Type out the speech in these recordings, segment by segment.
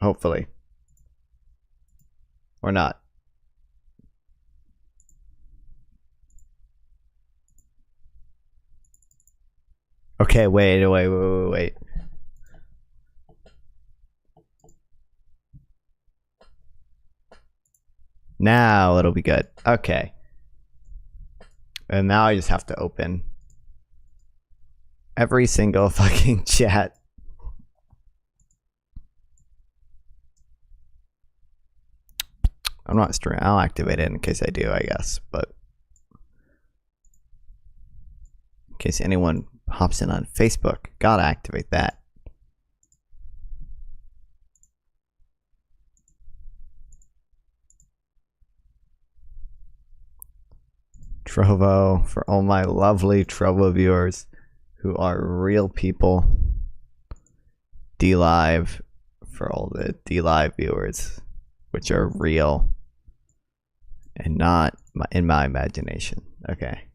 Hopefully. Or not. Okay, wait. Now it'll be good. Okay. And now I just have to open every single fucking chat. I'm not streaming. I'll activate it in case I do, I guess. But in case anyone hops in on Facebook, gotta activate that. Trovo, for all my lovely Trovo viewers who are real people. D-Live, for all the D-Live viewers, which are real and not in my imagination. Okay.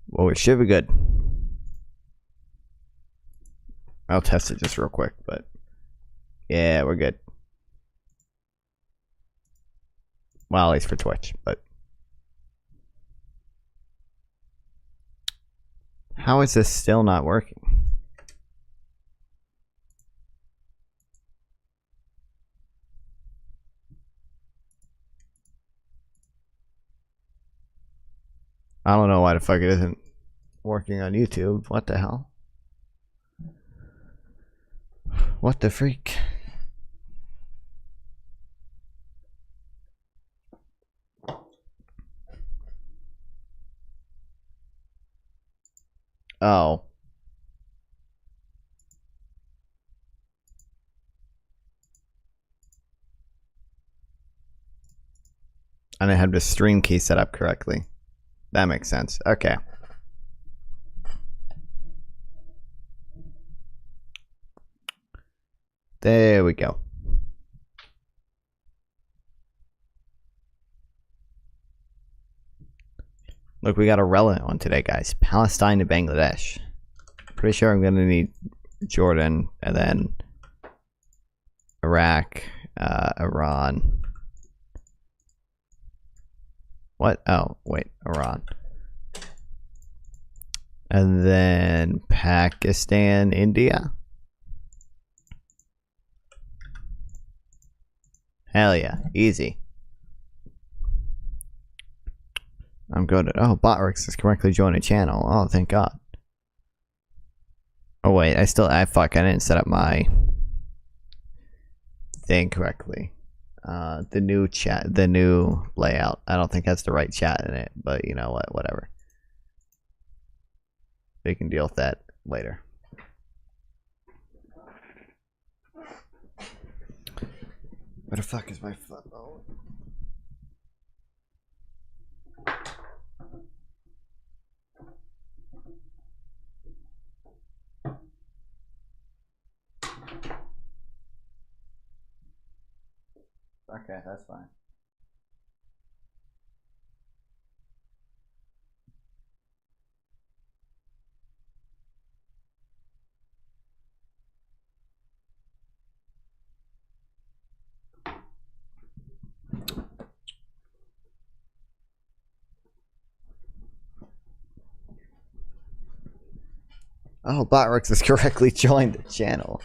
Well, it should be good. I'll test it just real quick, but yeah, we're good. Well, at least for Twitch, but how is this still not working? I don't know why the fuck it isn't working on YouTube. What the hell? What the freak? Oh. And I have the stream key set up correctly. That makes sense. Okay. There we go. Look, we got a relevant one today, guys. Palestine to Bangladesh. Pretty sure I'm going to need Jordan and then Iraq, Iran. What? Oh, wait, Iran. And then Pakistan, India. Hell yeah, easy. I'm good at, oh, Botrix has correctly joined a channel. Oh, thank God. Oh wait, I didn't set up my thing correctly. The new chat, the new layout. I don't think that's the right chat in it, but you know what, whatever. We can deal with that later. Where the fuck is my phone? Oh. Okay, that's fine. Oh, Botrix has correctly joined the channel.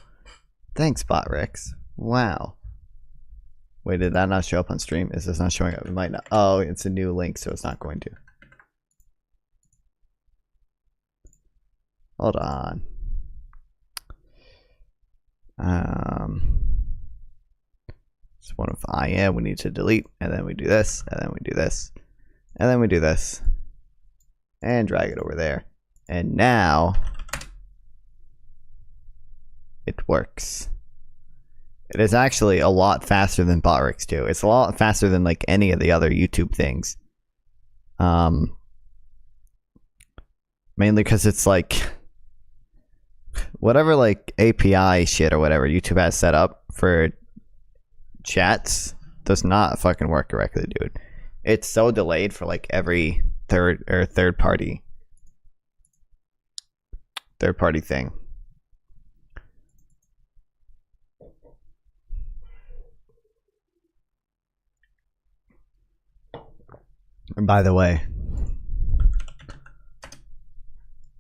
Thanks, Botrix. Wow. Wait, did that not show up on stream? Is this not showing up? It might not. Oh, it's a new link, so it's not going to. Hold on. It's one of IM we need to delete, and then we do this, and then we do this, and then we do this, and drag it over there. And now it works. It is actually a lot faster than Botrix too. It's a lot faster than like any of the other YouTube things. Mainly because it's like whatever like API shit or whatever YouTube has set up for chats does not fucking work correctly, dude. It's so delayed for like every third party thing. And by the way,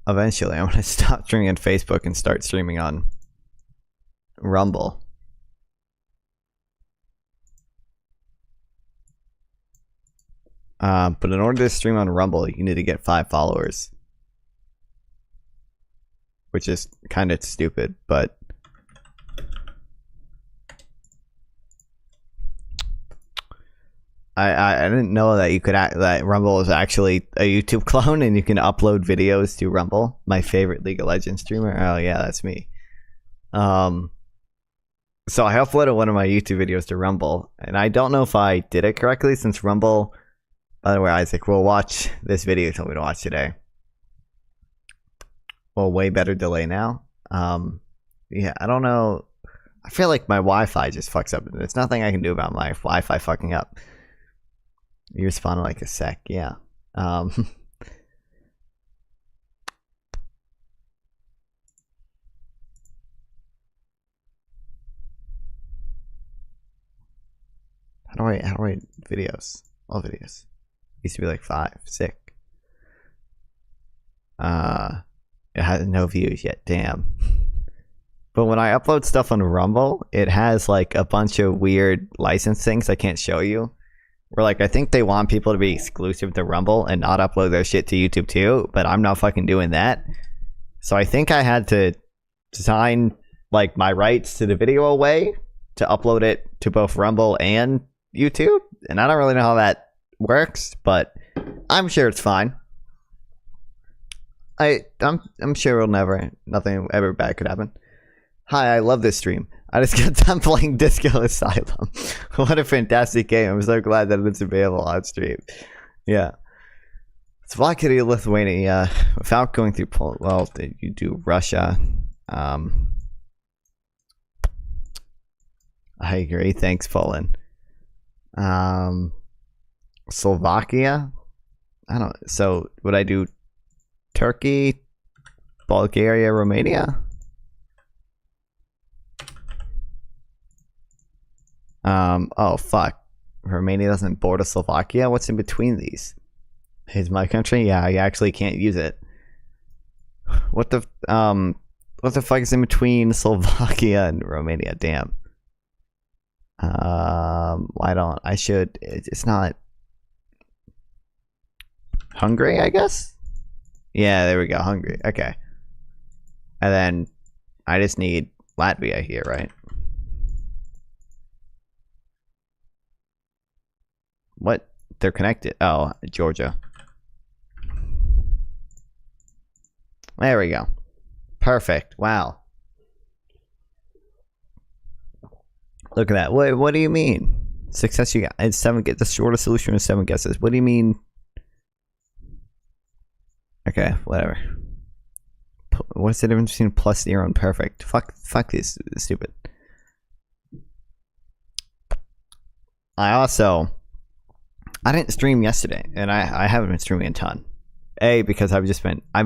eventually I want to stop streaming on Facebook and start streaming on Rumble. But in order to stream on Rumble, you need to get 5 followers. Which is kind of stupid, but I didn't know that you could that Rumble is actually a YouTube clone and you can upload videos to Rumble. My favorite League of Legends streamer. Oh yeah, that's me. So I uploaded one of my YouTube videos to Rumble, and I don't know if I did it correctly since Rumble. By the way, Isaac, we'll watch this video you told me to watch today. Well, way better delay now. Yeah, I don't know. I feel like my Wi-Fi just fucks up. There's nothing I can do about my Wi-Fi fucking up. You responded like a sec, yeah. How do I videos? All videos. Used to be like 5, sick. It has no views yet, damn. But when I upload stuff on Rumble, it has like a bunch of weird license things I can't show you. Where like I think they want people to be exclusive to Rumble and not upload their shit to YouTube too, but I'm not fucking doing that. So I think I had to sign like my rights to the video away to upload it to both Rumble and YouTube, and I don't really know how that works, but I'm sure it's fine. I'm sure nothing ever bad could happen. Hi, I love this stream. I just got done playing Disco Asylum. What a fantastic game. I'm so glad that it's available on stream. Yeah. Slovakia, Lithuania, without going through Poland. Well, you do Russia. I agree. Thanks, Poland. Slovakia? I don't. So, would I do Turkey, Bulgaria, Romania? Oh fuck. Romania doesn't border Slovakia? What's in between these? Is my country? Yeah, you actually can't use it. What the fuck is in between Slovakia and Romania? Damn. Why don't I should it's not Hungary, I guess? Yeah, there we go, Hungary. Okay. And then I just need Latvia here, right? What? They're connected. Oh, Georgia. There we go. Perfect. Wow. Look at that. What do you mean? Success you got. It's 7 get the shortest solution is 7 guesses. What do you mean? Okay, whatever. What's the difference between plus 0 and perfect? Fuck this stupid. I didn't stream yesterday, and I haven't been streaming a ton. Because I've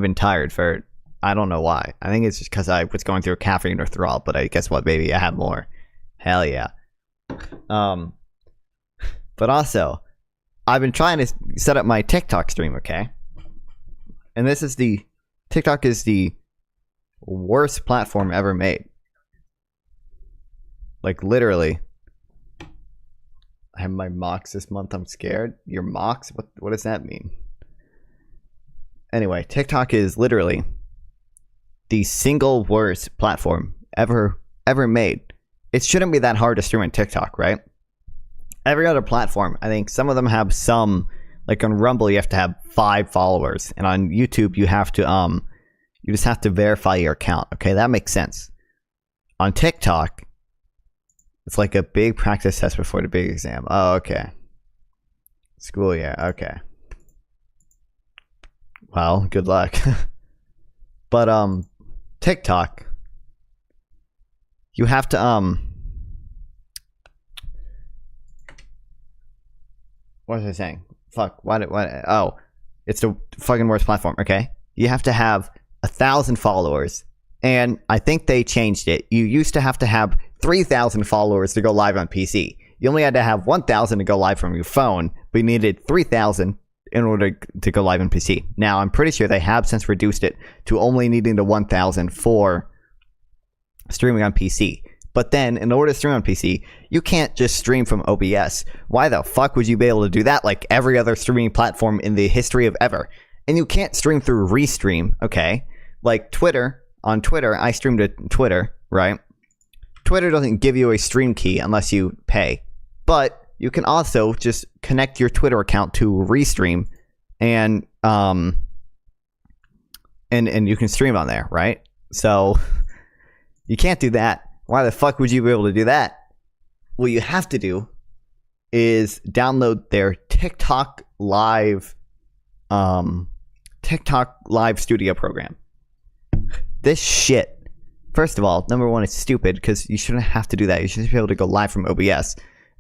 been tired for, I don't know why. I think it's just because I was going through a caffeine withdrawal, but I guess what, baby, I have more. Hell yeah. But also, I've been trying to set up my TikTok stream, okay? And TikTok is the worst platform ever made. Like, literally. I have my mocks this month. I'm scared. Your mocks? What does that mean? Anyway, TikTok is literally the single worst platform ever made. It shouldn't be that hard to stream on TikTok, right? Every other platform, I think some of them have some, like on Rumble, you have to have 5 followers, and on YouTube, you have to you just have to verify your account. Okay, that makes sense. On TikTok, it's like a big practice test before the big exam. Oh, okay. School year, okay. Well, good luck. But TikTok, you have to what was I saying? Fuck. What? Oh, It's the fucking worst platform, okay? You have to have 1,000 followers. And I think they changed it. You used to have 3,000 followers to go live on PC. You only had to have 1,000 to go live from your phone, but you needed 3,000 in order to go live on PC. Now, I'm pretty sure they have since reduced it to only needing the 1,000 for streaming on PC. But then, in order to stream on PC, you can't just stream from OBS. Why the fuck would you be able to do that like every other streaming platform in the history of ever? And you can't stream through Restream, okay? Like Twitter. On Twitter, I streamed to Twitter, right? Twitter doesn't give you a stream key unless you pay. But you can also just connect your Twitter account to Restream and you can stream on there, right? So you can't do that. Why the fuck would you be able to do that? What you have to do is download their TikTok Live Studio program. This shit, first of all, number one, it's stupid because you shouldn't have to do that. You should be able to go live from OBS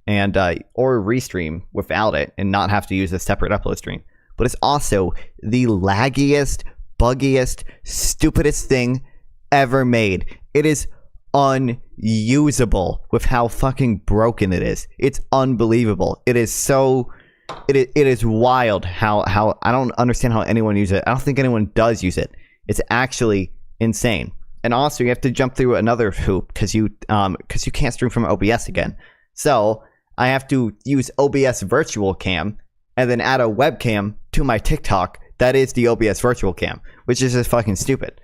and or Restream without it and not have to use a separate upload stream. But it's also the laggiest, buggiest, stupidest thing ever made. It is unusable with how fucking broken it is. It's unbelievable. It is so... It is wild how I don't understand how anyone uses it. I don't think anyone does use it. It's actually insane. And also you have to jump through another hoop because you can't stream from OBS again. So I have to use OBS virtual cam and then add a webcam to my TikTok that is the OBS virtual cam, which is just fucking stupid.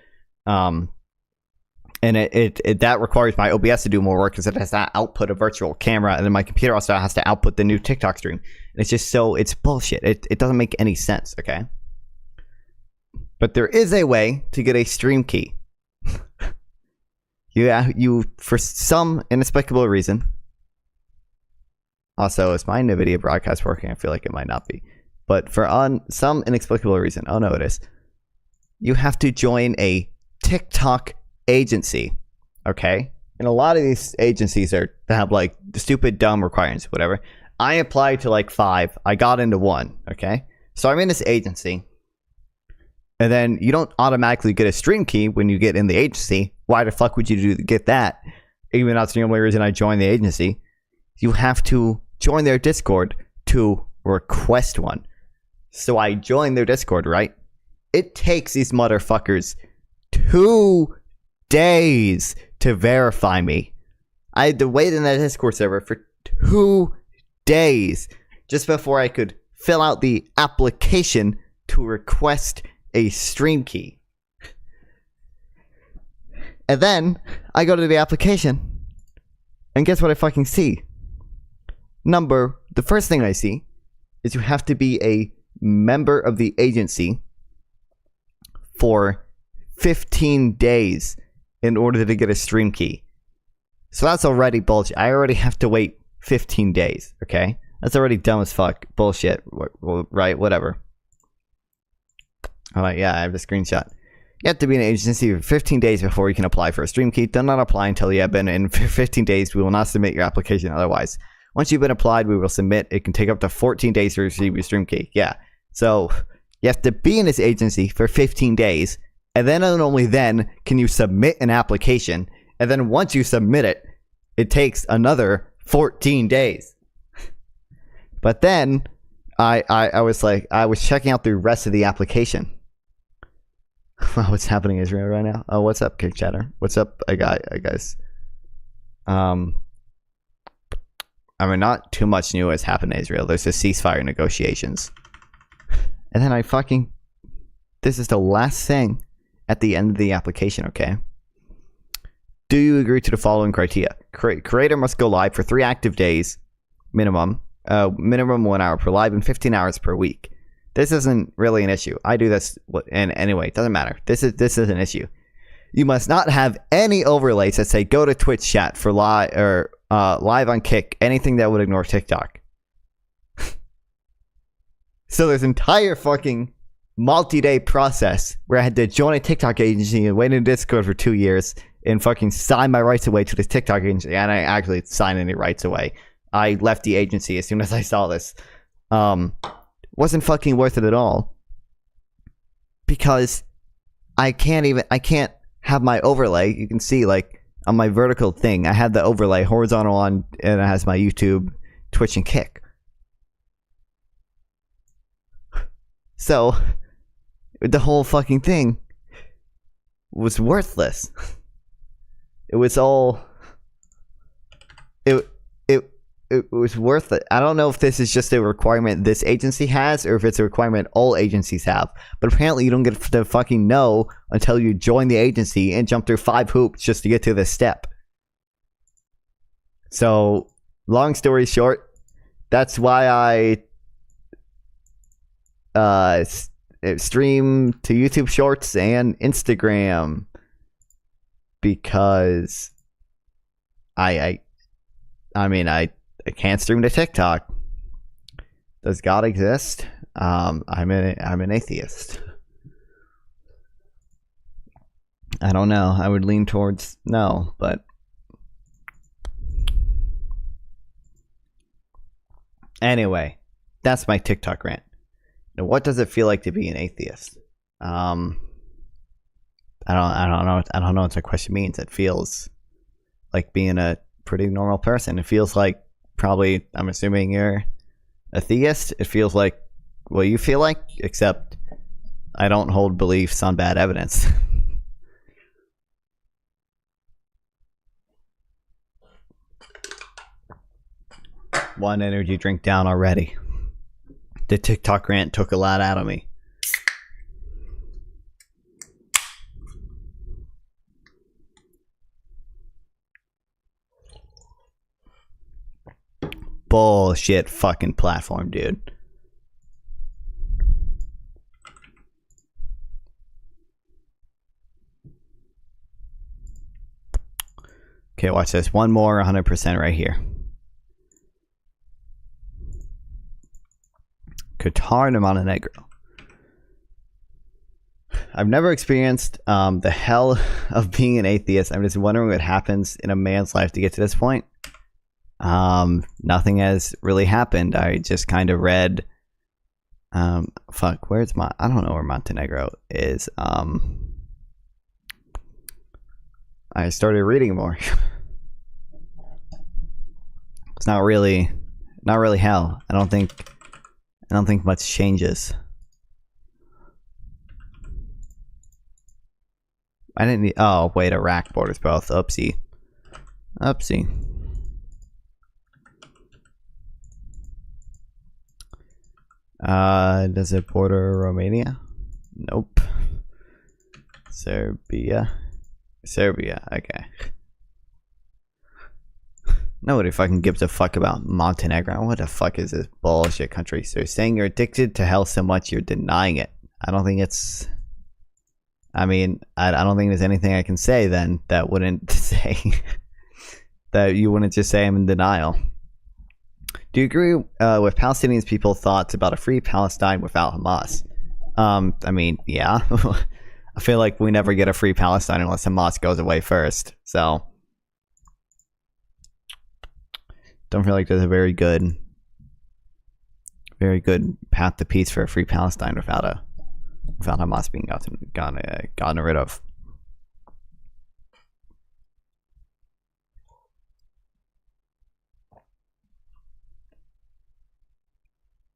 And it that requires my OBS to do more work because it has to output a virtual camera, and then my computer also has to output the new TikTok stream. And it's just it's bullshit. It doesn't make any sense, okay? But there is a way to get a stream key. you for some inexplicable reason. Also, is my NVIDIA broadcast working? I feel like it might not be. But for some inexplicable reason, oh no, it is. You have to join a TikTok agency, okay? And a lot of these agencies have like stupid, dumb requirements, whatever. I applied to like 5. I got into 1, okay? So I'm in this agency. And then you don't automatically get a stream key when you get in the agency. Why the fuck would you get that? Even though that's the only reason I joined the agency. You have to join their Discord to request one. So I joined their Discord, right? It takes these motherfuckers 2 days to verify me. I had to wait in that Discord server for 2 days just before I could fill out the application to request a stream key. And then I go to the application and guess what I fucking see? The first thing I see is you have to be a member of the agency for 15 days in order to get a stream key. So that's already bullshit. I already have to wait 15 days, okay? That's already dumb as fuck. Bullshit. Right? Whatever. Alright, yeah, I have the screenshot. You have to be in an agency for 15 days before you can apply for a stream key. Do not apply until you have been in for 15 days. We will not submit your application otherwise. Once you've been applied, we will submit. It can take up to 14 days to receive your stream key. Yeah. So, you have to be in this agency for 15 days. And then and only then can you submit an application. And then once you submit it, it takes another 14 days. But then, I was checking out the rest of the application. What's happening in Israel right now? Oh, what's up, Kick Chatter? What's up, guys? I mean, not too much new has happened in Israel. There's the ceasefire negotiations. And then this is the last thing at the end of the application, okay? Do you agree to the following criteria? Creator must go live for 3 active days, minimum 1 hour per live and 15 hours per week. This isn't really an issue. I do this, and anyway, it doesn't matter. This is an issue. You must not have any overlays that say go to Twitch chat for live or live on Kick, anything that would ignore TikTok. So there's an entire fucking multi-day process where I had to join a TikTok agency and wait in Discord for 2 years and fucking sign my rights away to this TikTok agency. And I actually signed any rights away. I left the agency as soon as I saw this. Wasn't fucking worth it at all. because I can't have my overlay. You can see, like, on my vertical thing, I have the overlay horizontal on, and it has my YouTube, Twitch, and Kick. So the whole fucking thing was worthless. It was all it was worth it. I don't know if this is just a requirement this agency has or if it's a requirement all agencies have. But apparently you don't get to fucking know until you join the agency and jump through 5 hoops just to get to this step. So, long story short, that's why I stream to YouTube Shorts and Instagram, because I can't stream to TikTok. Does God exist? I'm an atheist. I don't know. I would lean towards no, but anyway, that's my TikTok rant. Now, what does it feel like to be an atheist? I don't know. I don't know what that question means. It feels like being a pretty normal person. It feels like, probably, I'm assuming you're a theist. It feels like what you feel like, except I don't hold beliefs on bad evidence. One energy drink down already. The TikTok rant took a lot out of me. Bullshit fucking platform, dude. Okay, watch this. One more 100% right here. Qatar to Montenegro. I've never experienced the hell of being an atheist. I'm just wondering what happens in a man's life to get to this point. Nothing has really happened. I just kind of read, where's I don't know where Montenegro is. I started reading more. It's not really hell. I don't think much changes. I didn't need, oh wait, Iraq borders both. Oopsie. Does it border Romania? Nope. Serbia, okay. Nobody fucking gives a fuck about Montenegro. What the fuck is this bullshit country? So you're saying you're addicted to hell so much you're denying it. I don't think it's... I mean, I don't think there's anything I can say then that wouldn't say... that you wouldn't just say I'm in denial. Do you agree with Palestinians' people's thoughts about a free Palestine without Hamas? I mean, yeah. I feel like we never get a free Palestine unless Hamas goes away first. So, don't feel like there's a very good path to peace for a free Palestine without Hamas being gotten rid of.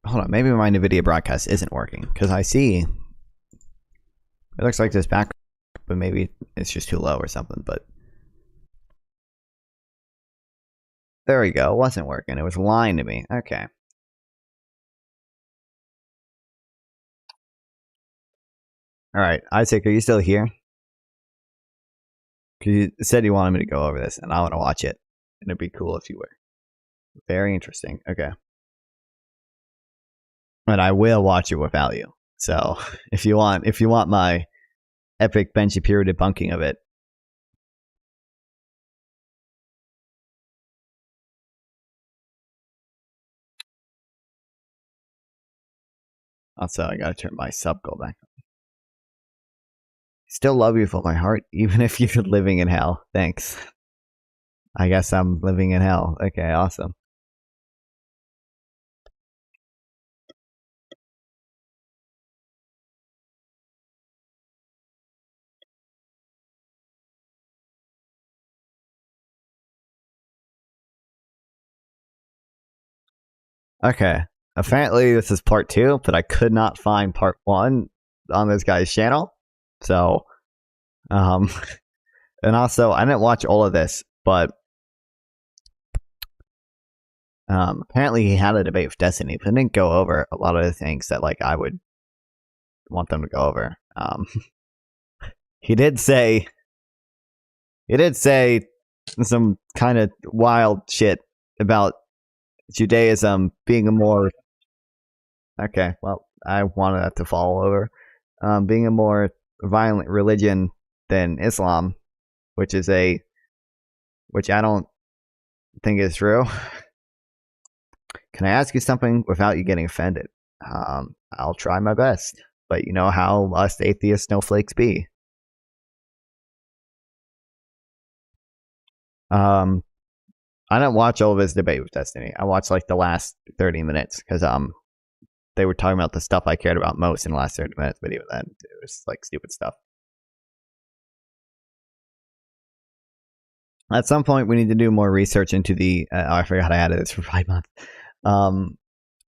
Hold on, maybe my NVIDIA broadcast isn't working, because I see it looks like this back, but maybe it's just too low or something. But there we go. It wasn't working. It was lying to me. Okay. All right, Isaac, are you still here? Because you said you wanted me to go over this, and I want to watch it. And it'd be cool if you were. Very interesting. Okay. But I will watch it without you. So if you want my epic Ben Shapiro debunking of it. Also, I gotta turn my sub goal back. Still love you from my heart, even if you're living in hell. Thanks. I guess I'm living in hell. Okay, awesome. Okay. Apparently, this is part 2, but I could not find part 1 on this guy's channel. So, and also, I didn't watch all of this, but apparently he had a debate with Destiny, but didn't go over a lot of the things that like I would want them to go over. He did say some kind of wild shit about Judaism being a more okay. Well, I wanted that to fall over. Being a more violent religion than Islam, which I don't think is true. Can I ask you something without you getting offended? I'll try my best, but you know how us atheist snowflakes be. I didn't watch all of his debate with Destiny. I watched like the last 30 minutes because they were talking about the stuff I cared about most in the last 30 minutes, but even then it was like stupid stuff. At some point, we need to do more research into the. I forgot I added this for 5 months.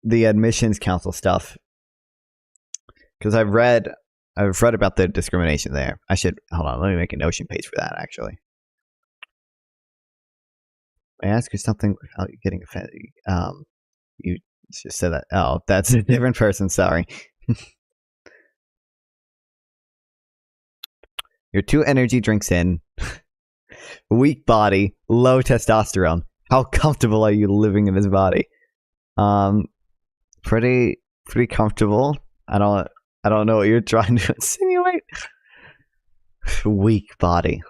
The admissions council stuff, because I've read about the discrimination there. I should hold on. Let me make a Notion page for that. Actually, I ask you something without you getting offended. You just said that. Oh, that's a different person. Sorry. You're 2 energy drinks in. Weak body, low testosterone. How comfortable are you living in this body? Pretty comfortable. I don't know what you're trying to insinuate. Weak body.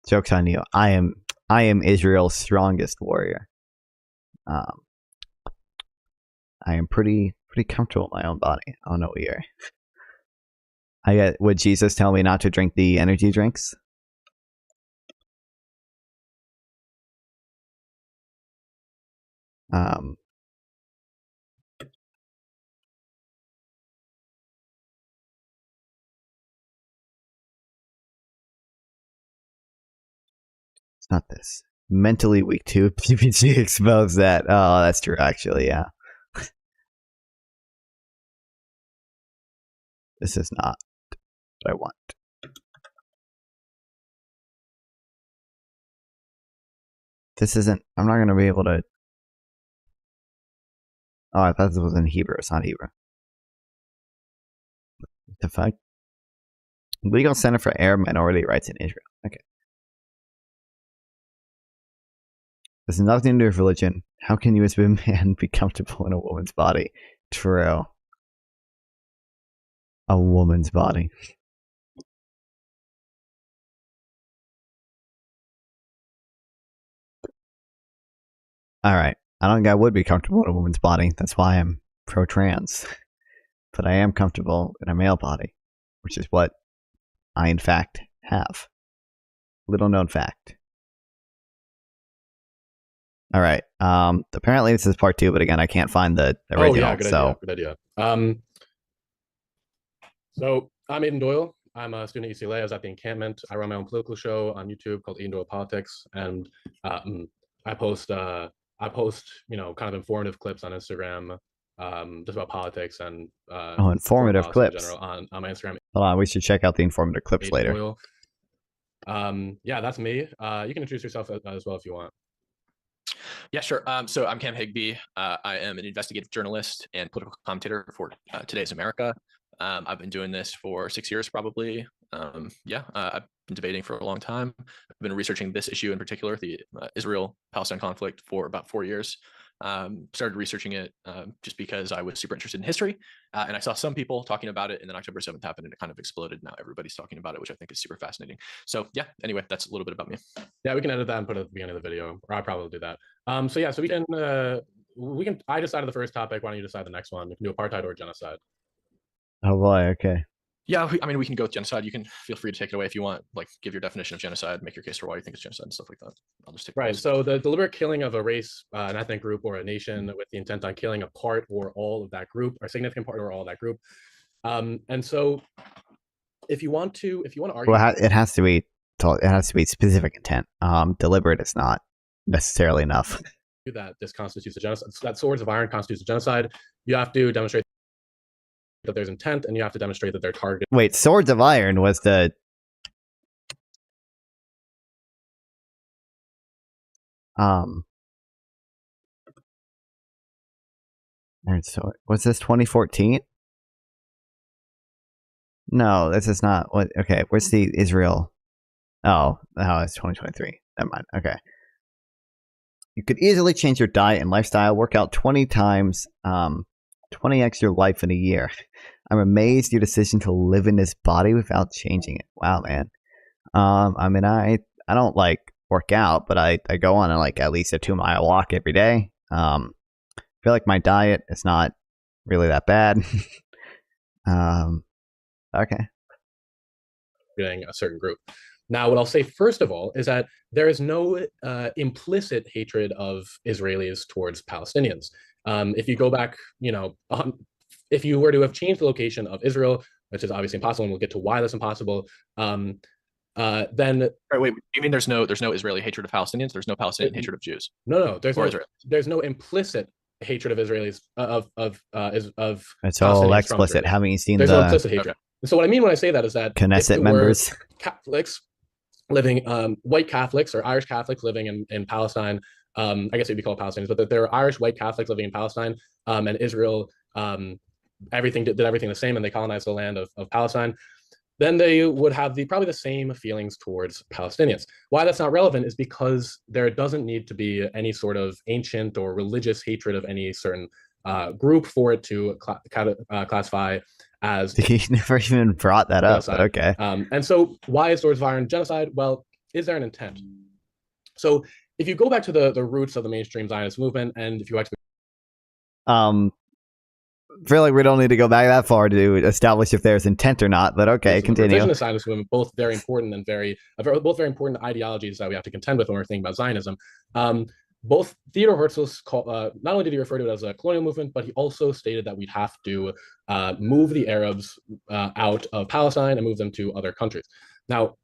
Joke's on you. I am Israel's strongest warrior. I am pretty comfortable in my own body. I don't know what you're. Would Jesus tell me not to drink the energy drinks? It's not this. Mentally weak too. PPG exposed that. Oh, that's true. Actually, yeah. This is not what I want. This isn't. I'm not going to be able to. Oh, I thought this was in Hebrew. It's not Hebrew. What the fuck? Legal Center for Arab Minority Rights in Israel. Okay. This has nothing to do with religion. How can you as a man be comfortable in a woman's body? True. A woman's body. Alright. I don't think I would be comfortable in a woman's body. That's why I'm pro-trans. But I am comfortable in a male body, which is what I, in fact, have. Little known fact. Alright. Apparently this is part 2, but again, I can't find the original. Oh, yeah, good idea. So I'm Aiden Doyle. I'm a student at UCLA. I was at the encampment. I run my own political show on YouTube called Aiden Doyle Politics, and I post kind of informative clips on Instagram, just about politics and informative clips in general on my Instagram. Hold on, we should check out the informative clips Aiden later. Doyle. Yeah, that's me. You can introduce yourself as well if you want. Yeah, sure. So I'm Cam Higbee. I am an investigative journalist and political commentator for Today's America. I've been doing this for 6 years, probably. I've been debating for a long time. I've been researching this issue in particular, the Israel-Palestine conflict, for about 4 years. Started researching it just because I was super interested in history, and I saw some people talking about it, and then October 7th happened, and it kind of exploded. Now everybody's talking about it, which I think is super fascinating. So yeah, anyway, that's a little bit about me. Yeah, we can edit that and put it at the beginning of the video, or I'll probably do that. We can. I decided the first topic. Why don't you decide the next one? We can do apartheid or genocide. Oh boy, okay. Yeah, I mean, we can go with genocide. You can feel free to take it away if you want. Like, give your definition of genocide, make your case for why you think it's genocide and stuff like that. I'll just take right. So the deliberate killing of a race, an ethnic group, or a nation with the intent on killing a part or all of that group, or a significant part or all of that group. And so, if you want to argue, well, it has to be specific intent. Deliberate is not necessarily enough. that this constitutes a genocide, that Swords of Iron constitutes a genocide, you have to demonstrate that there's intent, and you have to demonstrate that they're targeted. Wait, Swords of Iron was the so was this 2014? No, this is not what. Okay, where's the Israel? Oh, it's 2023. Never mind. Okay. You could easily change your diet and lifestyle, work out 20 times, 20x your life in a year. I'm amazed your decision to live in this body without changing it. Wow, man. I mean, I don't like work out, but I go on like at least a 2-mile walk every day. I feel like my diet is not really that bad. Okay. Getting a certain group. Now, what I'll say first of all is that there is no implicit hatred of Israelis towards Palestinians. If you go back, if you were to have changed the location of Israel, which is obviously impossible, and we'll get to why that's impossible, then wait, you mean there's no Israeli hatred of Palestinians? There's no Palestinian hatred of Jews? No, there's no implicit hatred of Israelis it's all explicit. Haven't you seen there's no implicit hatred. So what I mean when I say that is that Knesset members, Catholics living, white Catholics or Irish Catholics living in Palestine, I guess it'd be called Palestinians, but that there are Irish white Catholics living in Palestine, and Israel, everything did everything the same, and they colonized the land of Palestine, then they would have probably the same feelings towards Palestinians. Why that's not relevant is because there doesn't need to be any sort of ancient or religious hatred of any certain group for it to classify as. He never even brought that up. But okay. And so why is Swords of Iron genocide? Well, is there an intent? So if you go back to the roots of the mainstream Zionist movement, and if you actually feel like we don't need to go back that far to establish if there's intent or not, but okay, continue. The revisionist Zionist movement, both very important and both very important ideologies that we have to contend with when we're thinking about Zionism. Both Theodore Herzl not only did he refer to it as a colonial movement, but he also stated that we'd have to move the Arabs out of Palestine and move them to other countries. Now,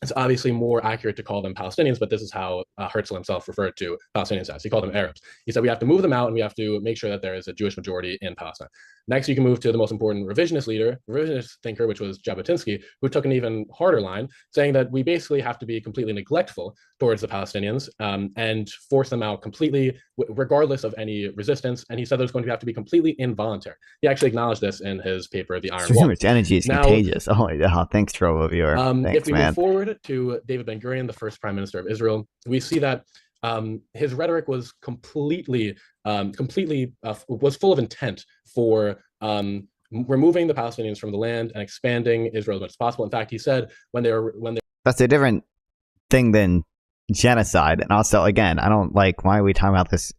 it's obviously more accurate to call them Palestinians, but this is how Herzl himself referred to Palestinians as. He called them Arabs. He said we have to move them out, and we have to make sure that there is a Jewish majority in Palestine. Next, you can move to the most important revisionist thinker, which was Jabotinsky, who took an even harder line, saying that we basically have to be completely neglectful towards the Palestinians and force them out completely, regardless of any resistance. And he said there's going to have to be completely involuntary. He actually acknowledged this in his paper, The Iron Wall. Too much energy is contagious. Thanks, Trovoviewer. Thanks, if we move forward to David Ben-Gurion, the first prime minister of Israel, we see that his rhetoric was completely was full of intent for removing the Palestinians from the land and expanding Israel as much as possible. In fact, he said that's a different thing than genocide. And also, again, I don't like, why are we talking about this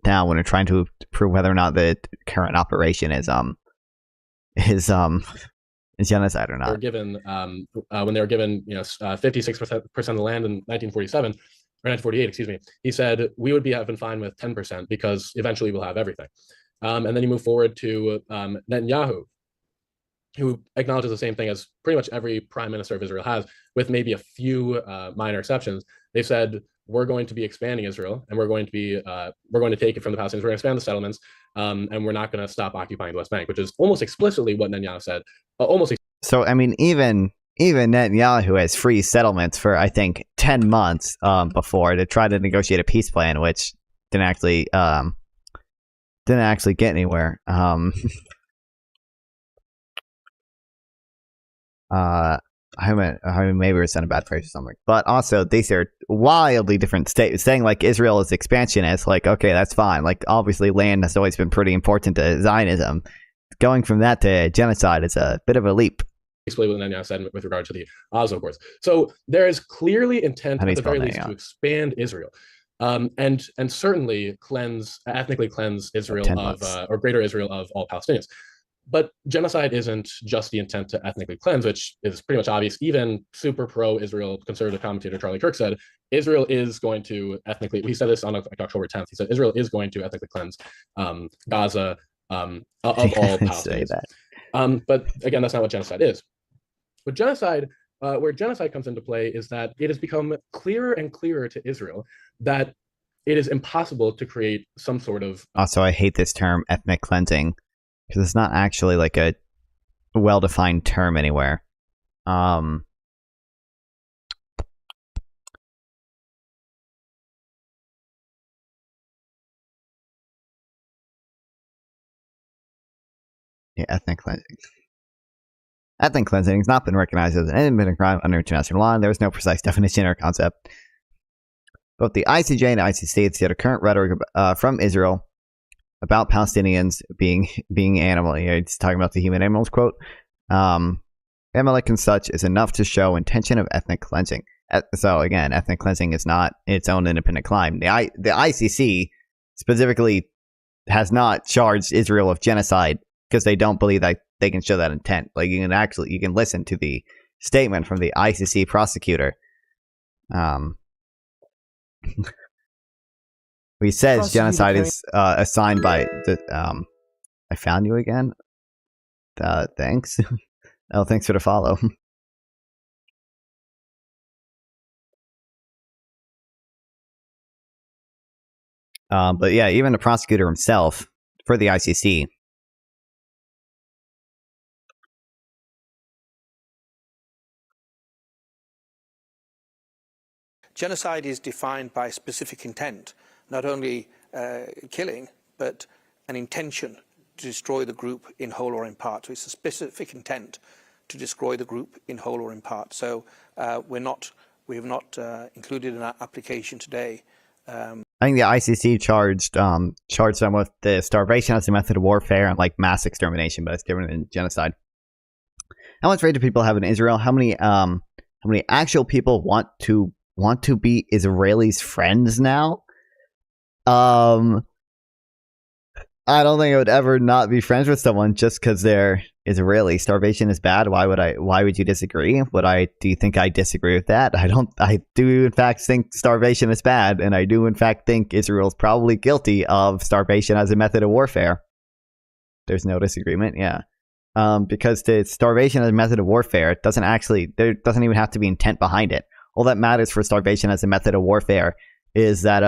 now when we're trying to prove whether or not the current operation is genocide or not? They were given when they were given 56% of the land in 1947 or 1948, excuse me. He said we would have been fine with 10% because eventually we'll have everything. And then you move forward to Netanyahu, who acknowledges the same thing as pretty much every prime minister of Israel has, with maybe a few minor exceptions. They've said we're going to be expanding Israel, and we're going to take it from the Palestinians. We're going to expand the settlements, and we're not going to stop occupying the West Bank, which is almost explicitly what Netanyahu said. So I mean, even Netanyahu has free settlements for, I think, 10 months before to try to negotiate a peace plan, which didn't actually get anywhere. Maybe we're sending a bad phrase or something. But also, these are wildly different states. Saying like Israel is expansionist, like, okay, that's fine. Like, obviously, land has always been pretty important to Zionism. Going from that to genocide is a bit of a leap. Basically what Netanyahu said with regard to the Oslo Accords. So there is clearly intent, at the very least, to expand Israel. And certainly ethnically cleanse Israel or Greater Israel of all Palestinians. But genocide isn't just the intent to ethnically cleanse, which is pretty much obvious. Even super pro-Israel conservative commentator Charlie Kirk said Israel is going to ethnically. He said this on October 10th. He said Israel is going to ethnically cleanse Gaza of all Palestinians. But again, that's not what genocide is. But genocide, where genocide comes into play, is that it has become clearer and clearer to Israel that it is impossible to create some sort of Also, I hate this term ethnic cleansing because it's not actually like a well-defined term anywhere. Yeah, ethnic cleansing. Ethnic cleansing has not been recognized as an independent crime under international law, and there is no precise definition or concept. Both the ICJ and the ICC consider current rhetoric from Israel about Palestinians being animal. You know, it's talking about the human animals quote. Amalek and such is enough to show intention of ethnic cleansing. So again, ethnic cleansing is not its own independent crime. The ICC specifically has not charged Israel of genocide because they don't believe that they can show that intent. Like you can listen to the statement from the ICC prosecutor. He says genocide is assigned by the. I found you again. Thanks. Oh, thanks for the follow. But yeah, even the prosecutor himself for the ICC. Genocide is defined by specific intent, not only killing, but an intention to destroy the group in whole or in part. So it's a specific intent to destroy the group in whole or in part. So we have not included in our application today. I think the ICC charged them with the starvation as a method of warfare and like mass extermination, but it's different than genocide. How much rage do people have in Israel? How many actual people want to be Israelis' friends now? I don't think I would ever not be friends with someone just because they're Israeli. Starvation is bad. Why would you disagree? Do you think I disagree with that? I do in fact think starvation is bad, and I do in fact think Israel's probably guilty of starvation as a method of warfare. There's no disagreement, yeah. Because the starvation as a method of warfare there doesn't even have to be intent behind it. All that matters for starvation as a method of warfare is that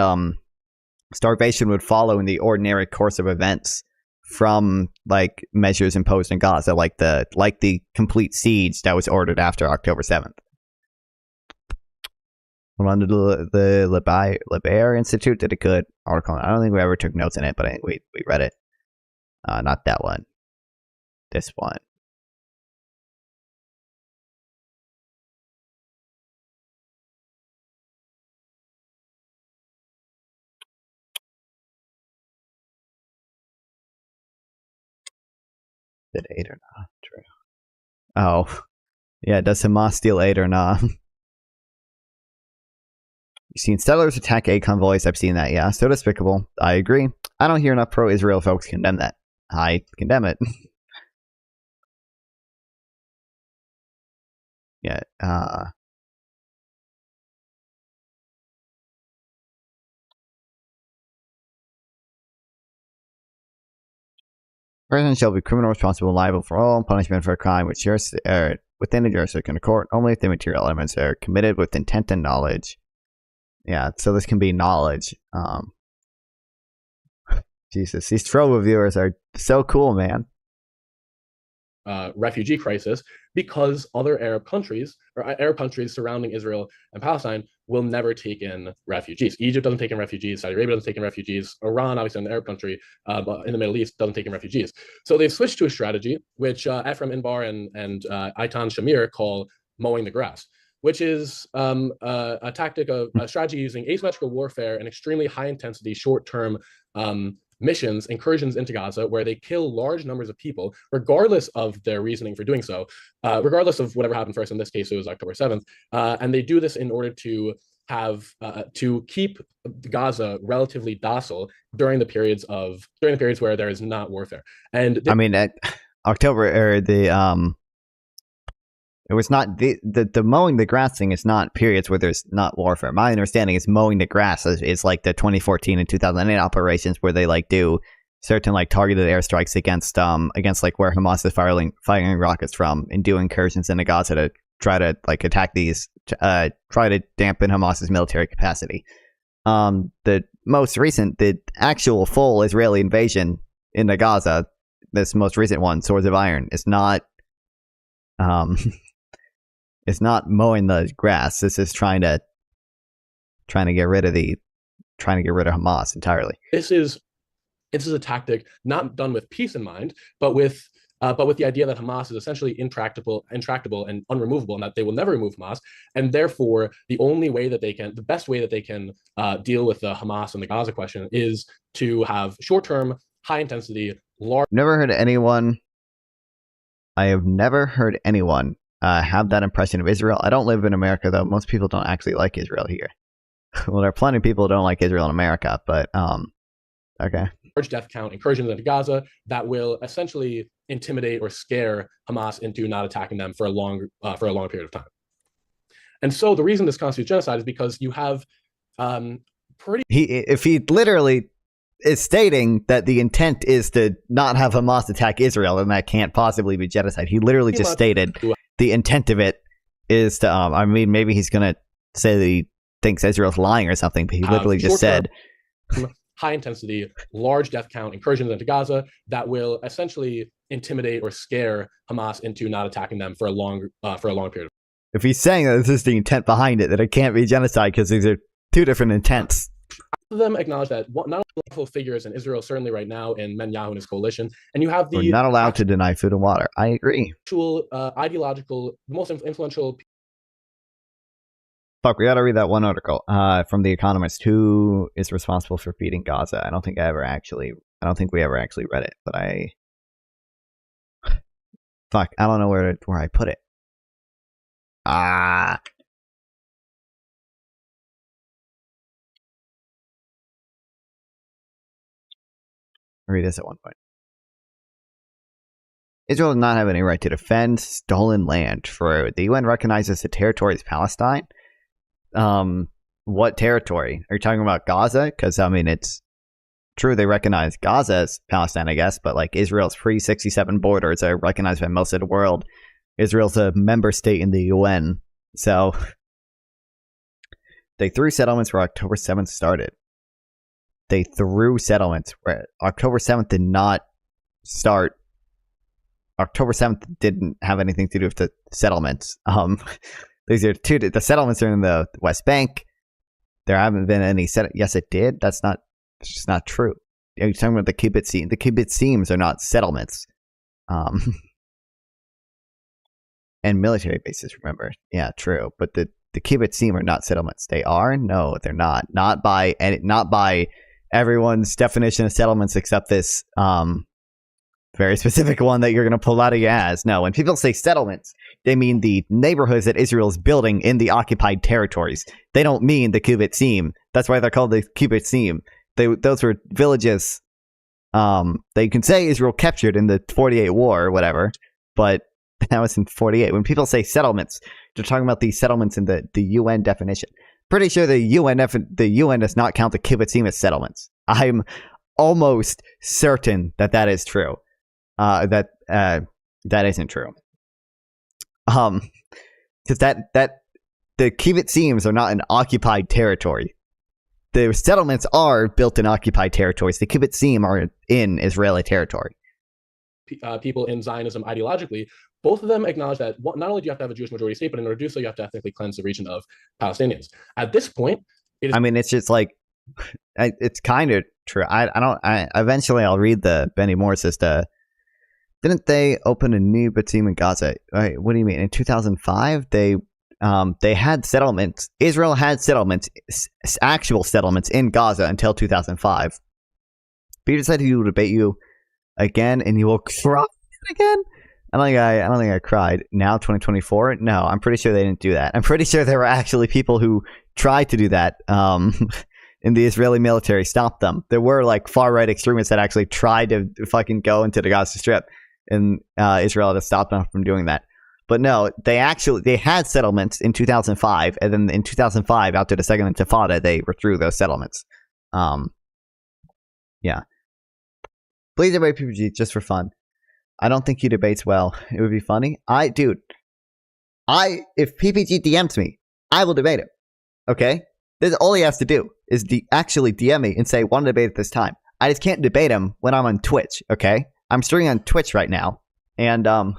starvation would follow in the ordinary course of events from like measures imposed in Gaza, like the complete siege that was ordered after October 7th. Under the Liber Institute did a good article. I don't think we ever took notes in it, but I think we read it. Not that one. This one. Did aid or not? True. Oh, yeah. Does Hamas steal aid or not? You've seen settlers attack aid convoys. I've seen that. Yeah, so despicable. I agree. I don't hear enough pro-Israel folks condemn that. I condemn it. Yeah. President shall be criminally responsible and liable for all punishment for a crime which within the jurisdiction of court only if the material elements are committed with intent and knowledge. Yeah, so this can be knowledge. Jesus, these troll reviewers are so cool, man. Refugee crisis because other Arab countries surrounding Israel and Palestine will never take in refugees. Egypt doesn't take in refugees. Saudi Arabia doesn't take in refugees. Iran, obviously an Arab country, but in the Middle East doesn't take in refugees. So they've switched to a strategy which Ephraim Inbar and Eitan Shamir call mowing the grass, which is a tactic of a strategy using asymmetrical warfare and extremely high intensity, short-term missions, incursions into Gaza, where they kill large numbers of people, regardless of their reasoning for doing so, regardless of whatever happened first. In this case, it was October 7th. And they do this in order to to keep Gaza relatively docile during the periods where there is not warfare. And I mean, October or it was not the mowing the grass thing is not periods where there's not warfare. My understanding is mowing the grass is like the 2014 and 2008 operations where they like do certain like targeted airstrikes against like where Hamas is firing rockets from and do incursions into Gaza to try to like attack these, try to dampen Hamas's military capacity. The most recent, the actual full Israeli invasion into Gaza, this most recent one, Swords of Iron, is not it's not mowing the grass. This is trying to get rid of Hamas entirely. This is a tactic not done with peace in mind, but with the idea that Hamas is essentially intractable and unremovable, and that they will never remove Hamas, and therefore the best way that they can deal with the Hamas and the Gaza question is to have short-term, high-intensity, large. I have never heard anyone have that impression of Israel. I don't live in America, though. Most people don't actually like Israel here. Well, there are plenty of people who don't like Israel in America, but okay. Large death count incursions into Gaza that will essentially intimidate or scare Hamas into not attacking them for a long period of time. And so the reason this constitutes genocide is because you have if he literally is stating that the intent is to not have Hamas attack Israel, then that can't possibly be genocide. He literally just stated the intent of it is to I mean, maybe he's gonna say that he thinks Israel's lying or something, but he literally just said high intensity, large death count incursions into Gaza that will essentially intimidate or scare Hamas into not attacking them for a long period. If he's saying that this is the intent behind it, that it can't be genocide because these are two different intents. Of them acknowledge that not only powerful figures in Israel, certainly right now in Netanyahu and his coalition, and you have the We're not allowed to deny food and water. I agree. Actual ideological, most influential. Fuck, we gotta read that one article from The Economist. Who is responsible for feeding Gaza? I don't think we ever actually read it, but fuck, I don't know where I put it. I read this at one point. Israel does not have any right to defend stolen land. For the UN recognizes the territory as Palestine. What territory? Are you talking about Gaza? Because I mean, it's true they recognize Gaza as Palestine, I guess, but like Israel's pre-67 borders are recognized by most of the world. Israel's a member state in the UN, so they threw settlements where October 7th started. They threw settlements where October 7th did not start. October 7th didn't have anything to do with the settlements. These are the settlements are in the West Bank. There haven't been any yes, it did. It's just not true. You're talking about the kibbutzim. The kibbutzim are not settlements. And military bases, remember. Yeah, true. But the kibbutzim are not settlements. They are? No, they're not. Not by everyone's definition of settlements except this very specific one that you're going to pull out of your ass. No, when people say settlements, they mean the neighborhoods that Israel is building in the occupied territories. They don't mean the kibbutzim. That's why they're called the kibbutzim. Those were villages they can say Israel captured in the 48 war or whatever, but that was in 48. When people say settlements, they're talking about these settlements in the UN definition. Pretty sure the UN does not count the kibbutzim as settlements. I'm almost certain that is true. That isn't true. Because the kibbutzim are not an occupied territory. The settlements are built in occupied territories. The kibbutzim are in Israeli territory. People in Zionism ideologically, both of them acknowledge that not only do you have to have a Jewish majority state, but in order to do so, you have to ethnically cleanse the region of Palestinians. At this point, it's just like, it's kind of true. Eventually I'll read the Benny Morris as to, didn't they open a new kibbutzim in Gaza? Right, what do you mean? In 2005, they had settlements. Israel had settlements, actual settlements in Gaza until 2005. Peter said he will debate you again, and you will cry again. I don't think I cried. Now 2024. No, I'm pretty sure they didn't do that. I'm pretty sure there were actually people who tried to do that. And the Israeli military stopped them. There were like far right extremists that actually tried to fucking go into the Gaza Strip, and Israel had to stop them from doing that. But no, they had settlements in 2005, and then in 2005, after the Second Intifada, they withdrew those settlements. Yeah. Please debate PPG just for fun. I don't think he debates well. It would be funny. If PPG DMs me, I will debate him. Okay? This all he has to do is actually DM me and say, want to debate at this time. I just can't debate him when I'm on Twitch, okay? I'm streaming on Twitch right now, and I'm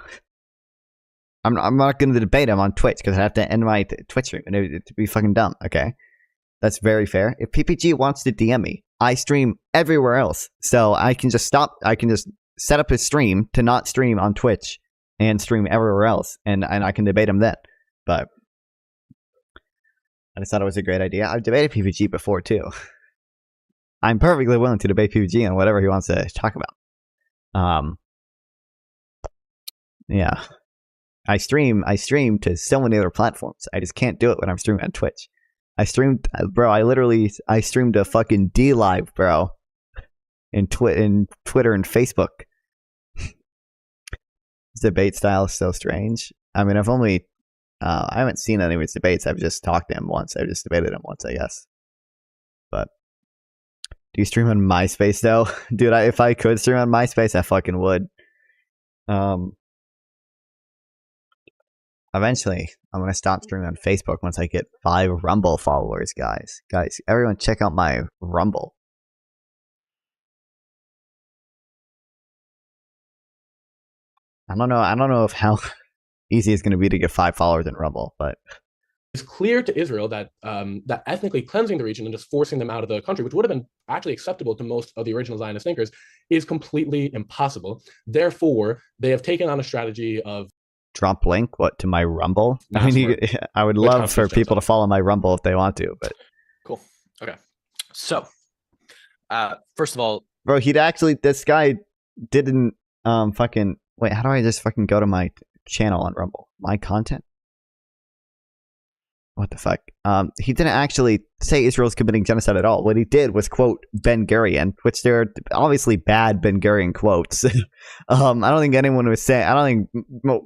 not going to debate him on Twitch because I have to end my Twitch stream, and it'd be fucking dumb, okay? That's very fair. If PPG wants to DM me, I stream everywhere else, so I can just stop. I can just set up his stream to not stream on Twitch and stream everywhere else, and I can debate him then. But I just thought it was a great idea. I've debated PPG before too. I'm perfectly willing to debate PPG on whatever he wants to talk about. Yeah. I stream to so many other platforms. I just can't do it when I'm streaming on Twitch. I streamed a fucking D Live, bro. In Twitter and Facebook. His debate style is so strange. I mean, I haven't seen any of his debates. I've just talked to him once. I've just debated him once, I guess. But do you stream on MySpace though? Dude, if I could stream on MySpace, I fucking would. Eventually, I'm gonna stop streaming on Facebook once I get 5 Rumble followers, guys. Guys, everyone check out my Rumble. I don't know if how easy it's gonna be to get 5 followers in Rumble, but it's clear to Israel that that ethnically cleansing the region and just forcing them out of the country, which would have been actually acceptable to most of the original Zionist thinkers, is completely impossible. Therefore, they have taken on a strategy of drop link to my Rumble. I mean, I would love for people to follow my Rumble if they want to, but cool. Okay, so first of all, bro, this guy didn't fucking wait. How do I just fucking go to my channel on Rumble? My content. What the fuck? He didn't actually say Israel's committing genocide at all. What he did was quote Ben Gurion, which there are obviously bad Ben Gurion quotes. I don't think anyone would say. I don't think.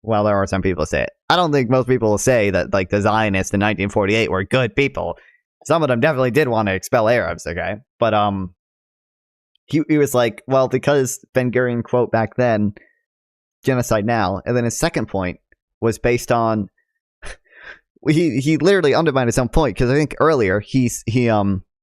Well, there are some people who say it. I don't think most people will say that like the Zionists in 1948 were good people. Some of them definitely did want to expel Arabs. Okay, but he was like, well, because Ben Gurion quote back then, genocide now, and then his second point was based on. He literally undermined his own point because I think earlier he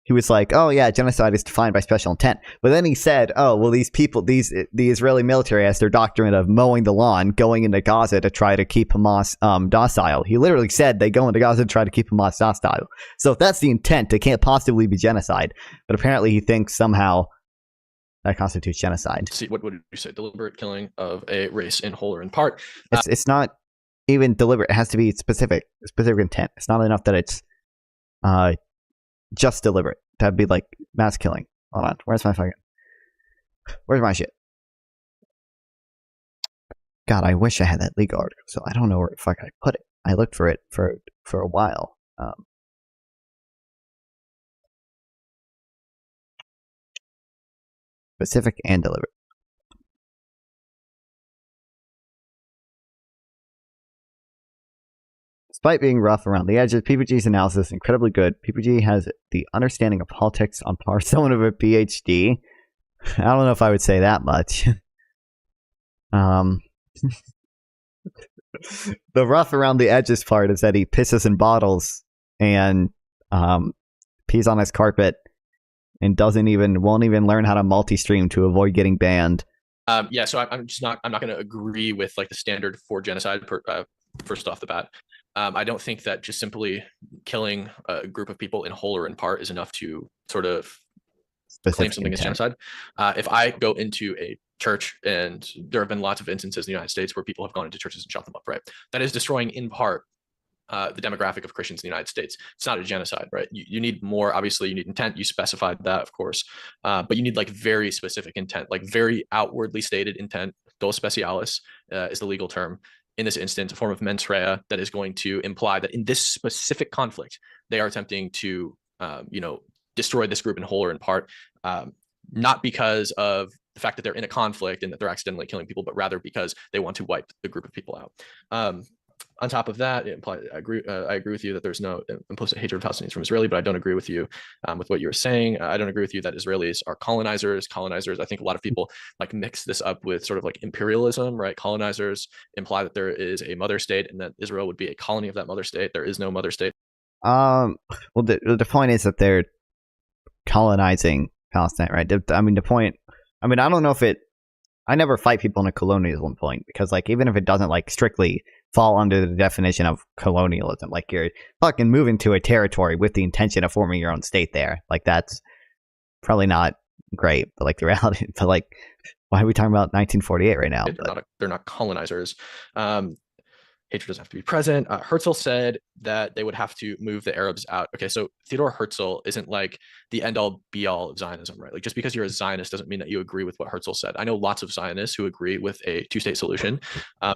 was like, oh yeah, genocide is defined by special intent, but then he said, oh well, these people, the Israeli military has their doctrine of mowing the lawn, going into Gaza to try to keep Hamas docile. He literally said they go into Gaza to try to keep Hamas docile. So if that's the intent, it can't possibly be genocide. But apparently he thinks somehow that constitutes genocide. See, what would you say? Deliberate killing of a race in whole or in part. It's not even deliberate. It has to be specific intent. It's not enough that it's just deliberate. That'd be like mass killing. Hold on, where's my shit? God, I wish I had that legal article. So I don't know where the fuck I put it. I looked for it for a while. Specific and deliberate. Despite being rough around the edges, PPG's analysis is incredibly good. PPG has the understanding of politics on par with someone of a PhD. I don't know if I would say that much. The rough around the edges part is that he pisses in bottles and pees on his carpet and won't even learn how to multi-stream to avoid getting banned. Yeah, so I'm not going to agree with like the standard for genocide. First off the bat, I don't think that just simply killing a group of people in whole or in part is enough to sort of claim something as genocide. If I go into a church, and there have been lots of instances in the United States where people have gone into churches and shot them up, right? That is destroying in part the demographic of Christians in the United States. It's not a genocide, right? You need more. Obviously, you need intent. You specified that, of course, but you need like very specific intent, like very outwardly stated intent. Dolo specialis is the legal term. In this instance, a form of mens rea that is going to imply that in this specific conflict, they are attempting to, destroy this group in whole or in part, not because of the fact that they're in a conflict and that they're accidentally killing people, but rather because they want to wipe the group of people out. On top of that, I agree with you that there's no implicit hatred of Palestinians from Israeli, but I don't agree with you with what you were saying. I don't agree with you that Israelis are colonizers. I think a lot of people like mix this up with sort of like imperialism, right? Colonizers imply that there is a mother state and that Israel would be a colony of that mother state. There is no mother state. Well, the point is that they're colonizing Palestine, right? I mean, the point. I mean, I don't know if it. I never fight people on a colonialism point because, like, even if it doesn't like strictly fall under the definition of colonialism, like you're fucking moving to a territory with the intention of forming your own state there, like that's probably not great. But like the reality, but like, why are we talking about 1948 right now? They're not colonizers. Hatred doesn't have to be present. Herzl said that they would have to move the Arabs out. Okay, so Theodor Herzl isn't like the end-all be-all of Zionism, right? Like just because you're a Zionist doesn't mean that you agree with what Herzl said. I know lots of Zionists who agree with a two-state solution.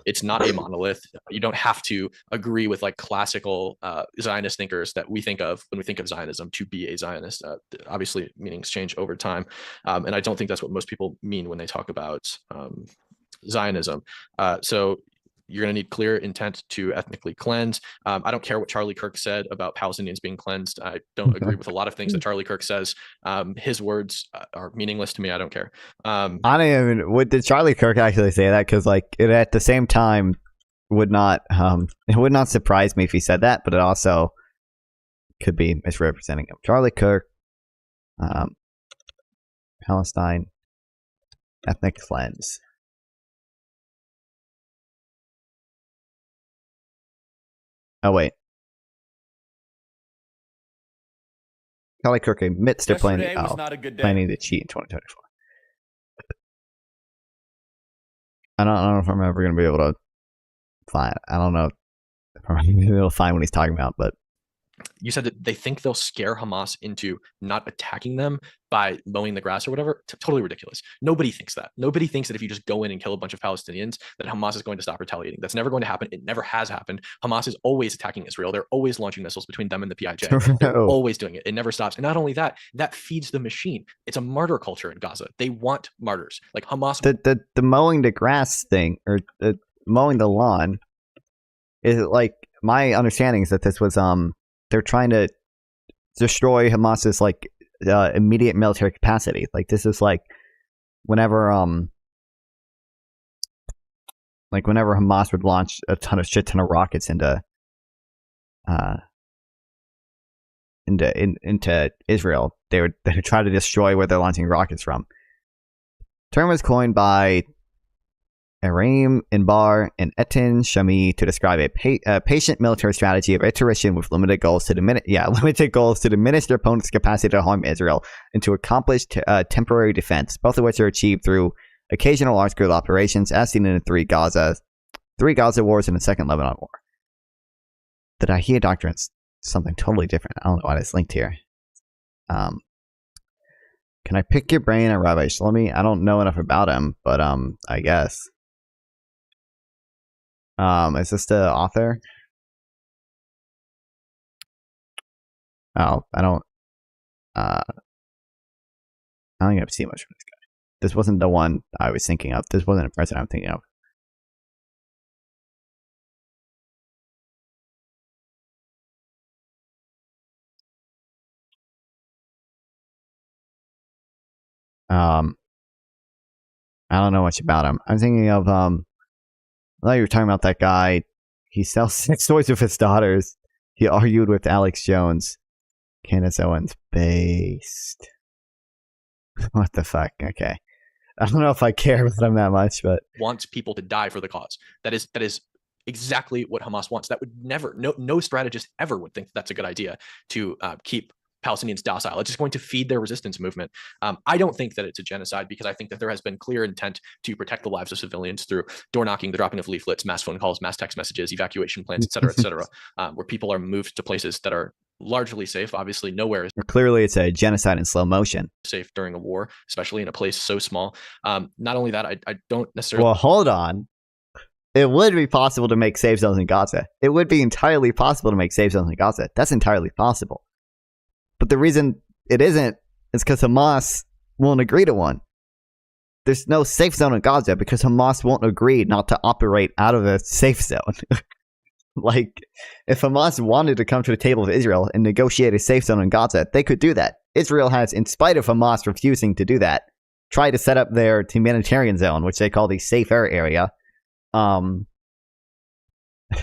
It's not a monolith. You don't have to agree with like classical Zionist thinkers that we think of when we think of Zionism to be a Zionist. Obviously, meanings change over time, and I don't think that's what most people mean when they talk about Zionism. So you're going to need clear intent to ethnically cleanse. I don't care what Charlie Kirk said about Palestinians being cleansed. I don't agree with a lot of things that Charlie Kirk says. His words are meaningless to me. I don't care. I don't even. Did Charlie Kirk actually say that? Because like it at the same time would not. It would not surprise me if he said that, but it also could be misrepresenting him. Charlie Kirk, Palestine, ethnic cleanse. Oh, wait. Charlie Kirk admits to planning to cheat in 2024. I don't know if I'm ever going to be able to find. I don't know if I'm going to be able to find what he's talking about, but you said that they think they'll scare Hamas into not attacking them by mowing the grass or whatever. Totally ridiculous. Nobody thinks that. Nobody thinks that if you just go in and kill a bunch of Palestinians, that Hamas is going to stop retaliating. That's never going to happen. It never has happened. Hamas is always attacking Israel. They're always launching missiles between them and the PIJ. They're always doing it. It never stops. And not only that, that feeds the machine. It's a martyr culture in Gaza. They want martyrs. Like Hamas. The mowing the grass thing, or the mowing the lawn, is like, my understanding is that this was they're trying to destroy Hamas's like immediate military capacity. Like this is like whenever Hamas would launch a shit ton of rockets into Israel, they would try to destroy where they're launching rockets from. The term was coined by Aram Inbar and Etin Shami to describe a patient military strategy of iteration with limited goals to diminish their opponent's capacity to harm Israel and to accomplish temporary defense, both of which are achieved through occasional large-scale operations, as seen in the three Gaza wars and the Second Lebanon War. The Dahia Doctrine is something totally different. I don't know why it's linked here. Can I pick your brain on Rabbi Shlomi? I don't know enough about him, but I guess. Is this the author? Oh, I don't think I've seen much from this guy. This wasn't the one I was thinking of. This wasn't a president I'm thinking of. I don't know much about him. I'm thinking of I thought you were talking about that guy. He sells sex toys with his daughters. He argued with Alex Jones. Candace Owens based. What the fuck? Okay. I don't know if I care about him that much, but wants people to die for the cause. That is exactly what Hamas wants. That would never, no strategist ever would think that's a good idea to keep Palestinians docile. It's just going to feed their resistance movement. I don't think that it's a genocide because I think that there has been clear intent to protect the lives of civilians through door knocking, the dropping of leaflets, mass phone calls, mass text messages, evacuation plans, et cetera, where people are moved to places that are largely safe. Obviously, nowhere is clearly it's a genocide in slow motion. Safe during a war, especially in a place so small. Not only that, I don't necessarily. Well, hold on. It would be possible to make safe zones in Gaza. It would be entirely possible to make safe zones in Gaza. That's entirely possible. But the reason it isn't is because Hamas won't agree to one. There's no safe zone in Gaza because Hamas won't agree not to operate out of a safe zone. Like, if Hamas wanted to come to the table with Israel and negotiate a safe zone in Gaza, they could do that. Israel has, in spite of Hamas refusing to do that, tried to set up their humanitarian zone, which they call the safe air area.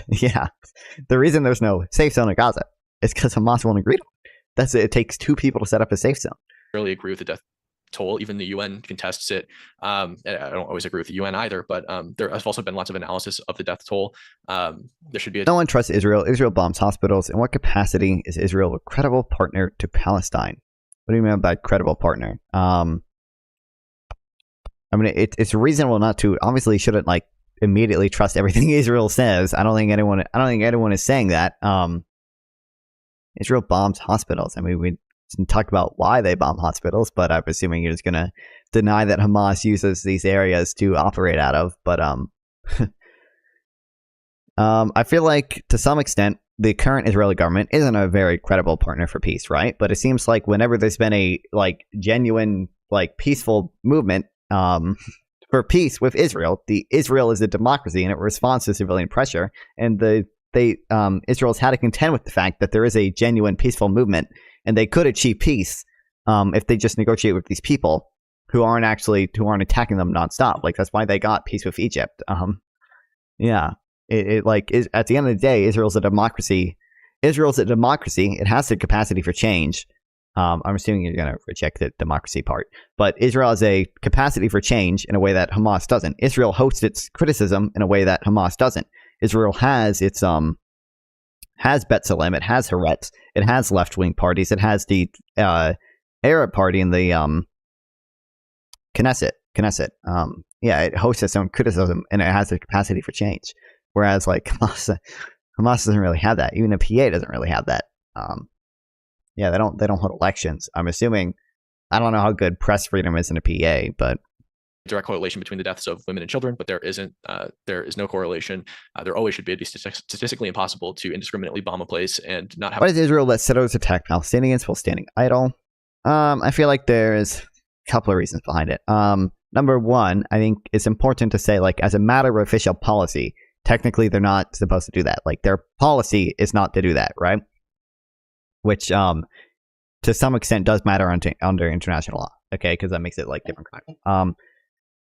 Yeah. The reason there's no safe zone in Gaza It's because Hamas won't agree to it. That's it. It takes 2 people to set up a safe zone. Really agree with the death toll. Even the UN contests it. I don't always agree with the UN either, but there has also been lots of analysis of the death toll. There should be No one trusts Israel. Israel bombs hospitals. In what capacity is Israel a credible partner to Palestine? What do you mean by credible partner? I mean, it's reasonable not to. Obviously, you shouldn't like immediately trust everything Israel says. I don't think anyone is saying that. Israel bombs hospitals. I mean, we didn't talk about why they bomb hospitals, but I'm assuming you're just gonna deny that Hamas uses these areas to operate out of. But I feel like to some extent the current Israeli government isn't a very credible partner for peace, right? But it seems like whenever there's been a like genuine like peaceful movement for peace with Israel, Israel is a democracy and it responds to civilian pressure, and Israel's had to contend with the fact that there is a genuine peaceful movement, and they could achieve peace if they just negotiate with these people who aren't attacking them nonstop. Like that's why they got peace with Egypt. Yeah. At the end of the day, Israel's a democracy. It has the capacity for change. I'm assuming you're going to reject the democracy part, but Israel has a capacity for change in a way that Hamas doesn't. Israel hosts its criticism in a way that Hamas doesn't. Israel has its has B'Tselem, it has Haaretz, it has left-wing parties, it has the Arab Party in the Knesset. It hosts its own criticism and it has the capacity for change. Whereas like Hamas doesn't really have that. Even the PA doesn't really have that. They don't hold elections. I'm assuming. I don't know how good press freedom is in a PA, but direct correlation between the deaths of women and children, but there isn't. There is no correlation. There always should be. It'd be statistically impossible to indiscriminately bomb a place and not have. Why does Israel let settlers attack Palestinians while standing idle? I feel like there's a couple of reasons behind it. Number one, I think it's important to say, like, as a matter of official policy, technically they're not supposed to do that. Like, their policy is not to do that, right? Which, to some extent, does matter under international law. Okay, because that makes it like different crime.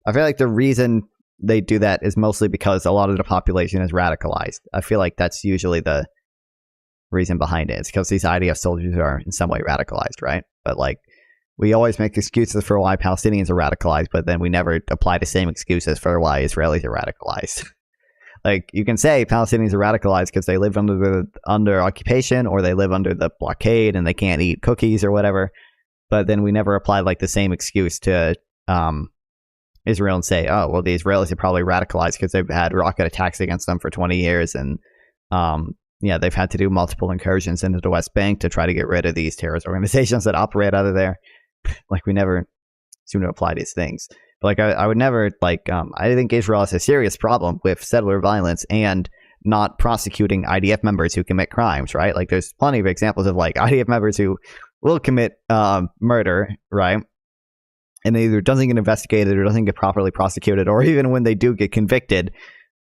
I feel like the reason they do that is mostly because a lot of the population is radicalized. I feel like that's usually the reason behind it. It's because these IDF soldiers are in some way radicalized, right? But like, we always make excuses for why Palestinians are radicalized, but then we never apply the same excuses for why Israelis are radicalized. Like, you can say Palestinians are radicalized because they live under occupation, or they live under the blockade and they can't eat cookies or whatever. But then we never apply like the same excuse to Israel and say, oh, well, the Israelis are probably radicalized because they've had rocket attacks against them for 20 years. And they've had to do multiple incursions into the West Bank to try to get rid of these terrorist organizations that operate out of there. Like, we never seem to apply these things. But like, I would never I think Israel has a serious problem with settler violence and not prosecuting IDF members who commit crimes, right? Like, there's plenty of examples of like IDF members who will commit murder, right? And it either doesn't get investigated or doesn't get properly prosecuted, or even when they do get convicted,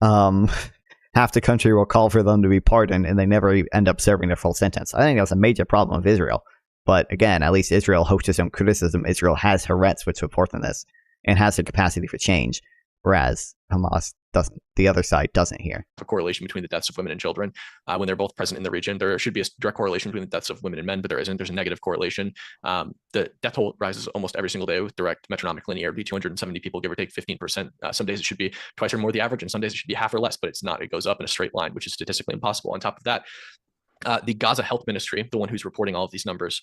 half the country will call for them to be pardoned and they never end up serving their full sentence. I think that's a major problem with Israel. But again, at least Israel hosts its own criticism. Israel has Haaretz, which support in this, and has the capacity for change, whereas Hamas doesn't. The other side doesn't here. A correlation between the deaths of women and children when they're both present in the region. There should be a direct correlation between the deaths of women and men, but there isn't. There's a negative correlation. The death toll rises almost every single day with direct metronomic linearity, 270 people, give or take 15%. Some days it should be twice or more the average, and some days it should be half or less, but it's not. It goes up in a straight line, which is statistically impossible. On top of that, the Gaza Health Ministry, the one who's reporting all of these numbers,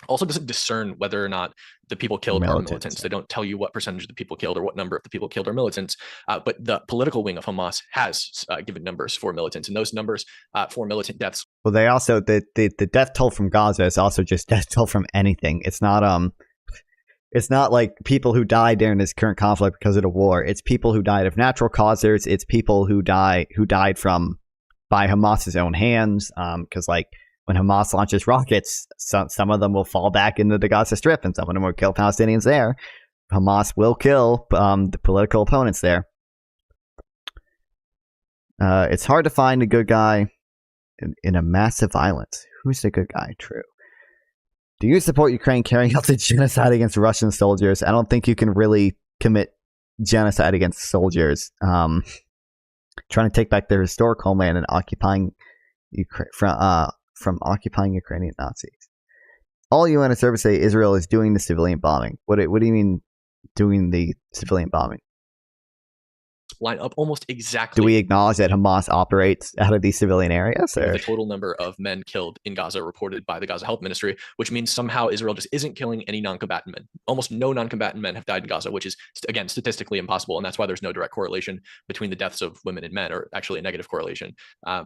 also doesn't discern whether or not the people killed are militants. They don't tell you what percentage of the people killed or what number of the people killed are militants. But the political wing of Hamas has given numbers for militants, and those numbers for militant deaths. Well, they also the death toll from Gaza is also just death toll from anything. It's not like people who died during this current conflict because of the war. It's people who died of natural causes. It's people who died by Hamas's own hands. Because like, when Hamas launches rockets, some of them will fall back into the Gaza Strip, and some of them will kill Palestinians there. Hamas will kill the political opponents there. It's hard to find a good guy in a massive violence. Who's the good guy? True. Do you support Ukraine carrying out the genocide against Russian soldiers? I don't think you can really commit genocide against soldiers. Trying to take back their historic homeland and occupying Ukraine from occupying Ukrainian Nazis. All UN observers say Israel is doing the civilian bombing. What do you mean doing the civilian bombing? Line up almost exactly. Do we acknowledge that Hamas operates out of these civilian areas? Or? The total number of men killed in Gaza reported by the Gaza Health Ministry, which means somehow Israel just isn't killing any non-combatant men. Almost no non-combatant men have died in Gaza, which is, again, statistically impossible. And that's why there's no direct correlation between the deaths of women and men, or actually a negative correlation,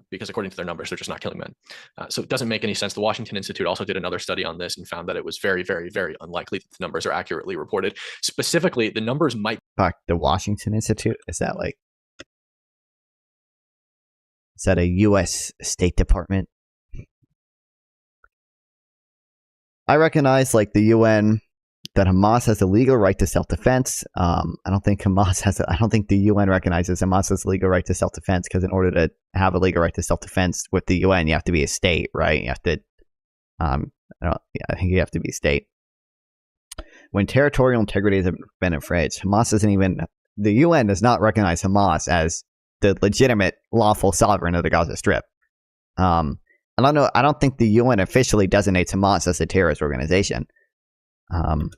because according to their numbers, they're just not killing men. So it doesn't make any sense. The Washington Institute also did another study on this and found that it was very, very, very unlikely that the numbers are accurately reported. Specifically, the numbers might... Fuck, the Washington Institute? Is that like... Is that a U.S. State Department? I recognize, like the UN, that Hamas has the legal right to self-defense. I don't think the UN recognizes Hamas has the legal right to self-defense, because in order to have a legal right to self-defense with the UN, you have to be a state, right? You have to. I think you have to be a state. When territorial integrity has been infringed, Hamas isn't even. The UN does not recognize Hamas as the legitimate, lawful sovereign of the Gaza Strip. I don't know. I don't think the UN officially designates Hamas as a terrorist organization. Oh,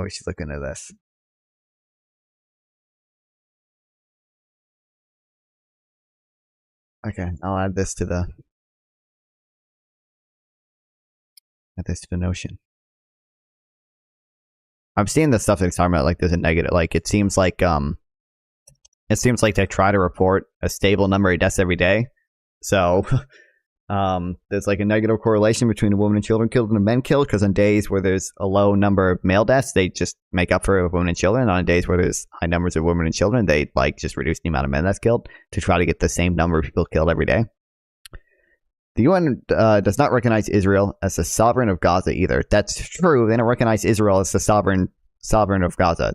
we should look into this. Okay, I'll add this to the notion. I'm seeing the stuff that he's talking about, like there's a negative, like it seems like they try to report a stable number of deaths every day. So there's like a negative correlation between the women and children killed and the men killed, because on days where there's a low number of male deaths, they just make up for it with women and children. On days where there's high numbers of women and children, they like just reduce the amount of men that's killed to try to get the same number of people killed every day. The UN does not recognize Israel as the sovereign of Gaza either. That's true. They don't recognize Israel as the sovereign of Gaza.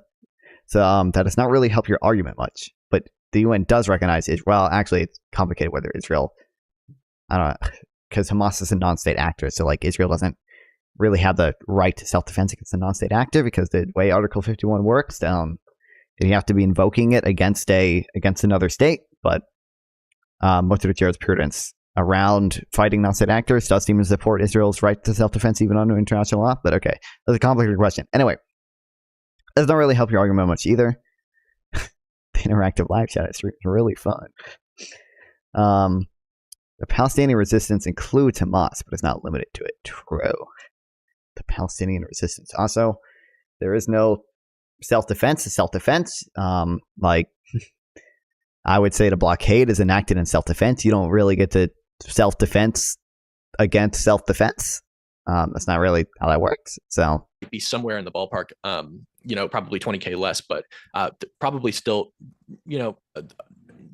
So that does not really help your argument much. But the UN does recognize Israel. Well, actually, it's complicated whether Israel. I don't know, because Hamas is a non-state actor. So like Israel doesn't really have the right to self-defense against a non-state actor, because the way Article 51 works, you have to be invoking it against another state. But most of the jurisprudence around fighting non-state actors does seem to support Israel's right to self-defense even under international law. But okay, that's a complicated question. Anyway, it doesn't really help your argument much either. The interactive live chat is really fun. The Palestinian resistance includes Hamas, but is not limited to it. True. The Palestinian resistance. Also, there is no self-defense to self-defense. Like, I would say the blockade is enacted in self-defense. You don't really get to self-defense against self-defense. That's not really how that works. So be somewhere in the ballpark, probably 20K less, but probably still,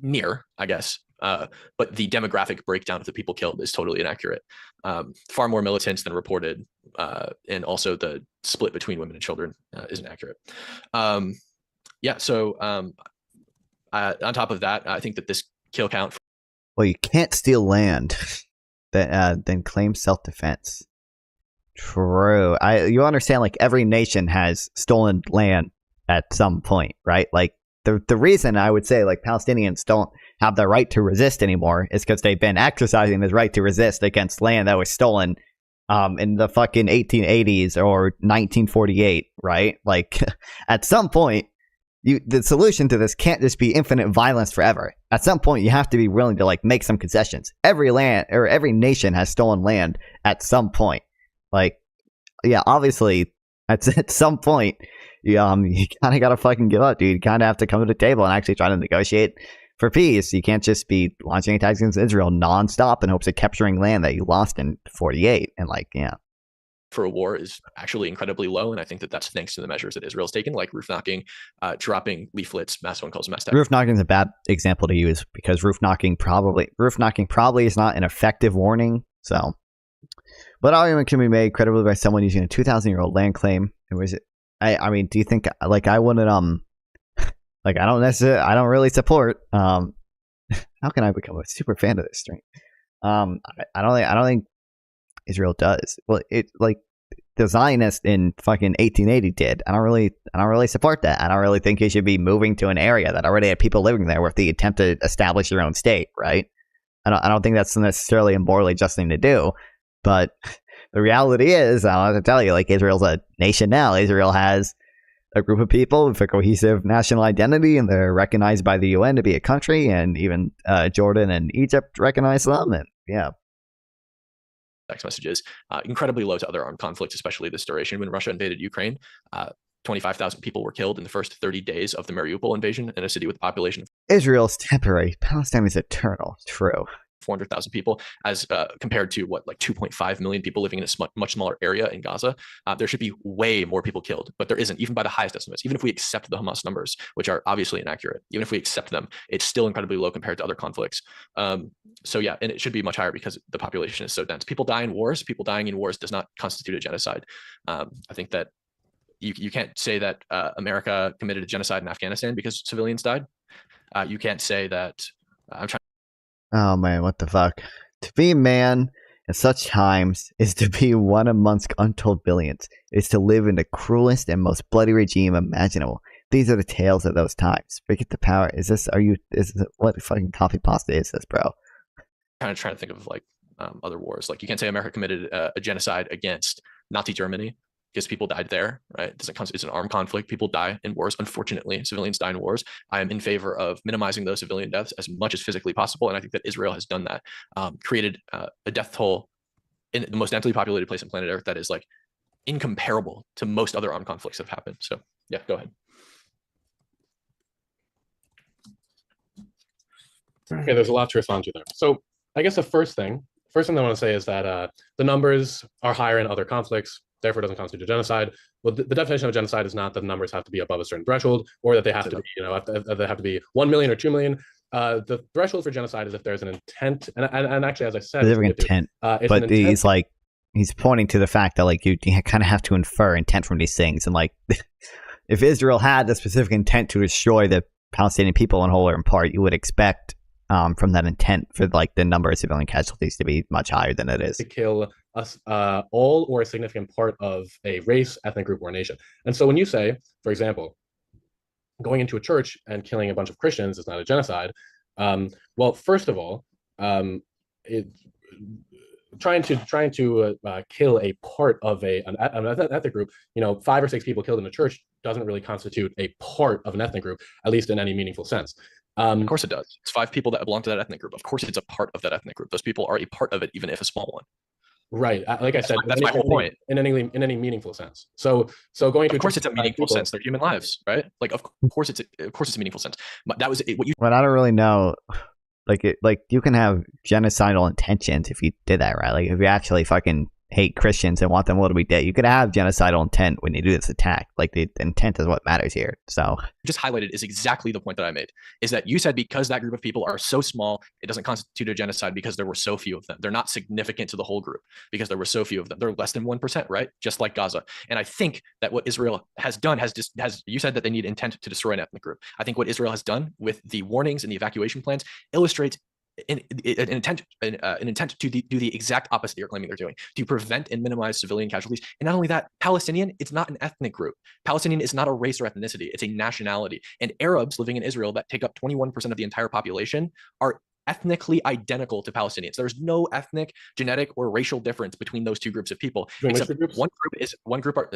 near, I guess. But the demographic breakdown of the people killed is totally inaccurate. Far more militants than reported, and also the split between women and children isn't accurate. So on top of that, I think that this kill count. Well, you can't steal land, then claim self-defense. True. You understand, like every nation has stolen land at some point, right? Like the reason I would say like Palestinians don't have the right to resist anymore is because they've been exercising this right to resist against land that was stolen in the fucking 1880s or 1948, right? Like at some point, the solution to this can't just be infinite violence forever. At some point, you have to be willing to like make some concessions. Every nation has stolen land at some point. Like, yeah, obviously, at some point, you kind of gotta fucking give up, dude. You kind of have to come to the table and actually try to negotiate for peace. You can't just be launching attacks against Israel nonstop in hopes of capturing land that you lost in 48. And like, yeah. For a war is actually incredibly low, and I think that that's thanks to the measures that Israel's taken, like roof knocking, dropping leaflets, mass phone calls, mass text. Roof knocking is a bad example to use because roof knocking probably is not an effective warning. So, what argument can be made credibly by someone using a 2,000-year-old land claim? And was it? I mean, do you think like I wouldn't like I don't really support how can I become a super fan of this stream? I don't think Israel does. Well, it like the Zionists in fucking 1880 did. I don't really support that. I don't really think you should be moving to an area that already had people living there with the attempt to establish your own state, right? I don't think that's necessarily a morally just thing to do, but the reality is, I don't have to tell you, like, Israel's a nation now. Israel has a group of people with a cohesive national identity, and they're recognized by the UN to be a country, and even Jordan and Egypt recognize them, and yeah. Text messages, incredibly low to other armed conflicts, especially this duration. When Russia invaded Ukraine, 25,000 people were killed in the first 30 days of the Mariupol invasion in a city with a population of Israel's temporary, Palestine is eternal. True. 400,000 people, as compared to what, like 2.5 million people living in a much smaller area in Gaza. There should be way more people killed, but there isn't, even by the highest estimates. Even if we accept the Hamas numbers, which are obviously inaccurate, even if we accept them, it's still incredibly low compared to other conflicts. So yeah, and it should be much higher because the population is so dense. People die in wars. People dying in wars does not constitute a genocide. I think that you can't say that America committed a genocide in Afghanistan because civilians died. You can't say that. I'm trying. Oh man, what the fuck? To be a man in such times is to be one amongst untold billions. It is to live in the cruelest and most bloody regime imaginable. These are the tales of those times. Forget the power. What fucking coffee pasta is this, bro? Kind of trying to think of like other wars. Like, you can't say America committed a genocide against Nazi Germany because people died there, right? It's an armed conflict. People die in wars. Unfortunately, civilians die in wars. I am in favor of minimizing those civilian deaths as much as physically possible, and I think that Israel has done that. Created a death toll in the most densely populated place on planet Earth that is like incomparable to most other armed conflicts that have happened. So yeah, go ahead. Okay, there's a lot to respond to there. So I guess the first thing I want to say is that the numbers are higher in other conflicts, therefore doesn't constitute a genocide. Well, the definition of genocide is not that the numbers have to be above a certain threshold, or that they have to be, they have to be 1 million or 2 million. The threshold for genocide is if there's an intent, and actually, as I said, intent. But he's pointing to the fact that like you kind of have to infer intent from these things, and like if Israel had the specific intent to destroy the Palestinian people in whole or in part, you would expect from that intent for like the number of civilian casualties to be much higher than it is. To kill us all or a significant part of a race, ethnic group, or nation. And so when you say, for example, going into a church and killing a bunch of Christians is not a genocide, well, first of all, trying to kill a part of an ethnic group, 5 or 6 people killed in a church doesn't really constitute a part of an ethnic group, at least in any meaningful sense. Of course it does. It's 5 people that belong to that ethnic group. Of course it's a part of that ethnic group. Those people are a part of it, even if a small one. Right. Like I said, that's my whole point. In any meaningful sense. So going to, of course it's a meaningful sense. They're human lives, right? Like of course it's a meaningful sense. But that was what you. Well, I don't really know. Like you can have genocidal intentions if you did that, right? Like if you actually fucking hate Christians and want them all to be dead, you could have genocidal intent when you do this attack. Like the intent is what matters here. So just highlighted is exactly the point that I made, is that you said because that group of people are so small, it doesn't constitute a genocide because there were so few of them. They're not significant to the whole group because there were so few of them. They're less than 1%, right? Just like Gaza. And I think that what Israel has done has you said that they need intent to destroy an ethnic group. I think what Israel has done with the warnings and the evacuation plans illustrates an intent to do the exact opposite you're claiming they're doing, to prevent and minimize civilian casualties. And not only that, Palestinian, it's not an ethnic group. Palestinian is not a race or ethnicity. It's a nationality. And Arabs living in Israel that take up 21% of the entire population are ethnically identical to Palestinians. There's no ethnic, genetic, or racial difference between those two groups of people. Except one group are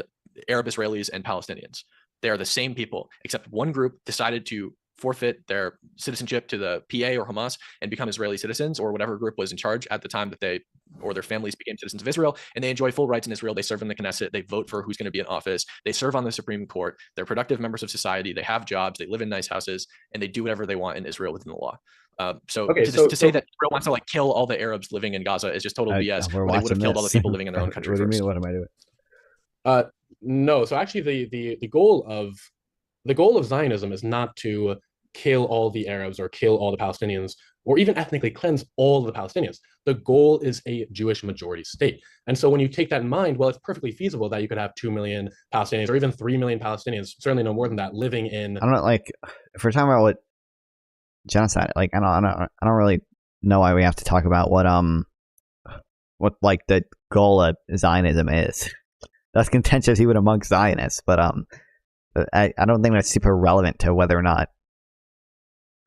Arab Israelis and Palestinians. They are the same people, except one group decided to forfeit their citizenship to the PA or Hamas and become Israeli citizens, or whatever group was in charge at the time that they or their families became citizens of Israel, and they enjoy full rights in Israel. They serve in the Knesset, they vote for who's going to be in office, they serve on the Supreme Court, they're productive members of society, they have jobs, they live in nice houses, and they do whatever they want in Israel within the law. To say that Israel wants to like kill all the Arabs living in Gaza is just total BS. Or they would have killed all the people living in their own country. What do you first. mean? What am I doing? No. So actually, the goal of Zionism is not to kill all the Arabs or kill all the Palestinians or even ethnically cleanse all the Palestinians. The goal is a Jewish majority state. And so when you take that in mind, well, it's perfectly feasible that you could have 2 million Palestinians or even 3 million Palestinians, certainly no more than that, living in. I don't know, like, if we're talking about what genocide, like, I don't really know why we have to talk about what like the goal of Zionism is. that's contentious even amongst Zionists. But I don't think that's super relevant to whether or not.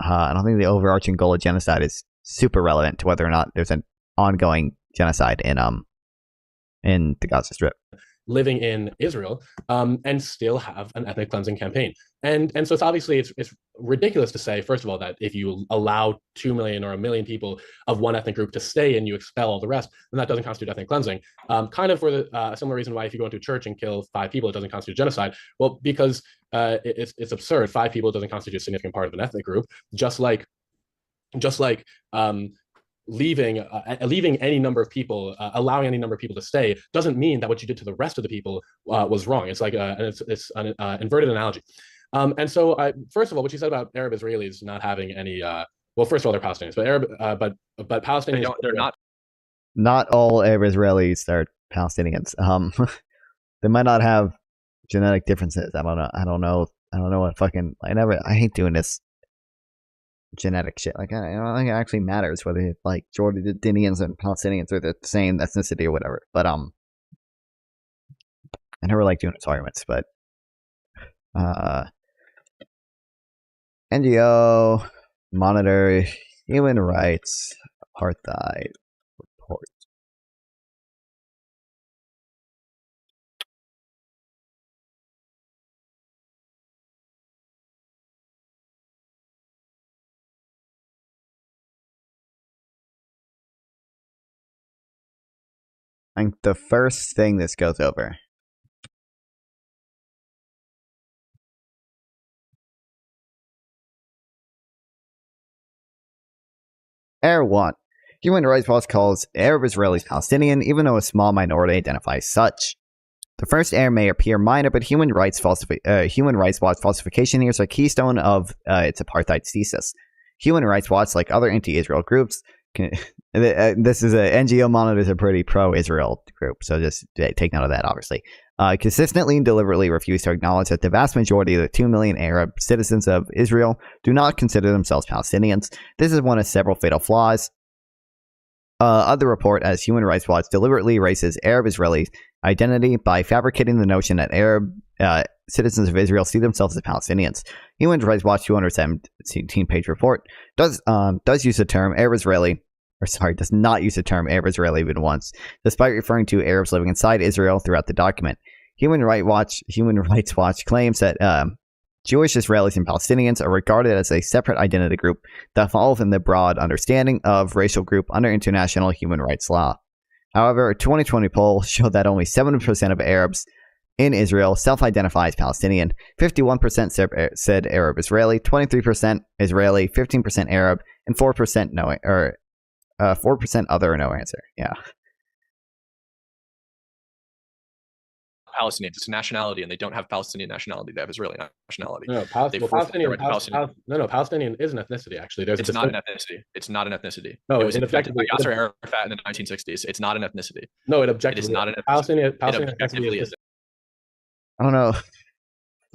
I don't think the overarching goal of genocide is super relevant to whether or not there's an ongoing genocide in the Gaza Strip. Living in Israel, and still have an ethnic cleansing campaign. And so it's obviously it's ridiculous to say, first of all, that if you allow 2 million or 1 million people of one ethnic group to stay and you expel all the rest, then that doesn't constitute ethnic cleansing. Kind of for the similar reason why if you go into a church and kill 5 people, it doesn't constitute genocide. Well, because it's absurd. 5 people doesn't constitute a significant part of an ethnic group. Just like leaving any number of people, allowing any number of people to stay, doesn't mean that what you did to the rest of the people was wrong. It's like it's an inverted analogy. And so, first of all, what you said about Arab Israelis not having any, well, first of all, they're Palestinians, but Palestinians, they're not. Not all Arab Israelis are Palestinians. They might not have genetic differences. I don't know what fucking. I hate doing this genetic shit. Like, I don't think it actually matters whether like Jordanians and Palestinians are the same ethnicity or whatever. But I never like doing these arguments. But NGO monitor human rights apartheid report. I think the first thing this goes over. Error 1. Human Rights Watch calls Arab Israelis Palestinian, even though a small minority identifies such. The first error may appear minor, but Human Rights Watch falsification here is a keystone of its apartheid thesis. Human Rights Watch, like other anti-Israel groups, this is NGO monitors a pretty pro-Israel group, so just take note of that, obviously. Consistently and deliberately refuse to acknowledge that the vast majority of the 2 million Arab citizens of Israel do not consider themselves Palestinians. This is one of several fatal flaws of the report, as Human Rights Watch deliberately erases Arab Israeli identity by fabricating the notion that Arab citizens of Israel see themselves as Palestinians. Human Rights Watch 217-page report does use the term Arab Israeli, does not use the term Arab Israeli even once, despite referring to Arabs living inside Israel throughout the document. Human Rights Watch claims that Jewish Israelis and Palestinians are regarded as a separate identity group that fall within the broad understanding of racial group under international human rights law. However, a 2020 poll showed that only 7% of Arabs in Israel self-identify as Palestinian, 51% said Arab Israeli, 23% Israeli, 15% Arab, and 4% no, or 4% other no answer. Yeah. Palestinians. It's a nationality, and they don't have Palestinian nationality. They have Israeli nationality. No, Palestinian is an ethnicity. Actually, it's not an ethnicity. It's not an ethnicity. No, it was invented by Yasser Arafat in the 1960s. It's not an ethnicity. No, it objectively is not an ethnicity. Palestinian objectively is. I don't know.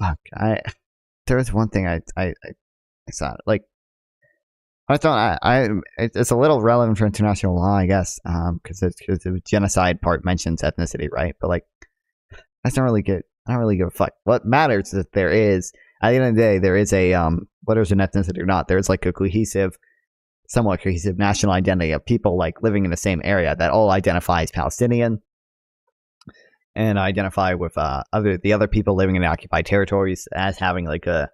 Fuck. There was one thing I saw, like, I thought it's a little relevant for international law, I guess, because the genocide part mentions ethnicity, right? But like, I don't really give a fuck. What matters is that there is, at the end of the day, there is a whether it's an ethnicity or not, there's like a somewhat cohesive national identity of people like living in the same area that all identify as Palestinian and identify with the other people living in the occupied territories as having like a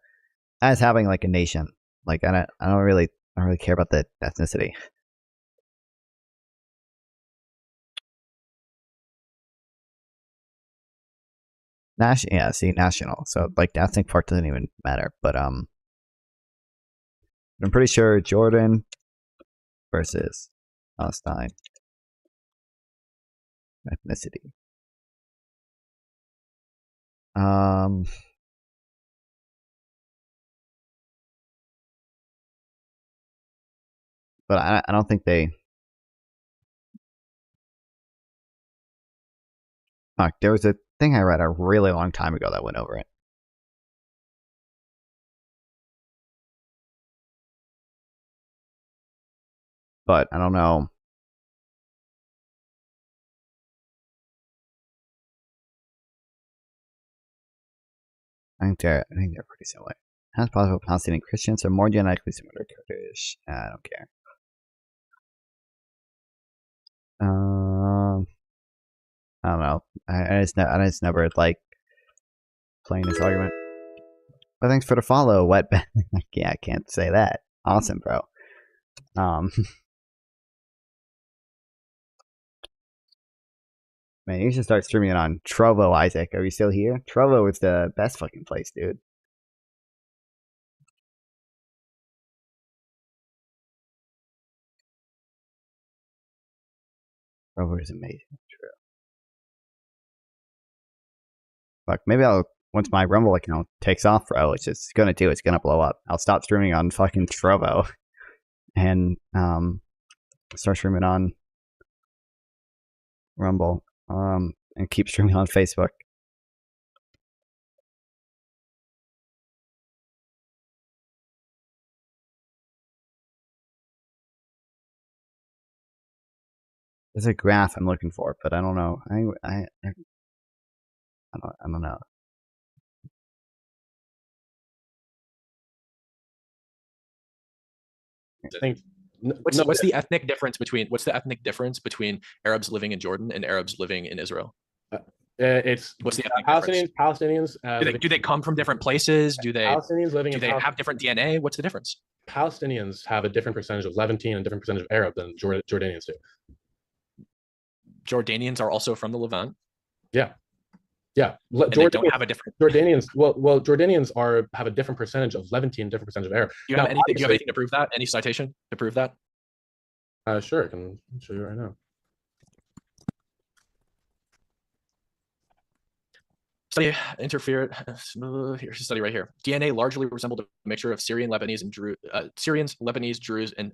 nation. Like I don't really care about the ethnicity. National. So like the ethnic part doesn't even matter. But I'm pretty sure Jordan versus Palestine ethnicity. But I don't think they. Fuck, there was a thing I read a really long time ago that went over it. But I don't know. I think they're pretty similar. How's it possible Palestinian Christians are more genetically similar to Kurdish? I don't care. I don't know. I just never like playing this argument. But thanks for the follow, Wet Ben. Yeah, I can't say that. Awesome, bro. Man, you should start streaming it on Trovo, Isaac. Are you still here? Trovo is the best fucking place, dude. Trovo is amazing. True. Fuck, maybe I'll, once my Rumble account takes off, bro, which it's gonna do, it's gonna blow up. I'll stop streaming on fucking Trovo and start streaming on Rumble, and keep streaming on Facebook. There's a graph I'm looking for, but I don't know. I don't know. I think What's the ethnic difference between Arabs living in Jordan and Arabs living in Israel? it's What's the ethnic difference? Palestinians. Do they come from different places? Do they have have different DNA? What's the difference? Palestinians have a different percentage of Levantine and a different percentage of Arab than Jordanians do. Jordanians are also from the Levant. Yeah. They don't have a different. Jordanians. Well, Jordanians have a different percentage of Levantine, different percentage of Arab. Do you have anything to prove that? Any citation to prove that? Sure, I can show you right now. Study interfered. Here's a study right here. DNA largely resembled a mixture of Syrian, Lebanese, and Syrians, Lebanese, Druze, and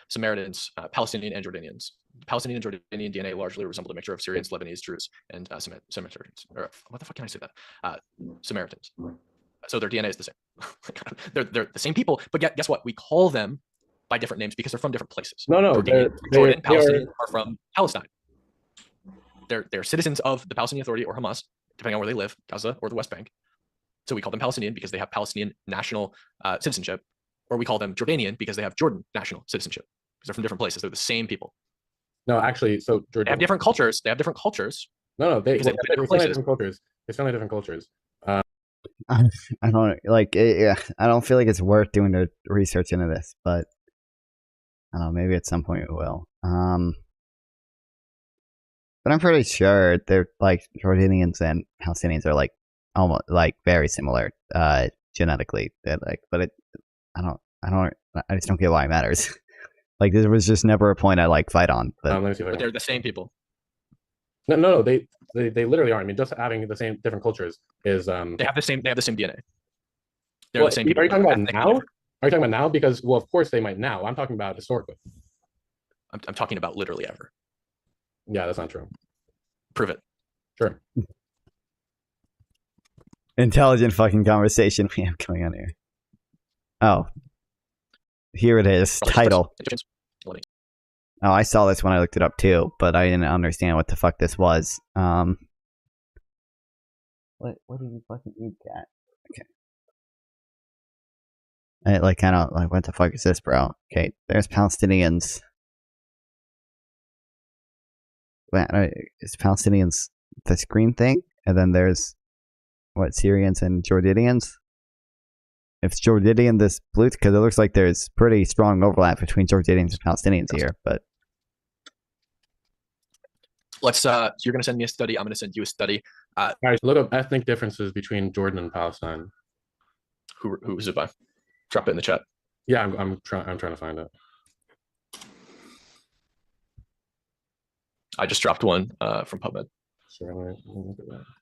Samaritans, Palestinian, and Jordanians. Palestinian and Jordanian DNA largely resembled a mixture of Syrians, Lebanese, Druze, and Samaritans. Or what the fuck can I say that? Samaritans. So their DNA is the same. they're the same people, but guess what? We call them by different names because they're from different places. No, Jordan, Palestinians are from Palestine. They're citizens of the Palestinian Authority or Hamas, depending on where they live, Gaza or the West Bank. So we call them Palestinian because they have Palestinian national citizenship, or we call them Jordanian because they have Jordan national citizenship, because they're from different places. They're the same people. No, actually, so They have different cultures. No, they because have they live in different different cultures. It's only different cultures. I don't like. Yeah, I don't feel like it's worth doing the research into this, but I don't know. Maybe at some point it will. But I'm pretty sure they're like Jordanians and Palestinians are like almost like very similar genetically. They're like, but I just don't get why it matters. Like there was just never a point I like fight on. But, Let me see if I But can. they're the same people. No, they literally are. I mean, just having the same different cultures is They have the same DNA. They're well, the same people. Are you talking about ethnically now? different. Are you talking about now? Because well, of course they might now. I'm talking about historically. I'm talking about literally ever. Yeah, that's not true. Prove it. Sure. intelligent fucking conversation we have going on here. Oh, here it is. Title. Oh, I saw this when I looked it up too, but I didn't understand what the fuck this was. What did you fucking eat, cat? Okay. I like kind of like what the fuck is this, bro? Okay, there's Palestinians. Wait, is Palestinians the screen thing? And then there's what, Syrians and Jordanians? If it's Jordanian, this blue, because it looks like there's pretty strong overlap between Jordanians and Palestinians here, but Let's you're gonna send me a study, I'm gonna send you a study. All right, so look up ethnic differences between Jordan and Palestine. Who is it by? Drop it in the chat. Yeah, I'm trying to find it. I just dropped one from PubMed. Sure,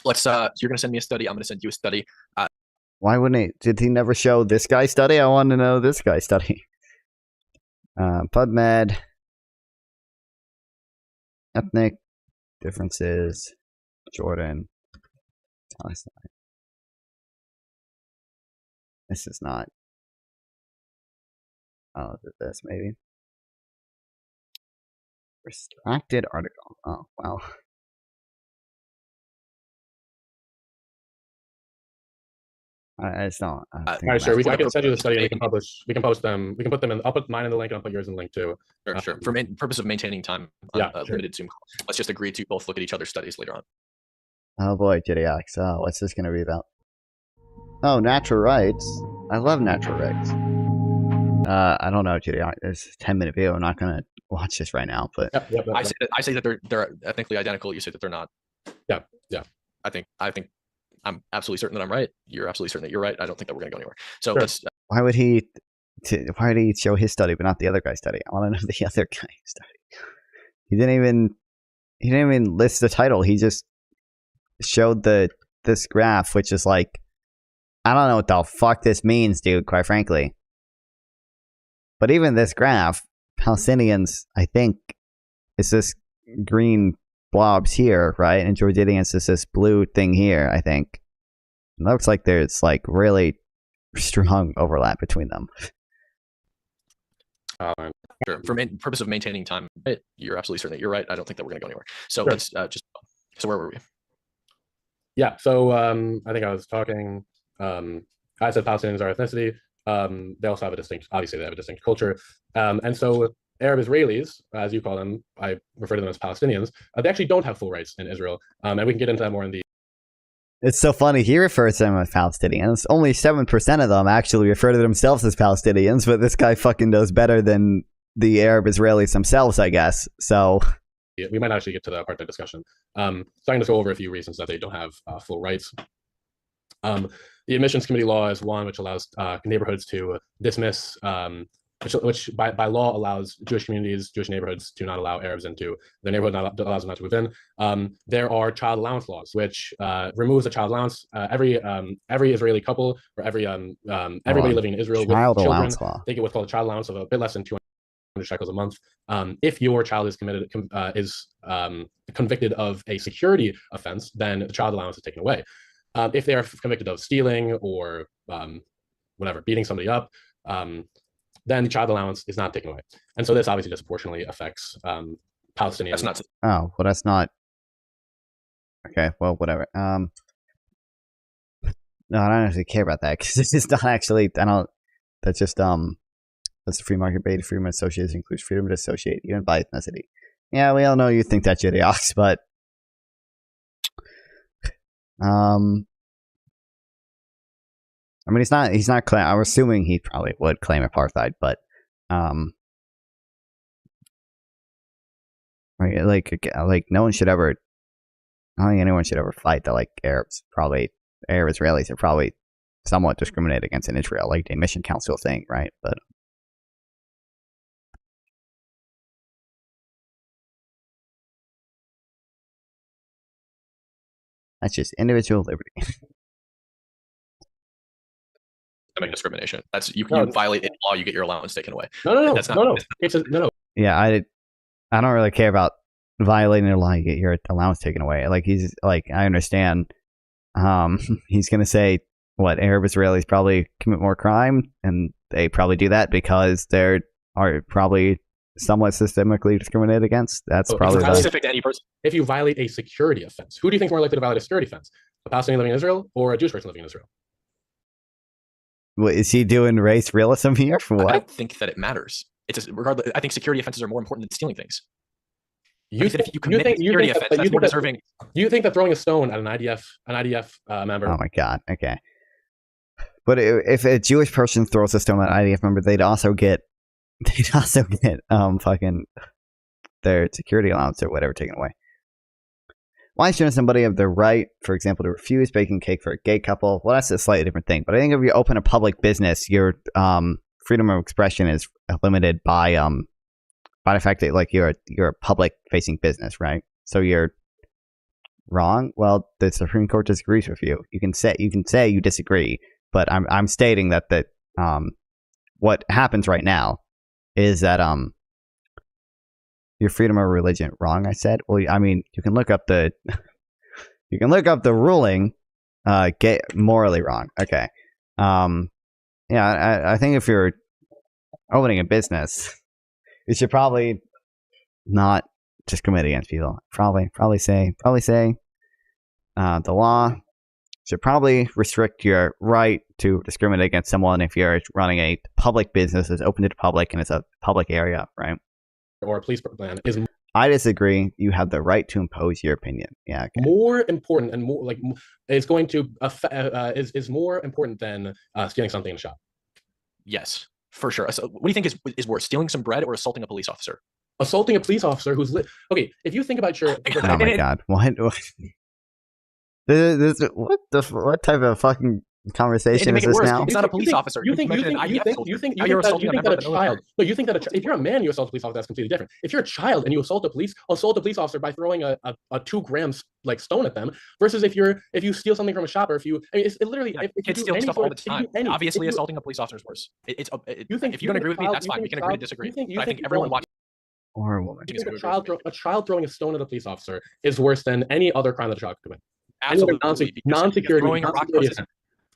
Let's you're gonna send me a study, I'm gonna send you a study. why wouldn't he? Did he never show this guy's study? I want to know this guy's study. PubMed. Ethnic differences. Jordan. Palestine. This is not. Oh, is it this maybe? Restracted article. Oh, wow. I just don't. I All think All right, sure. math- I can send you the purpose study. of We can publish. We can post them. We can put them in. I'll put mine in the link, and I'll put yours in the link too. Sure. For purpose of maintaining time on Yeah, a sure. limited Zoom call, let's just agree to both look at each other's studies later on. Oh boy, JDX. Oh, what's this gonna be about? Oh, natural rights. I love natural rights. I don't know, JDX. It's a 10-minute video. I'm not gonna watch this right now, but Yep. I say that they're ethnically identical. You say that they're not. Yeah. I think I'm absolutely certain that I'm right. You're absolutely certain that you're right. I don't think that we're gonna go anywhere. So Sure. let's. why would he? Why did he show his study but not the other guy's study? I want to know the other guy's study. He didn't even list the title. He just showed this graph, which is like, I don't know what the fuck this means, dude. Quite frankly. But even this graph, Palestinians, I think, is this green blobs here, right? And Jordanians is this blue thing here, I think. It looks like there's like really strong overlap between them. Sure. For purpose of maintaining time, you're absolutely certain that you're right. I don't think that we're gonna go anywhere. So Sure. let's just. So where were we? Yeah. So I think I was talking. I said Palestinians are ethnicity. They also have obviously they have a distinct culture. And so Arab Israelis, as you call them, I refer to them as Palestinians. They actually don't have full rights in Israel. And we can get into that more in the. It's so funny. He refers to them as Palestinians. Only 7% of them actually refer to themselves as Palestinians, but this guy fucking does better than the Arab Israelis themselves, I guess. So We might actually get to the apartheid discussion. So I'm going to go over a few reasons that they don't have full rights. The admissions committee law is one which allows neighborhoods to dismiss, which by law allows Jewish communities, Jewish neighborhoods to not allow Arabs into their neighborhood, allows them not to move in. There are child allowance laws, which removes a child allowance. Every Israeli couple or everybody living in Israel with child children, allowance law. they get what's called a child allowance of a bit less than 200 shekels a month. If your child is convicted of a security offense, then the child allowance is taken away. If they are convicted of stealing or whatever, beating somebody up, then the child allowance is not taken away. And so this obviously disproportionately affects Palestinians. That's not. Oh, well, that's not. Okay, well, whatever. No, I don't actually care about that because this is not actually. I don't. That's just That's the free market based freedom of association includes freedom to associate even by ethnicity. Yeah, we all know you think that's idiots, but I mean, he's not claim. I'm assuming he probably would claim apartheid, but right, like no one should ever. I don't think anyone should ever fight that like Arabs. Probably Arab Israelis are probably somewhat discriminated against in Israel, like the admission council thing, right? But that's just individual liberty. Discrimination. That's you No, violate any law, you get your allowance taken away. No. That's not. No. Yeah, I don't really care about violating the law. You get your allowance taken away. Like he's like, I understand. He's gonna say what Arab Israelis probably commit more crime, and they probably do that because they're are probably somewhat systemically discriminated against. That's probably it's Not not the, specific to any person. If you violate a security offense, who do you think is more likely to violate a security offense? A Palestinian living in Israel or a Jewish person living in Israel? what, is he doing race realism here for I what? don't think that it matters. It's regardless. I think security offenses are more important than stealing things. You think that if you commit a think security offense, that's more deserving. You think that throwing a stone at an IDF member? Oh my god. Okay. But if a Jewish person throws a stone at an IDF member, they'd also get fucking their security allowance or whatever taken away. Why shouldn't somebody have the right, for example, to refuse baking cake for a gay couple? Well, that's a slightly different thing. But I think if you open a public business, your freedom of expression is limited by the fact that like you're a public facing business, right? So you're wrong. Well, the Supreme Court disagrees with you. You can say you disagree, but I'm stating that what happens right now is that your freedom of religion wrong. I said. Well, I mean, you can look up the ruling. Get morally wrong. Okay. Yeah, I think if you're opening a business, you should probably not discriminate against people. Probably say the law should probably restrict your right to discriminate against someone if you're running a public business that's open to the public and it's a public area, right? Or a police plan is I disagree. You have the right to impose your opinion. Yeah, okay. more important and more like is going to is more important than stealing something in a shop. Yes, for sure. So what do you think is worse, stealing some bread or assaulting a police officer? Assaulting a police officer who's okay. If you think about your Oh my god! What type of fucking conversation is this now? It's not a police officer. You think that a child? No, you think that if you're a man, you assault a police officer. That's completely different. If you're a child and you assault a police officer by throwing a 2 grams like stone at them, versus if you steal something from a shop, or if you, I mean, it's literally if kids steal stuff all the time. Obviously, assaulting a police officer is worse. If you don't agree with me, that's fine. We can agree to disagree. But I think everyone watching. Or a woman. You think a child throwing a stone at a police officer is worse than any other crime that a child could commit. Absolutely. Non-security.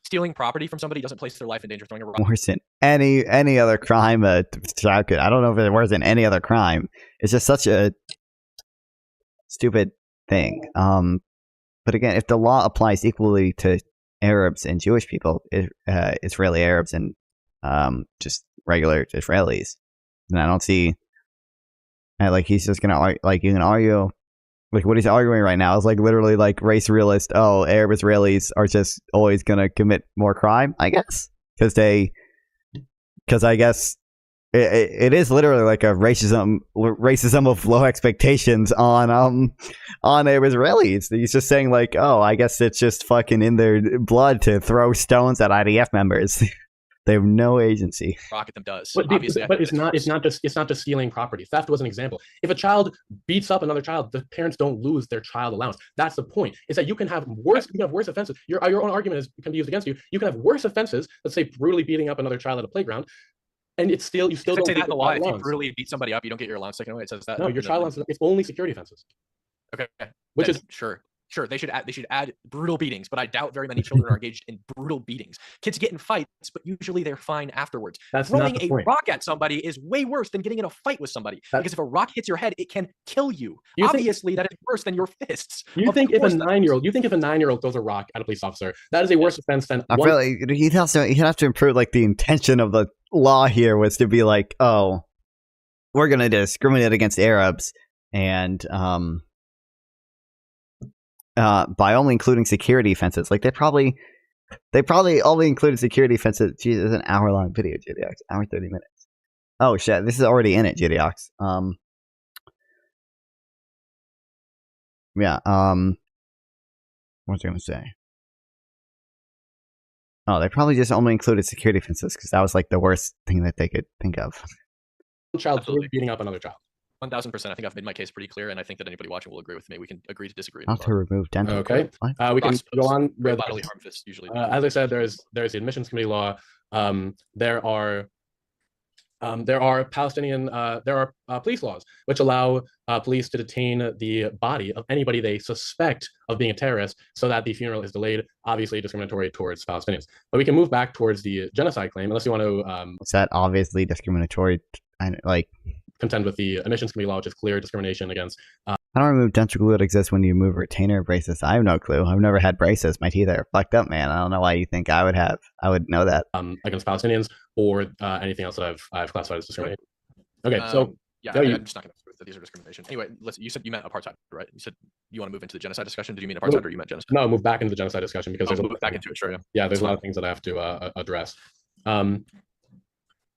Stealing property from somebody doesn't place their life in danger. Throwing a rock. Worse than any other crime. I don't know if it's worse than any other crime. It's just such a stupid thing. But again, if the law applies equally to Arabs and Jewish people, Israeli Arabs and just regular Israelis, then I don't see. Like he's just gonna argue, like you can argue, like what he's arguing right now is like literally like race realist. Oh, Arab Israelis are just always gonna commit more crime, I guess, because I guess it is literally like a racism of low expectations on Arab Israelis. He's just saying like, oh, I guess it's just fucking in their blood to throw stones at IDF members. They have no agency. Rocket them does. But it's not just stealing property. Theft was an example. If a child beats up another child, the parents don't lose their child allowance. That's the point. Is that you can have worse offenses. Your own argument can be used against you. You can have worse offenses. Let's say brutally beating up another child at a playground, and you still don't say that in the law. If you brutally beat somebody up, you don't get your allowance taken away. It says that. No, your child allowance. It's only security offenses. Okay. Which is Sure, they should add brutal beatings, but I doubt very many children are engaged in brutal beatings. Kids get in fights, but usually they're fine afterwards. Throwing a rock at somebody is way worse than getting in a fight with somebody. Because if a rock hits your head, it can kill you. Obviously, that is worse than your fists. You think if a 9-year-old throws a rock at a police officer, that is a worse offense than I feel like he'd have to improve like the intention of the law here was to be like, oh, we're gonna discriminate against Arabs and by only including security fences. Like they probably only included security fences. Jesus, it's an hour-long video, JDX. Hour 30 minutes. Oh shit, this is already in it, JDX. Yeah, what was I gonna say? Oh, they probably just only included security fences because that was like the worst thing that they could think of. Child beating up another child. 1000%. I think I've made my case pretty clear, and I think that anybody watching will agree with me. We can agree to disagree. Not to remove dental. Okay. We can go on. Bodily harm fists usually. As I said, there's the admissions committee law. There are police laws which allow police to detain the body of anybody they suspect of being a terrorist, so that the funeral is delayed. Obviously discriminatory towards Palestinians. But we can move back towards the genocide claim, unless you want to. Is that obviously discriminatory? Contend with the admissions committee law, which is clear discrimination against. How do I remove dental glue that exists when you move retainer braces? I have no clue. I've never had braces. My teeth are fucked up, man. I don't know why you think I would know that. Against Palestinians or anything else that I've classified as discrimination. Okay, so yeah, I'm just not going to prove that these are discrimination. Anyway, you said you meant apartheid, right? You said you want to move into the genocide discussion. Did you mean apartheid or you meant genocide? No, move back into the genocide discussion because there's move back into it. Sure. Yeah, there's a lot of things that I have to address.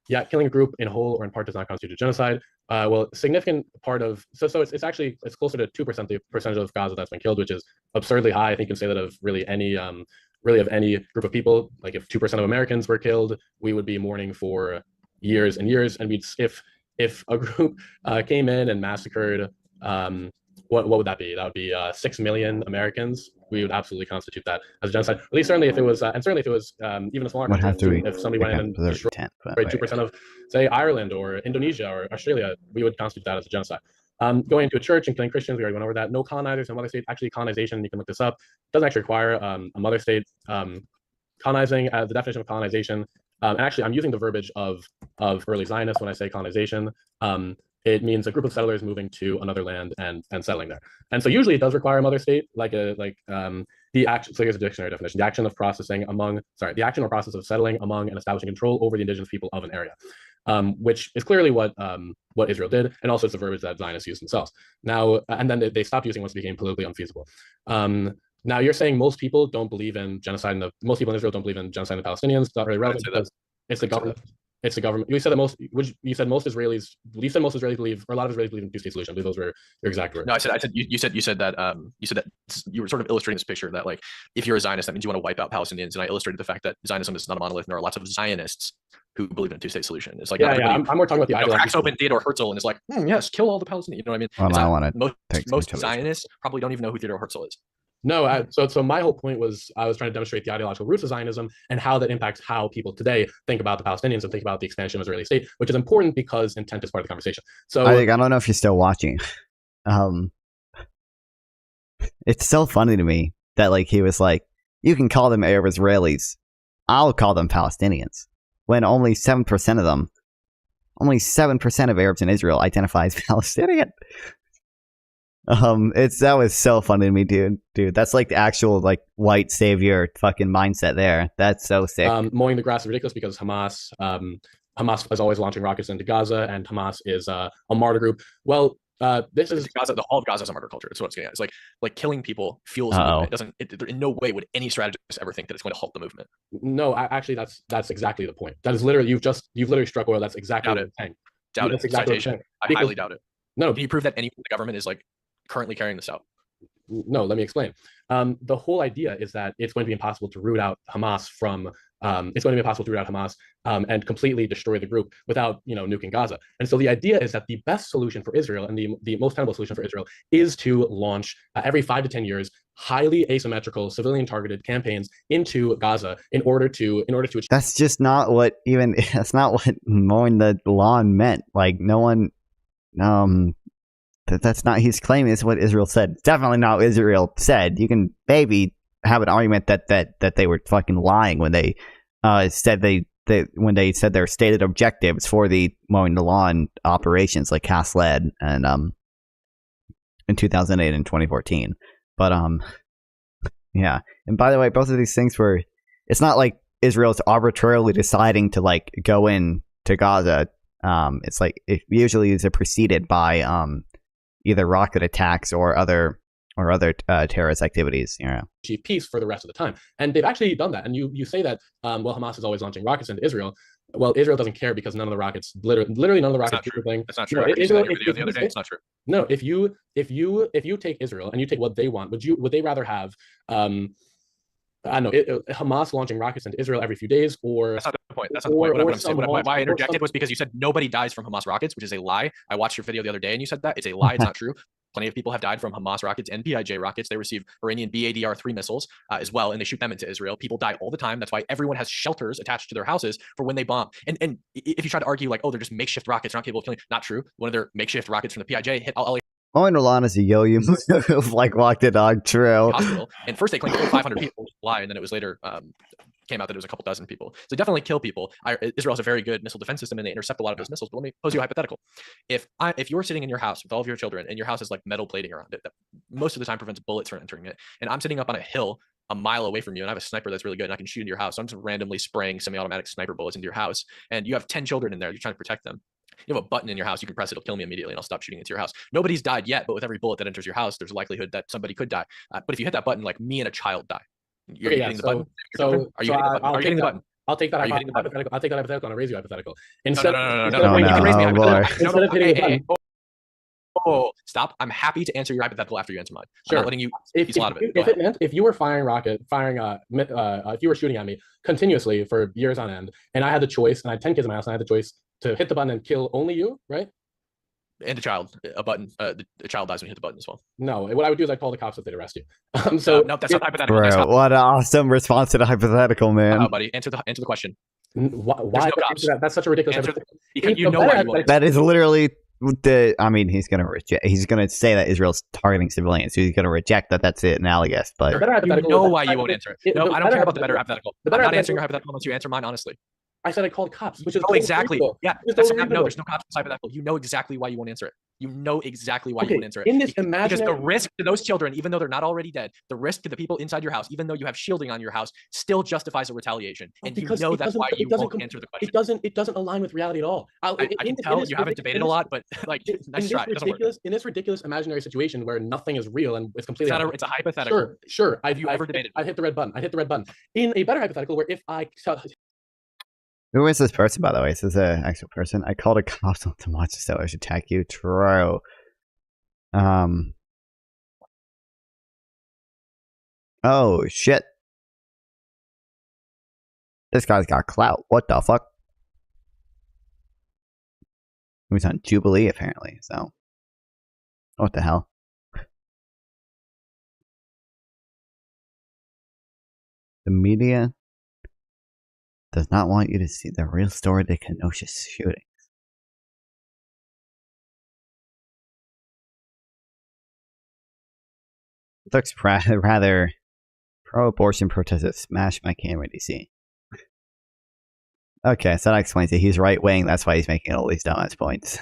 Yeah, killing a group in whole or in part does not constitute a genocide. Well, significant part of it's closer to 2% the percentage of Gaza that's been killed, which is absurdly high. I think you can say that of really any group of people. Like if 2% of Americans were killed, we would be mourning for years and years. And if a group came in and massacred, what would that be? That would be 6 million Americans. We would absolutely constitute that as a genocide. At least certainly if it was, even a smaller country, if somebody went in and destroyed 2% of, say, Ireland or Indonesia or Australia, we would constitute that as a genocide. Going into a church and killing Christians, we already went over that. No colonizers, no mother state. Actually, colonization, you can look this up, doesn't actually require a mother state. Colonizing, the definition of colonization, and actually I'm using the verbiage of early Zionists when I say colonization. It means a group of settlers moving to another land and settling there. And so usually it does require a mother state, like the the action. So here's a dictionary definition: the action the action or process of settling among and establishing control over the indigenous people of an area, which is clearly what Israel did, and also it's a verbiage that Zionists use themselves. Now, and then they stopped using once it became politically unfeasible. Now you're saying most people don't believe in genocide, most people in Israel don't believe in genocide in the Palestinians. It's not really relevant because it's the government. It's the government. You said that you said most Israelis. You said most Israelis believe, or a lot of Israelis believe in two-state solution. I believe those were your exact words. No, you said that you were sort of illustrating this picture that like if you're a Zionist, that means you want to wipe out Palestinians, and I illustrated the fact that Zionism is not a monolith, and there are lots of Zionists who believe in a two-state solution. It's like I'm more talking about the ideology. Cracks open Theodore Herzl and it's like, yes, kill all the Palestinians. You know what I mean? Well, I want to most Zionists probably don't even know who Theodore Herzl is. No, so my whole point was I was trying to demonstrate the ideological roots of Zionism and how that impacts how people today think about the Palestinians and think about the expansion of Israeli state, which is important because intent is part of the conversation. So I don't know if you're still watching. It's so funny to me that like he was like, you can call them Arab Israelis, I'll call them Palestinians, when only 7% of them, only 7% of Arabs in Israel identify as Palestinian. That was so funny to me, dude. That's like the actual like white savior fucking mindset there. That's so sick. Mowing the grass is ridiculous because Hamas is always launching rockets into Gaza, and Hamas is a martyr group. Well, this is Gaza. The whole of Gaza is a martyr culture. It's what it's getting at. It's like killing people fuels the movement. In no way would any strategist ever think that it's going to halt the movement. No, actually, that's exactly the point. That is literally you've literally struck oil. That's exactly what I'm saying. Doubt it. Exactly I highly doubt it. No, can you prove that anyone in the government is like currently carrying this out? No, let me explain. The whole idea is that it's going to be impossible to root out Hamas and completely destroy the group without nuking Gaza. And so the idea is that the best solution for Israel and the most tenable solution for Israel is to launch every 5 to 10 years highly asymmetrical civilian targeted campaigns into Gaza in order to achieve. That's just not what that's not what mowing the lawn meant. Like no one that's not, he's claiming it's what Israel said. It's definitely not what Israel said. You can maybe have an argument that they were fucking lying when they said when they said their stated objectives for the mowing the lawn operations, like Cass led and in 2008 and 2014. But yeah. And by the way, both of these things were. It's not like Israel's arbitrarily deciding to like go in to Gaza. It's like it usually is preceded by either rocket attacks or other terrorist activities, achieve peace for the rest of the time. And they've actually done that. And you say that, Hamas is always launching rockets into Israel. Well, Israel doesn't care because none of the rockets, literally none of the rockets do anything. That's not true. It's not true. No, if you take Israel and you take what they want, would they rather have, I don't know, Hamas launching rockets into Israel every few days, or that's not the point. That's not the point. What I'm saying, why I interjected was because you said nobody dies from Hamas rockets, which is a lie. I watched your video the other day and you said that. It's a lie. It's not true. Plenty of people have died from Hamas rockets and PIJ rockets. They receive Iranian BADR-3 missiles as well, and they shoot them into Israel. People die all the time. That's why everyone has shelters attached to their houses for when they bomb. And if you try to argue like, oh, they're just makeshift rockets, they're not capable of killing, not true. One of their makeshift rockets from the PIJ hit LA. Mowing the lawn is a yo-yo move, like walk the dog, true. Hospital. And first they claimed 500 people, which was a lie, and then it was later came out that it was a couple dozen people. So they definitely kill people. Israel has a very good missile defense system, and they intercept a lot of those missiles. But let me pose you a hypothetical. If you're sitting in your house with all of your children, and your house has like metal plating around it that most of the time prevents bullets from entering it, and I'm sitting up on a hill a mile away from you, and I have a sniper that's really good, and I can shoot into your house. So I'm just randomly spraying semi-automatic sniper bullets into your house, and you have 10 children in there. You're trying to protect them. You have a button in your house. You can press it. It'll kill me immediately, and I'll stop shooting into your house. Nobody's died yet, but with every bullet that enters your house, there's a likelihood that somebody could die. But if you hit that button, like me and a child die. You're hitting the button. Are you hitting the button? I'll take that hypothetical. I'll take that hypothetical and I'll raise you hypothetical. No. You can raise me hypothetical. Instead of hitting the button. Oh, stop! I'm happy to answer your hypothetical after you answer mine. Sure. I'm not letting you piece a lot of it. If it meant if you were if you were shooting at me continuously for years on end, and I had the choice, and I had 10 kids in my house, and I had the choice to hit the button and kill only you, right? And a child, a button. The child dies when you hit the button as well. No, what I would do is I'd call the cops if they'd arrest you. No, that's not hypothetical. Bro, what an awesome response to the hypothetical, man. Buddy, answer the question. Why? No, that's such a ridiculous. Because you know why you that is literally. I mean, he's gonna reject. He's gonna say that Israel's targeting civilians. So he's gonna reject that. That's it, analogous. But you know why you won't answer it. No, I don't care about the better hypothetical. I'm not answering your hypothetical unless you answer mine honestly. I said I called cops, which is Oh, exactly. Yeah, it's that's totally no, reasonable. there's no cops hypothetical. You know exactly why you won't answer it. You know exactly why you Okay, won't answer it. in this because imaginary, the risk to those children, even though they're not already dead, the risk to the people inside your house, even though you have shielding on your house, still justifies a retaliation. And you know that's why you won't answer the question. It doesn't align with reality at all. I can tell you haven't debated a lot, but like, nice try. It doesn't work. In this ridiculous imaginary situation where nothing is real and it's completely It's a hypothetical. Sure. Have you ever debated? I hit the red button. In a better hypothetical where if I Who is this person, by the way? Is this an actual person? I called a cop to watch this, so I should attack you. True. Oh, shit. This guy's got clout. What the fuck? He was on Jubilee, apparently, so. What the hell? The media does not want you to see the real story of the Kenosha shooting. Looks rather pro-abortion protesters smash my camera, DC. Okay, so that explains it. He's right-wing, that's why he's making all these dumbass points.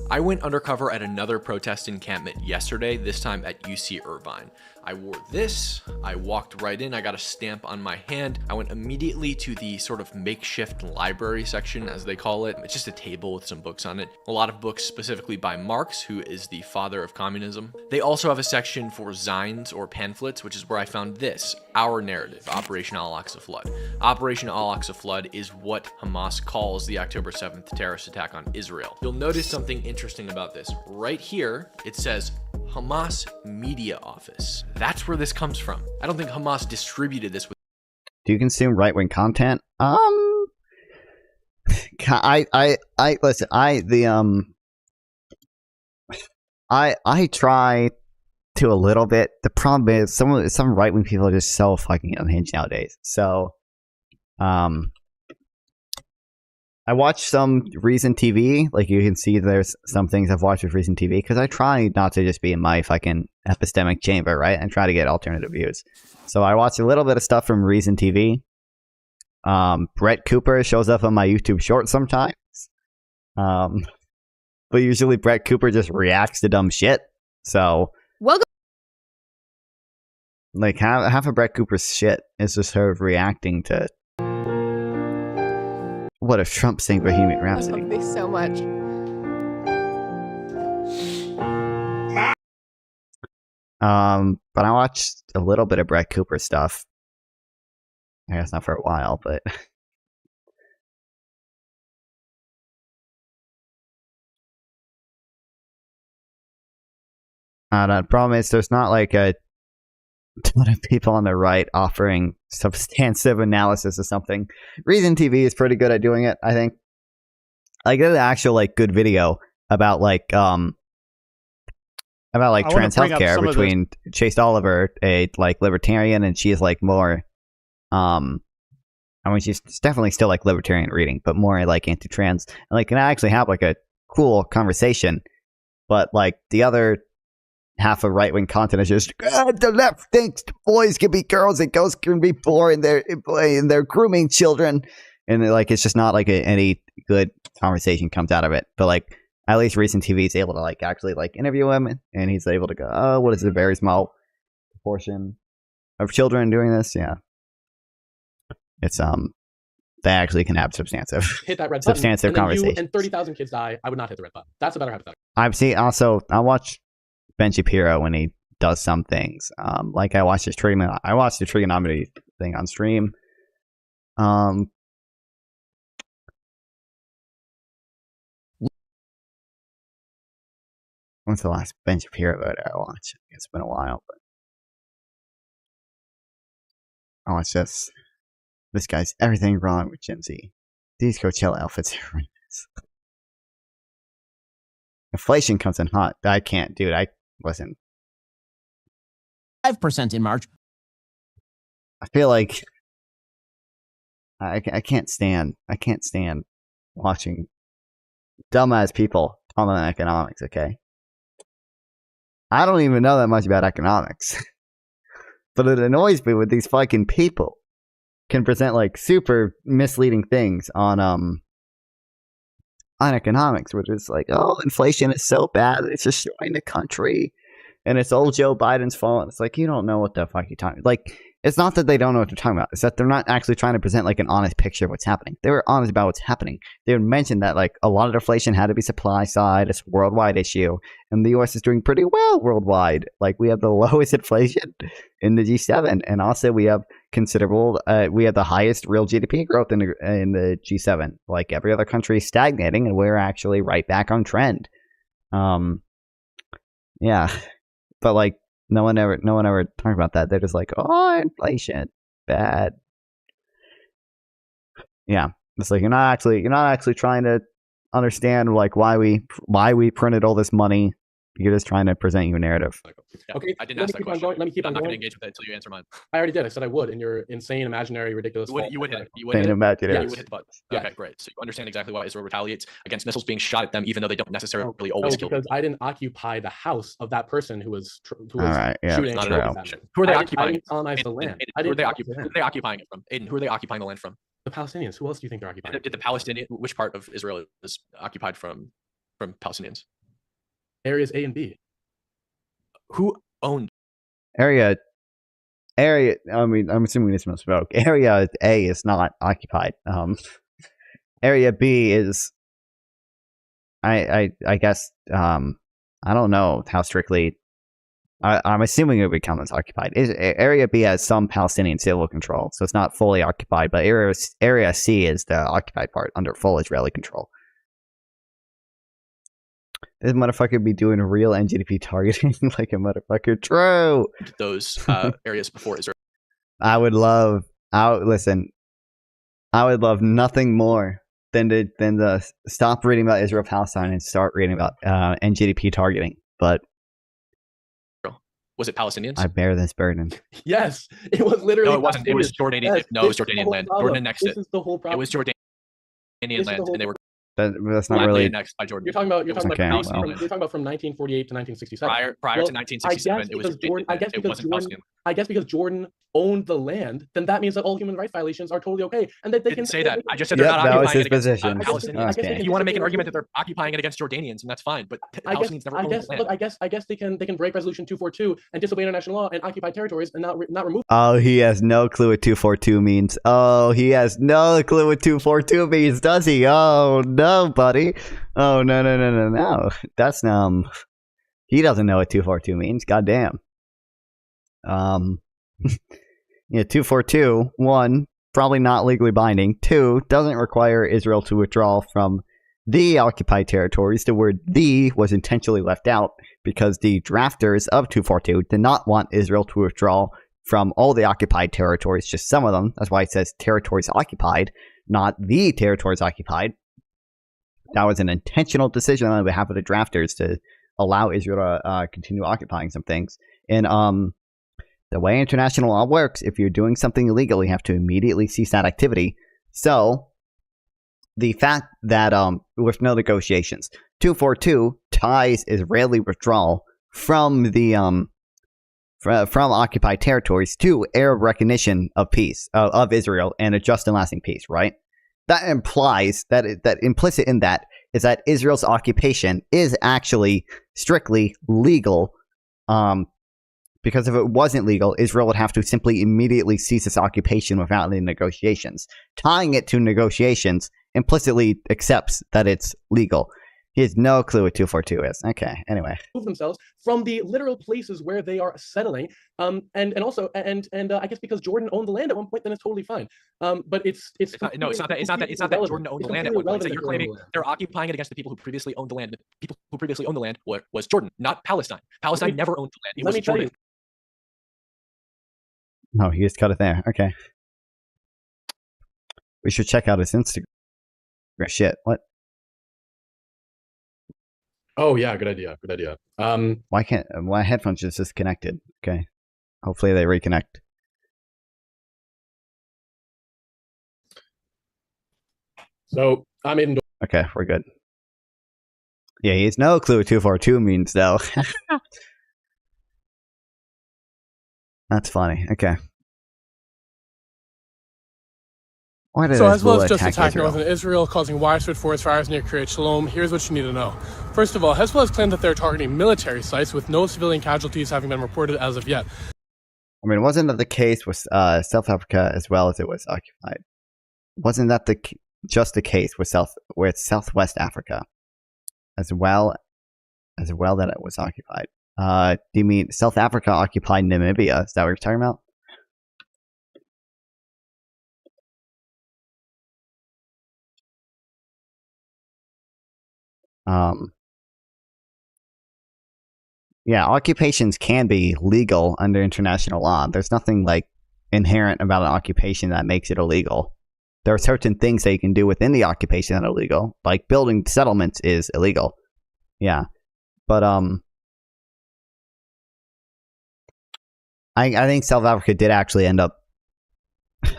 I went undercover at another protest encampment yesterday, this time at UC Irvine. I wore this, I walked right in, I got a stamp on my hand. I went immediately to the sort of makeshift library section, as they call it. It's just a table with some books on it. A lot of books specifically by Marx, who is the father of communism. They also have a section for zines or pamphlets, which is where I found this, Our Narrative, Operation Al-Aqsa Flood. Operation Al-Aqsa Flood is what Hamas calls the October 7th terrorist attack on Israel. You'll notice something interesting about this. Right here, it says Hamas Media Office. That's where this comes from. I don't think Hamas distributed this with. Do you consume right-wing content? Listen, I try to a little bit. The problem is some right-wing people are just so fucking unhinged nowadays. So, I watch some Reason TV. Like, you can see there's some things I've watched with Reason TV, because I try not to just be in my fucking epistemic chamber, right? And try to get alternative views. So I watch a little bit of stuff from Reason TV. Brett Cooper shows up on my YouTube short sometimes. But usually Brett Cooper just reacts to dumb shit. So, welcome. Like, half of Brett Cooper's shit is just her reacting to what if Trump sang Bohemian Rhapsody. I love this so much. But I watched a little bit of Brett Cooper stuff. I guess not for a while, but the problem is there's not like a ton of people on the right offering substantive analysis of something. Reason TV is pretty good at doing it, I think. I get an actual like good video about trans healthcare between Chase Oliver, a like libertarian, and she's like more I mean, she's definitely still like libertarian reading, but more like anti-trans. And like, can I actually have like a cool conversation? But like the other half of right-wing content is just the left thinks boys can be girls and girls can be boys and they're grooming children, and like it's just not like any good conversation comes out of it. But like at least Recent TV is able to like actually like interview him, and he's able to go, oh, what is the very small proportion of children doing this? Yeah, it's they actually can have substantive conversation. And 30,000 kids die. I would not hit the red button. That's a better hypothetical. I've seen also. I watch Ben Shapiro when he does some things. Like I watched I watched the trigonometry thing on stream. When's the last Ben Shapiro video I watched? It's been a while, but I watched this. This guy's everything wrong with Gen Z. These Coachella outfits are horrendous. Inflation comes in hot. I can't, dude. I wasn't. 5% in March. I feel like I can't stand watching dumbass people talk about economics. Okay, I don't even know that much about economics, But it annoys me when these fucking people can present like super misleading things on economics, where it's like, oh, inflation is so bad, it's destroying the country, and it's all Joe Biden's fault. It's like, you don't know what the fuck you're talking. Like, it's not that they don't know what they're talking about. It's that they're not actually trying to present like an honest picture of what's happening. They were honest about what's happening. They would mention that like a lot of inflation had to be supply side. It's a worldwide issue, and the U.S. is doing pretty well worldwide. Like, we have the lowest inflation in the G7, and also we have considerable. We have the highest real GDP growth in the G7. Like, every other country is stagnating, and we're actually right back on trend. Yeah, but like. No one ever talked about that. They're just like, oh, inflation, bad. Yeah, it's like you're not actually trying to understand like why we printed all this money. You're just trying to present you a narrative. Okay, I didn't ask that question. Let me keep on I'm not going. going to engage with that until you answer mine. I already did. I said I would in your insane, imaginary, ridiculous. You would hit it. You would Insane hit it. imaginary. Yeah, you would hit the button. Yeah. Okay, great. So you understand exactly why Israel retaliates against missiles being shot at them, even though they don't necessarily always kill them. Because I didn't occupy the house of that person who was All right, yeah, shooting. Not true. an occupation. Who are they occupying? I didn't colonize the land. Who are they occupying it from? Aiden, who are they occupying the land from? The Palestinians. Who else do you think they're occupying? Did the Palestinian? Which part of Israel is occupied from Palestinians? Areas A and B. Who owned? Area. I mean, I'm assuming this must spoke. Area A is not occupied. Area B is. I guess. I don't know how strictly. I'm assuming it would count as occupied. Area B has some Palestinian civil control, so it's not fully occupied. But Area C is the occupied part under full Israeli control. This motherfucker be doing real NGDP targeting like a motherfucker. True. Those areas before Israel. I would love nothing more than to stop reading about Israel Palestine and start reading about NGDP targeting. But was it Palestinians? I bear this burden. Yes, it was literally. No, it wasn't. It was Jordanian. Yes, no, it was Jordanian land. Problem. Jordan annexed it. This is the whole problem. It was Jordanian land, and they were That's not really annexed by Jordan. You're talking about from 1948 to 1967. Prior to 1967, it was it wasn't Palestinian. I guess because Jordan owned the land, then that means that all human rights violations are totally okay, and that they Didn't can say that. I just said they're not that was occupying his it against position. Palestinians. Okay. If you want to make an argument that they're occupying it against Jordanians, and that's fine. But Palestinians never owned the land. Look, I guess they can break Resolution 242 and disobey international law and occupy territories and not remove. Oh, he has no clue what 242 means. Oh, he has no clue what 242 means, does he? Oh no, buddy. Oh no. That's he doesn't know what 242 means. Goddamn. Yeah, 242, 1, probably not legally binding. 2, doesn't require Israel to withdraw from the occupied territories. The word "the" was intentionally left out because the drafters of 242 did not want Israel to withdraw from all the occupied territories, just some of them. That's why it says territories occupied, not the territories occupied. That was an intentional decision on behalf of the drafters to allow Israel to continue occupying some things. And the way international law works, if you're doing something illegal, you have to immediately cease that activity. So the fact that with no negotiations, 242 ties Israeli withdrawal from the from occupied territories to Arab recognition of peace of Israel and a just and lasting peace, right? That implies that implicit in that is that Israel's occupation is actually strictly legal. Because if it wasn't legal, Israel would have to simply immediately cease its occupation without any negotiations. Tying it to negotiations implicitly accepts that it's legal. He has no clue what 242 is. Okay, anyway. Remove themselves from the literal places where they are settling. And I guess because Jordan owned the land at one point, then it's totally fine. But it's not that Jordan owned the land at one point. So you're claiming they're occupying it against the people who previously owned the land. The people who previously owned the land was Jordan, not Palestine. Palestine never owned the land. It was Jordan. No, he just cut it there. Okay. We should check out his Instagram. Shit, what? Oh yeah, good idea. Why headphones just disconnected? Okay. Hopefully they reconnect. So I'm in. Okay, we're good. Yeah, he has no clue what 242 means though. That's funny. Okay. Why did So Hezbollah Hezbollah just attack attacked Israel? northern Israel, causing widespread forest fires near Kiryat Shalom. Here's what you need to know. First of all, Hezbollah has claimed that they're targeting military sites with no civilian casualties having been reported as of yet. I mean, wasn't that the case with South Africa as well as it was occupied? Wasn't that just the case with Southwest Africa as well that it was occupied? Do you mean South Africa occupied Namibia? Is that what you're talking about? Yeah, occupations can be legal under international law. There's nothing like inherent about an occupation that makes it illegal. There are certain things that you can do within the occupation that are illegal, like building settlements is illegal. Yeah, but I think South Africa did actually end up.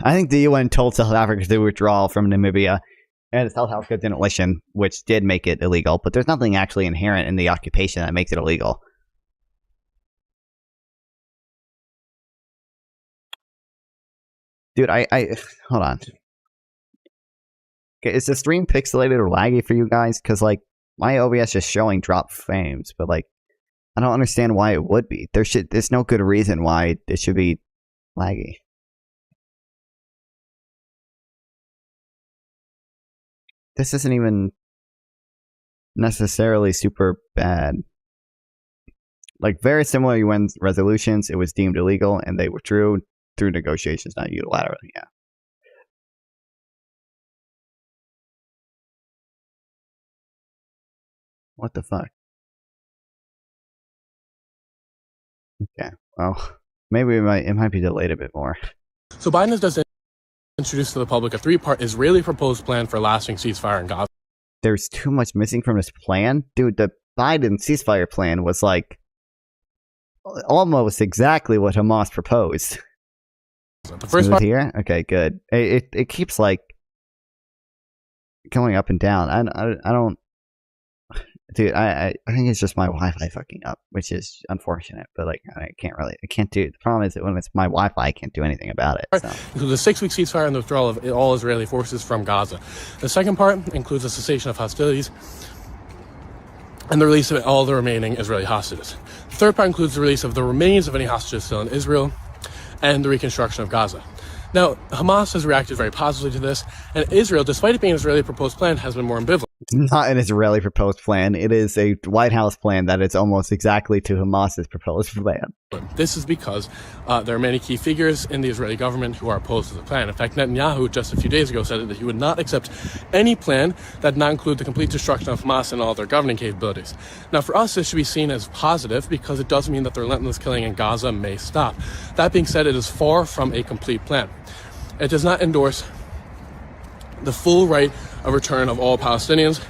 I think the UN told South Africa to withdraw from Namibia, and South Africa didn't listen, which did make it illegal. But there's nothing actually inherent in the occupation that makes it illegal. Dude, I hold on. Okay, is the stream pixelated or laggy for you guys? Because like my OBS is showing drop frames, but like I don't understand why it would be. There's no good reason why it should be laggy. This isn't even necessarily super bad. Like very similar UN resolutions, it was deemed illegal and they withdrew through negotiations, not unilaterally. Yeah. What the fuck? Okay, well, maybe it might be delayed a bit more. So Biden has just introduced to the public a three-part Israeli proposed plan for a lasting ceasefire in Gaza. There's too much missing from this plan? Dude, the Biden ceasefire plan was like almost exactly what Hamas proposed. The first part here? Okay, good. It keeps like going up and down. I don't. Dude, I think it's just my Wi-Fi fucking up, which is unfortunate. But like, I can't do. The problem is that when it's my Wi-Fi, I can't do anything about it. So. includes a 6-week ceasefire and the withdrawal of all Israeli forces from Gaza. The second part includes a cessation of hostilities and the release of all the remaining Israeli hostages. The third part includes the release of the remains of any hostages still in Israel and the reconstruction of Gaza. Now, Hamas has reacted very positively to this, and Israel, despite it being an Israeli proposed plan, has been more ambivalent. It's not an Israeli proposed plan. It is a White House plan that is almost exactly to Hamas's proposed plan. This is because there are many key figures in the Israeli government who are opposed to the plan. In fact, Netanyahu just a few days ago said that he would not accept any plan that did not include the complete destruction of Hamas and all their governing capabilities. Now, for us, this should be seen as positive because it does mean that the relentless killing in Gaza may stop. That being said, it is far from a complete plan. It does not endorse the full right of return of all Palestinians.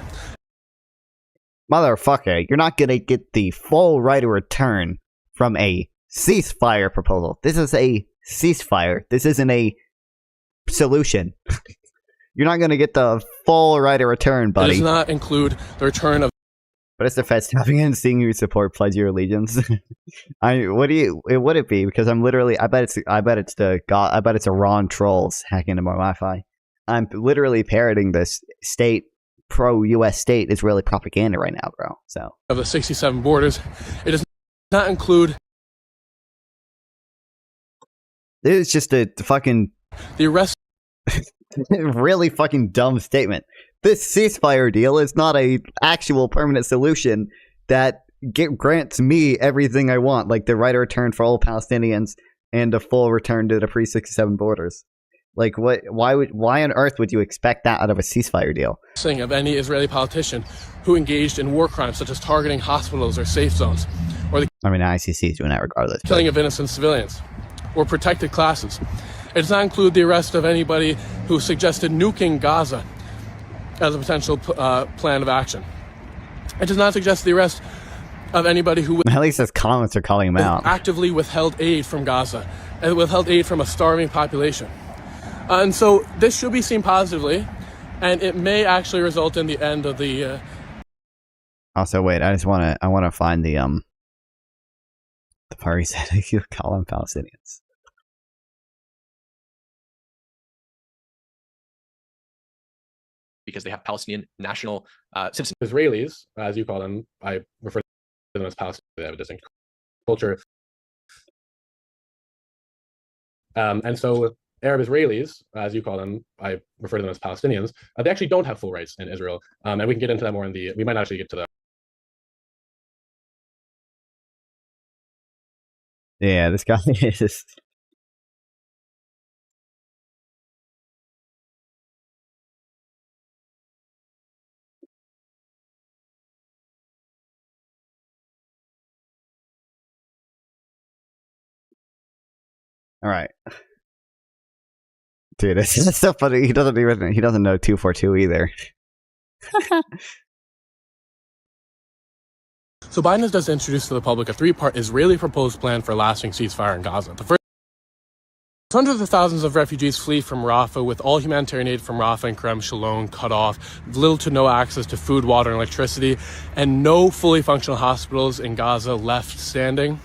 Motherfucker, you're not gonna get the full right of return from a ceasefire proposal. This is a ceasefire. This isn't a solution. You're not gonna get the full right of return, buddy. It does not include the return of. But it's the Fed stopping in and seeing you support pledge your allegiance. Would it be? Because I'm literally I bet it's a Ron trolls hacking into my Wi-Fi. I'm literally parroting this pro-US state Israeli propaganda right now, bro. So of the 67 borders. It does not include. It's just a fucking The arrest. really fucking dumb statement. This ceasefire deal is not a actual permanent solution that grants me everything I want, like the right of return for all Palestinians and a full return to the pre-67 borders. Like, what? Why on earth would you expect that out of a ceasefire deal? Of any Israeli politician who engaged in war crimes such as targeting hospitals or safe zones, or the ICC is doing that regardless. killing of innocent civilians, or protected classes. It does not include the arrest of anybody who suggested nuking Gaza as a potential plan of action. It does not suggest the arrest of anybody who At least his comments are calling him out. actively withheld aid from Gaza and withheld aid from a starving population. And so this should be seen positively, and it may actually result in the end of the. Also, wait, I want to find the The party said you call them Palestinians. because they have Palestinian national citizenship. Israelis, as you call them, I refer to them as Palestinians. They have a distinct culture. And so Arab Israelis, as you call them, I refer to them as Palestinians, they actually don't have full rights in Israel. And we can get into that more in the, we might actually get to that. Yeah, this guy is. All right. Dude, it's just so funny. He doesn't know 242 either. So Biden has just introduced to the public a three-part Israeli proposed plan for a lasting ceasefire in Gaza. The first, hundreds of thousands of refugees flee from Rafah, with all humanitarian aid from Rafah and Kerem Shalom cut off, little to no access to food, water, and electricity, and no fully functional hospitals in Gaza left standing.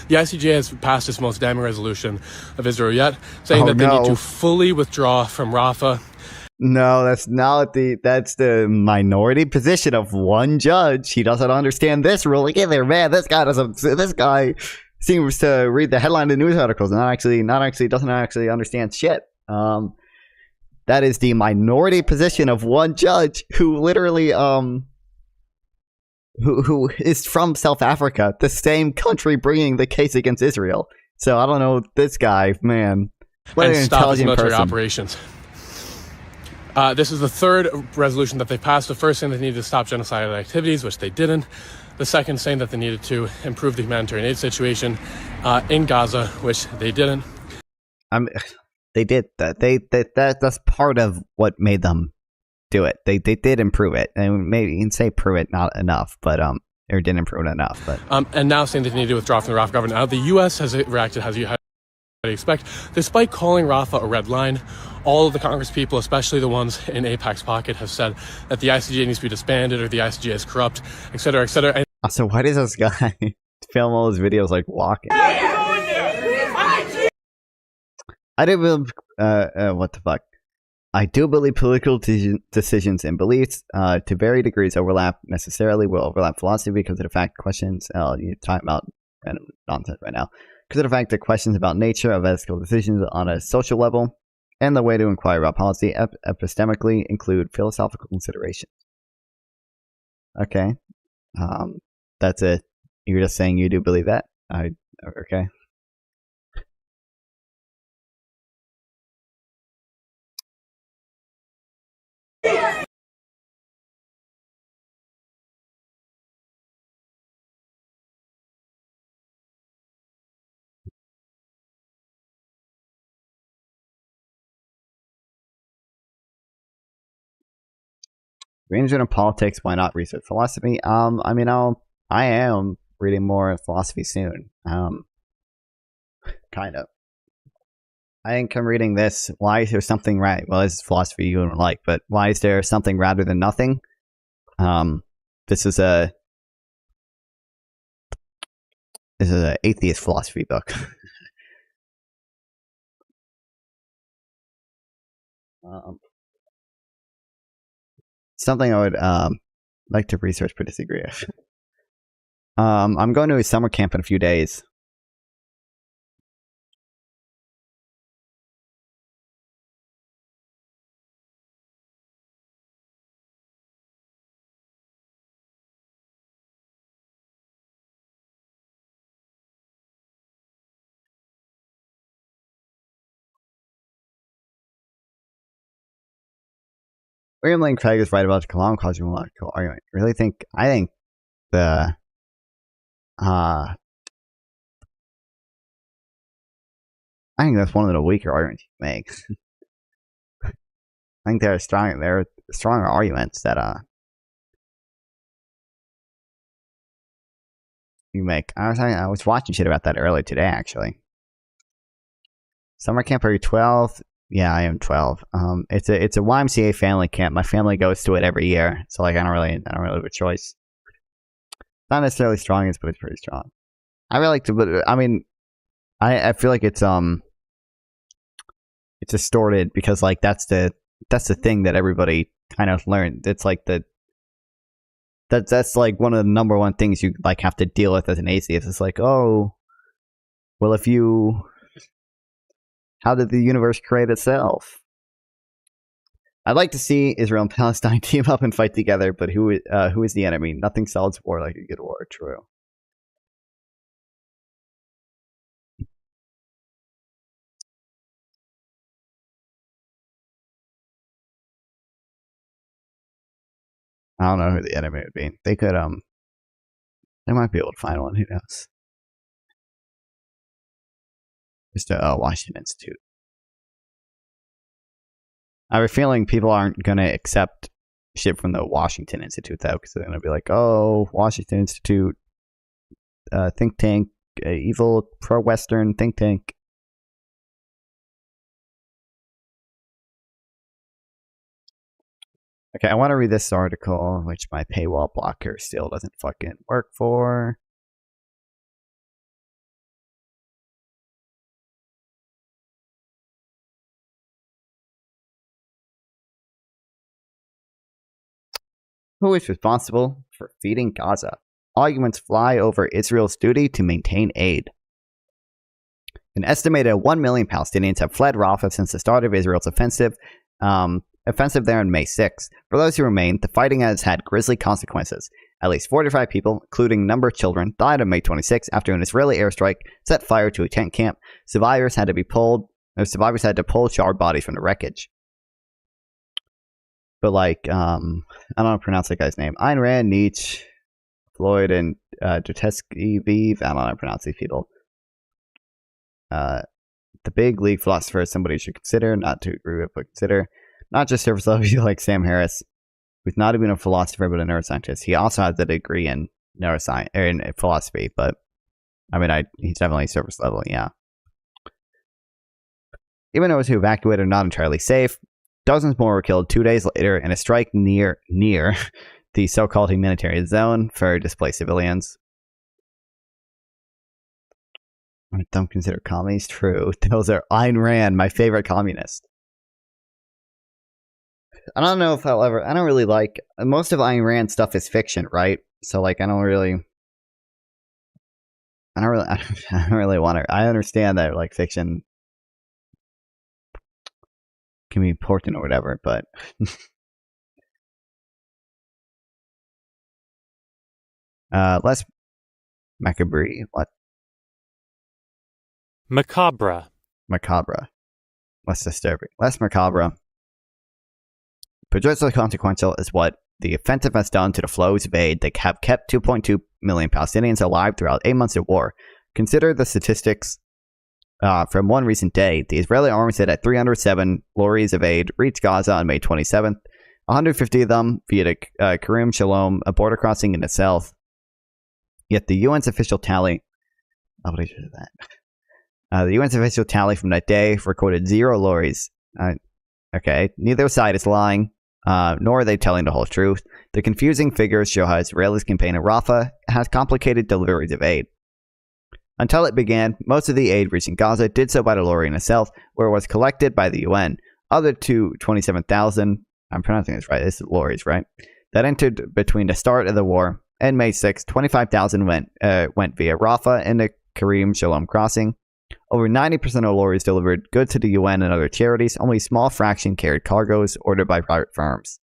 The ICJ has passed its most damning resolution of Israel yet, saying that they need to fully withdraw from Rafah. No, that's the minority position of one judge. He doesn't understand this ruling either. Man, this guy seems to read the headline of news articles and doesn't actually understand shit. That is the minority position of one judge who literally who is from South Africa, the same country bringing the case against Israel. So I don't know this guy, man. What an intelligent military person. Operations. This is the third resolution that they passed. The first saying they needed to stop genocidal activities, which they didn't. The second saying that they needed to improve the humanitarian aid situation in Gaza, which they didn't. They did that. That's part of what made them do it. They did improve it, and maybe you can say improve it not enough, but or didn't improve it enough. But and now saying that they need to withdraw from the Rafah government. Now the U.S. has reacted as you had expect, despite calling Rafah a red line. All of the Congress people, especially the ones in AIPAC's pocket, have said that the ICJ needs to be disbanded or the ICJ is corrupt, etc., etc. And also, why does this guy film all his videos like walking? I do believe, what the fuck? I do believe political decisions and beliefs, to varying degrees, will overlap philosophy because of the fact questions. You're talking about random nonsense right now. Because of the fact that questions about nature of ethical decisions on a social level and the way to inquire about policy epistemically include philosophical considerations. Okay. That's it. You're just saying you do believe that? Okay. Ranging in politics, why not research philosophy? I am reading more philosophy soon. Kind of. I think I'm reading this. Why is there something right? Well, this is philosophy you don't like, but why is there something rather than nothing? This is an atheist philosophy book. Something I would like to research but disagree with. I'm going to a summer camp in a few days. William Lane Craig is right about the Kalam cosmological argument. I think the I think that's one of the weaker arguments you make. I think there are stronger arguments that you make. I was watching shit about that earlier today, actually. Summer camp, are you 12? Yeah, I am 12. It's a YMCA family camp. My family goes to it every year, so like I don't really have a choice. Not necessarily strongest, but it's pretty strong. I really like to, but I mean, I feel like it's distorted because like that's the thing that everybody kind of learned. It's like that's like one of the number one things you like have to deal with as an atheist. It's like, oh, well, how did the universe create itself? I'd like to see Israel and Palestine team up and fight together, but who is the enemy? Nothing solves war like a good war. True. I don't know who the enemy would be. They could they might be able to find one. Who knows? Just a Washington Institute. I have a feeling people aren't going to accept shit from the Washington Institute, though, because they're going to be like, oh, Washington Institute, think tank, evil pro-Western think tank. Okay, I want to read this article, which my paywall blocker still doesn't fucking work for. Who is responsible for feeding Gaza? Arguments fly over Israel's duty to maintain aid. An estimated 1 million Palestinians have fled Rafah since the start of Israel's offensive there on May 6. For those who remain, the fighting has had grisly consequences. At least 45 people, including a number of children, died on May 26 after an Israeli airstrike set fire to a tent camp. Survivors had to pull charred bodies from the wreckage. But like, I don't know how to pronounce that guy's name. Ayn Rand, Nietzsche, Floyd, and Dostoevsky. I don't know how to pronounce these people. The big league philosopher is somebody you should consider, not to agree with, but consider. Not just surface level people like Sam Harris, who's not even a philosopher but a neuroscientist. He also has a degree in neuroscience or in philosophy, but I mean, he's definitely surface level, yeah. Even those who evacuated are not entirely safe. Dozens more were killed 2 days later in a strike near the so-called humanitarian zone for displaced civilians. Don't consider commies true. Those are Ayn Rand, my favorite communist. I don't know if I don't really like, most of Ayn Rand stuff is fiction, right? So like, I don't really want to, I understand that like fiction can be important or whatever, but less macabre. What? Macabre. Less disturbing. Less macabre. But just as consequential is what the offensive has done to the flows of aid that have kept 2.2 million Palestinians alive throughout 8 months of war. Consider the statistics from one recent day. The Israeli army said that 307 lorries of aid reached Gaza on May 27th, 150 of them via the Karim Shalom, a border crossing in the south. Yet the UN's official tally... the UN's official tally from that day recorded 0 lorries. Okay, neither side is lying, nor are they telling the whole truth. The confusing figures show how Israelis' campaign in Rafah has complicated deliveries of aid. Until it began, most of the aid reaching Gaza did so by the lorry in the south, where it was collected by the UN. Other 27,000, I'm pronouncing this right, this is lorries, right? That entered between the start of the war and May 6, 25,000 went via Rafah and the Karim Shalom crossing. Over 90% of lorries delivered goods to the UN and other charities. Only a small fraction carried cargoes ordered by private firms.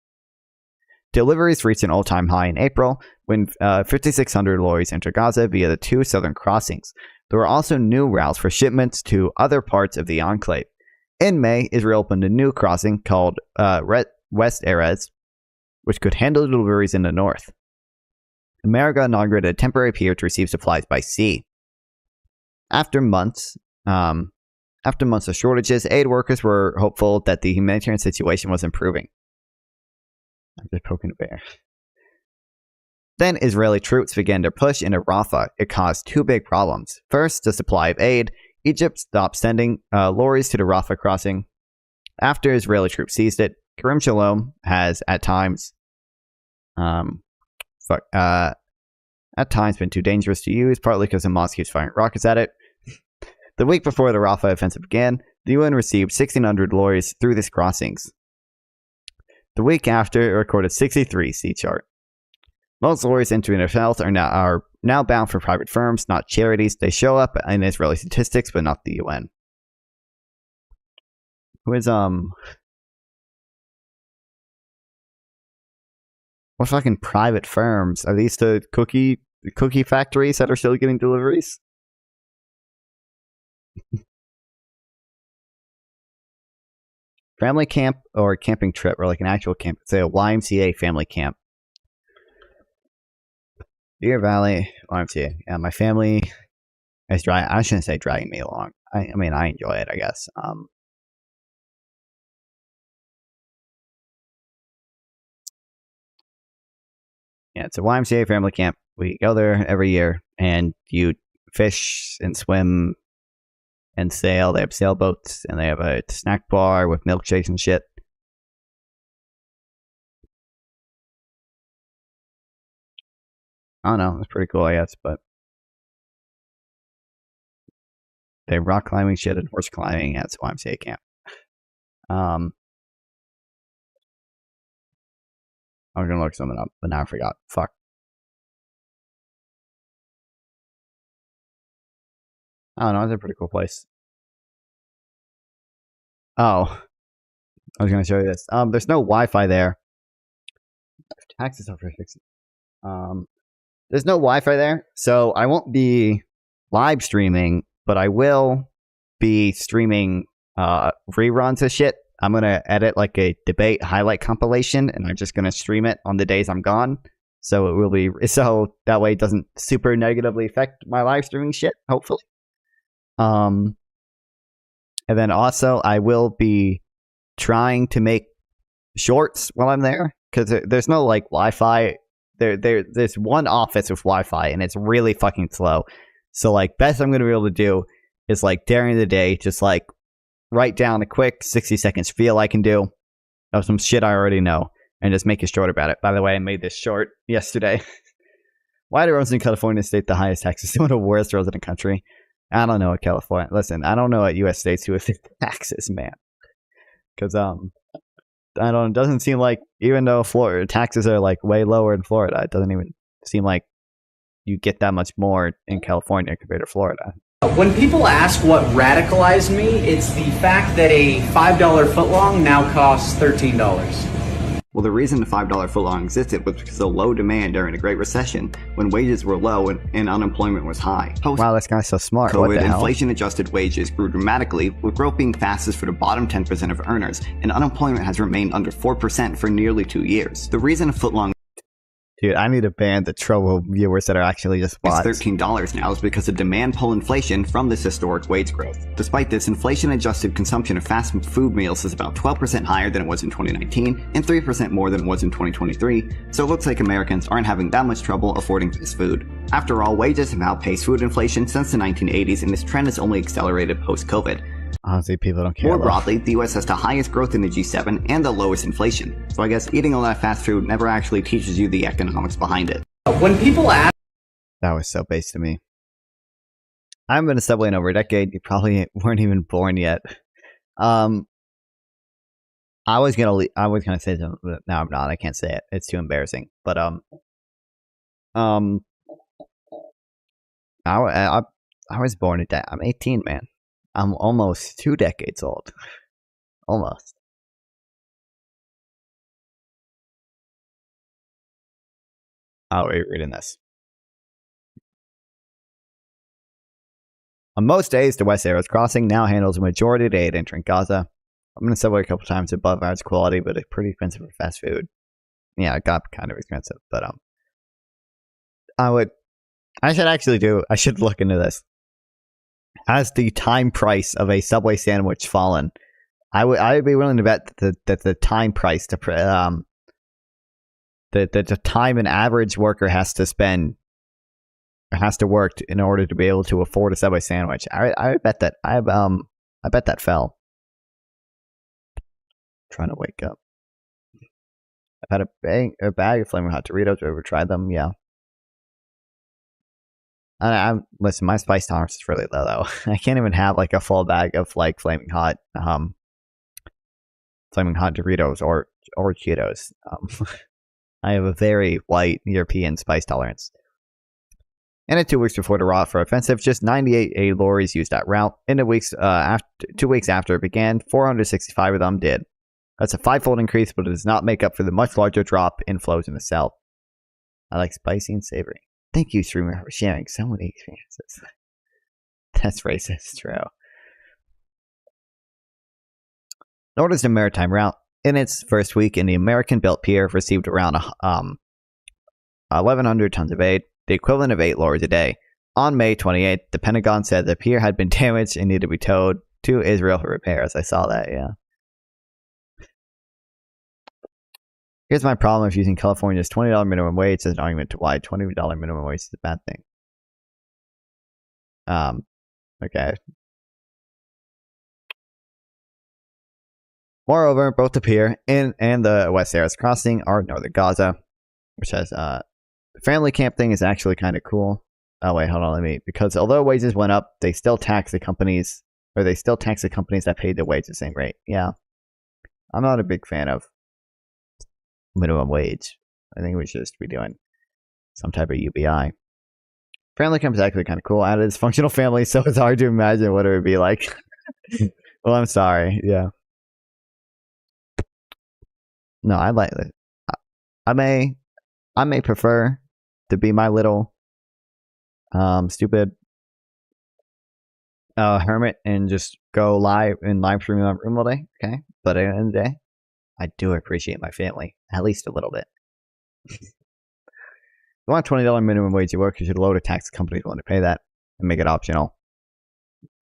Deliveries reached an all-time high in April when 5,600 lorries entered Gaza via the 2 southern crossings. There were also new routes for shipments to other parts of the enclave. In May, Israel opened a new crossing called West Erez, which could handle deliveries in the north. America inaugurated a temporary pier to receive supplies by sea. After months of shortages, aid workers were hopeful that the humanitarian situation was improving. I'm just poking a bear. Then Israeli troops began their push into Rafah. It caused 2 big problems. First, the supply of aid. Egypt stopped sending lorries to the Rafah crossing. After Israeli troops seized it, Karim Shalom has at times at times been too dangerous to use, partly because the Mosque keeps firing rockets at it. The week before the Rafah offensive began, the UN received 1,600 lorries through these crossings. The week after, it recorded 63 sea chart. Most lorries entering the south are now bound for private firms, not charities. They show up in Israeli statistics, but not the UN. Who is what fucking private firms? Are these the cookie factories that are still getting deliveries? Family camp or camping trip, or like an actual camp. Say a YMCA family camp. Deer Valley YMCA. Yeah, my family is I shouldn't say dragging me along. I mean, I enjoy it, I guess. Yeah, it's a YMCA family camp. We go there every year, and you fish and swim and sail. They have sailboats, and they have a snack bar with milkshakes and shit. I don't know. It's pretty cool, I guess, but they have rock climbing shit and horse climbing at YMCA camp. I was gonna look something up, but now I forgot. Fuck. I don't know. It's a pretty cool place. Oh, I was gonna show you this. There's no Wi-Fi there. Taxes over fixing. There's no Wi-Fi there, so I won't be live streaming, but I will be streaming reruns of shit. I'm gonna edit like a debate highlight compilation, and I'm just gonna stream it on the days I'm gone. So it will be that way it doesn't super negatively affect my live streaming shit. Hopefully. And then also I will be trying to make shorts while I'm there, because there's no like Wi-Fi. There's one office with Wi-Fi, and it's really fucking slow. So like best I'm gonna be able to do is like during the day, just like write down a quick 60-second spiel I can do of some shit I already know, and just make a short about it. By the way, I made this short yesterday. Why do roads in California state the highest taxes? Some of the worst roads in the country. I don't know what California. Listen, I don't know what U.S. states who affect taxes, man. Because I don't. It doesn't seem like, even though Florida taxes are like way lower in Florida, it doesn't even seem like you get that much more in California compared to Florida. When people ask what radicalized me, it's the fact that a $5 footlong now costs $13. Well, the reason the $5 footlong existed was because of low demand during the Great Recession, when wages were low and unemployment was high. Wow, this guy's so smart. COVID, inflation-adjusted wages grew dramatically, with growth being fastest for the bottom 10% of earners, and unemployment has remained under 4% for nearly 2 years. The reason a footlong... Dude, I need to ban the troll viewers that are actually just bots. It's $13 now is because of demand pull inflation from this historic wage growth. Despite this, inflation-adjusted consumption of fast food meals is about 12% higher than it was in 2019 and 3% more than it was in 2023, so it looks like Americans aren't having that much trouble affording fast food. After all, wages have outpaced food inflation since the 1980s, and this trend has only accelerated post-COVID. Honestly, people don't care. More broadly, the US has the highest growth in the G7 and the lowest inflation. So I guess eating a lot of fast food never actually teaches you the economics behind it. When people ask... That was so base to me. I haven't been to Subway in over a decade. You probably weren't even born yet. I was gonna say something, but now I'm not. I can't say it. It's too embarrassing. But I was born at I'm 18, man. I'm almost 2 decades old. Almost. Oh, we're reading this. On most days, the West Arrows Crossing now handles a majority of the aid entering Gaza. I'm going to Subway a couple times above average quality, but it's pretty expensive for fast food. Yeah, it got kind of expensive, but I should look into this. Has the time price of a Subway sandwich fallen? I would be willing to bet that the time price the time an average worker has to spend or has to work in order to be able to afford a Subway sandwich. I bet that I bet that fell. Trying to wake up. I've had a bag of Flaming Hot Doritos. Have you ever tried them? Yeah. Listen, my spice tolerance is really low though. I can't even have like a full bag of like flaming hot Doritos or Cheetos. I have a very light European spice tolerance. And in 2 weeks before the Rafah offensive, just 98 A lorries used that route. In the weeks 2 weeks after it began, 465 of them did. That's a 5-fold increase, but it does not make up for the much larger drop in flows in the south. I like spicy and savory. Thank you, streamer, for sharing so many experiences. That's racist, true. Nor does the maritime route. In its first week, the American-built pier received around 1,100 tons of aid, the equivalent of 8 lorries a day. On May 28th, the Pentagon said the pier had been damaged and needed to be towed to Israel for repairs. I saw that, yeah. Here's my problem with using California's $20 minimum wage as an argument to why $20 minimum wage is a bad thing. Okay. Moreover, both the pier and the West Erez crossing are northern Gaza, which has the family camp thing is actually kind of cool. Oh wait, hold on, because although wages went up, they still tax the companies, that paid the wage the same rate. Yeah, I'm not a big fan of minimum wage. I think we should just be doing some type of UBI. Family camp is actually kind of cool. Out of this functional family, so it's hard to imagine what it would be like. Well, I'm sorry. Yeah. No, I like it. I may prefer to be my little stupid hermit and just go live stream in my room all day. Okay, but at the end of the day, I do appreciate my family at least a little bit. If you want $20 minimum wage to work, you should load a tax companies willing to pay that and make it optional.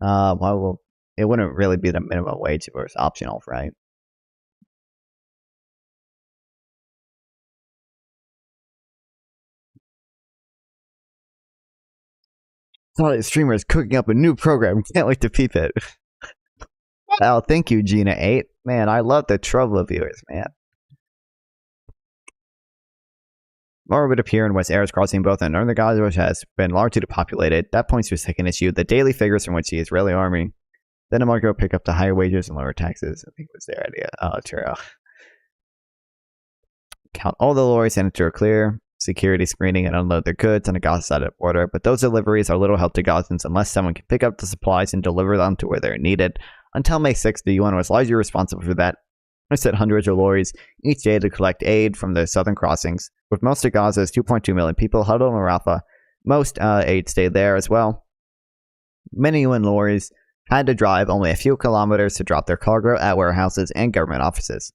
It wouldn't really be the minimum wage if it was optional, right? Solid streamer is cooking up a new program. Can't wait to peep it. Oh, thank you, Gina8. Man, I love the trouble of viewers, man. More would appear in West Erez crossing both in northern Gaza, which has been largely depopulated. That points to a second issue. The daily figures from which the Israeli army then America will pick up the higher wages and lower taxes. I think was their idea. Oh, true. Count all the lorries sent to a clear security screening and unload their goods on the Gaza side of the border, but those deliveries are little help to Gazans unless someone can pick up the supplies and deliver them to where they're needed. Until May 6th, the UN was largely responsible for that. It sent hundreds of lorries each day to collect aid from the southern crossings. With most of Gaza's 2.2 million people huddled in Rafah, most aid stayed there as well. Many UN lorries had to drive only a few kilometers to drop their cargo at warehouses and government offices.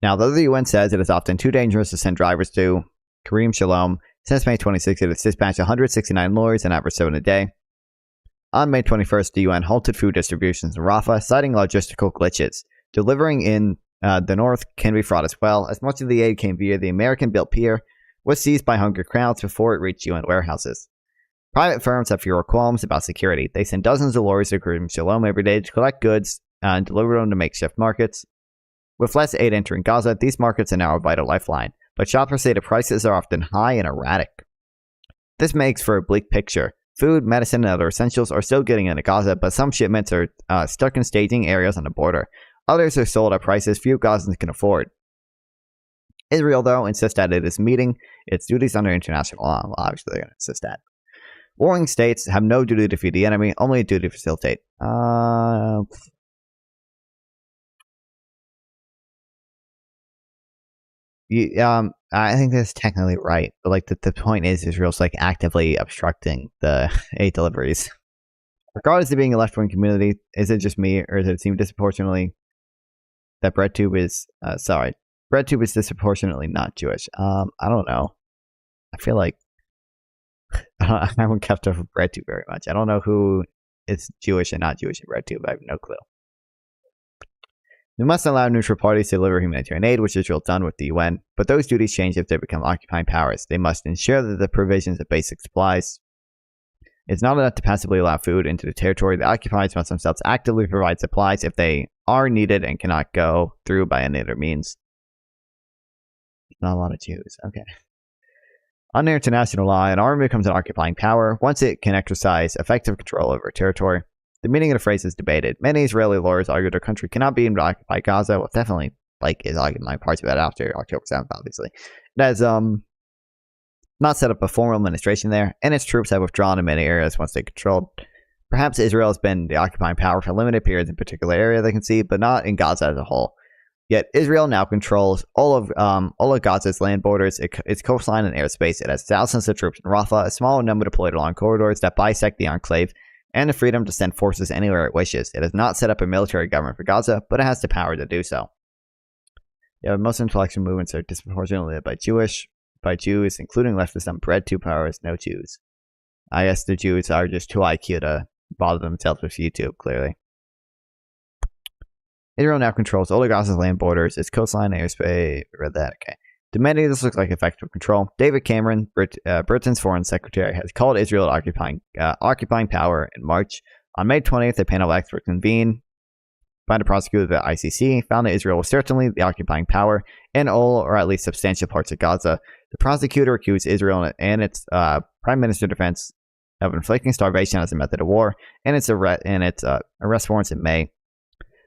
Now, though the UN says it is often too dangerous to send drivers to Karim Shalom, since May 26th, it has dispatched 169 lorries and average 7 a day. On May 21st, the UN halted food distributions in Rafah, citing logistical glitches. Delivering in the north can be fraught as well, as much of the aid came via the American-built pier, was seized by hungry crowds before it reached UN warehouses. Private firms have fewer qualms about security. They send dozens of lorries to Karim Shalom every day to collect goods and deliver them to makeshift markets. With less aid entering Gaza, these markets are now a vital lifeline. But shoppers say the prices are often high and erratic. This makes for a bleak picture. Food, medicine, and other essentials are still getting into Gaza, but some shipments are stuck in staging areas on the border. Others are sold at prices few Gazans can afford. Israel, though, insists that it is meeting its duties under international law. Well, obviously, they're going to insist that. Warring states have no duty to defeat the enemy, only a duty to facilitate. I think that's technically right, but like the point is Israel's like actively obstructing the aid deliveries. Regardless of being a left-wing community, is it just me, or does it seem disproportionately that BreadTube is disproportionately not Jewish? I don't know. I feel like I haven't kept up with BreadTube very much. I don't know who is Jewish and not Jewish in BreadTube. I have no clue. We must allow neutral parties to deliver humanitarian aid, which Israel has done with the UN, but those duties change if they become occupying powers. They must ensure that the provisions of basic supplies. It's not enough to passively allow food into the territory. The occupiers must themselves actively provide supplies if they are needed and cannot go through by any other means. Not a lot of Jews. Okay. Under international law, an army becomes an occupying power once it can exercise effective control over a territory. The meaning of the phrase is debated. Many Israeli lawyers argue their country cannot be able to occupy Gaza. Well, definitely, is occupying parts of it after October 7th, obviously. It has not set up a formal administration there, and its troops have withdrawn in many areas once they controlled. Perhaps Israel has been the occupying power for limited periods in a particular area they can see, but not in Gaza as a whole. Yet Israel now controls all of Gaza's land borders, its coastline and airspace. It has thousands of troops in Rafah, a small number deployed along corridors that bisect the enclave, and the freedom to send forces anywhere it wishes. It has not set up a military government for Gaza, but it has the power to do so. Yeah, most intellectual movements are disproportionately led by Jews, including leftists on bread, two powers, no Jews. I guess the Jews are just too IQ to bother themselves with YouTube, clearly. Israel now controls all of Gaza's land borders, its coastline, airspace. Read that, okay. To many, this looks like effective control. David Cameron, Britain's foreign secretary, has called Israel occupying power in March. On May 20th, a panel of experts convened by the prosecutor of the ICC found that Israel was certainly the occupying power in all or at least substantial parts of Gaza. The prosecutor accused Israel and its prime minister defense of inflicting starvation as a method of war, and its arrest warrants in May.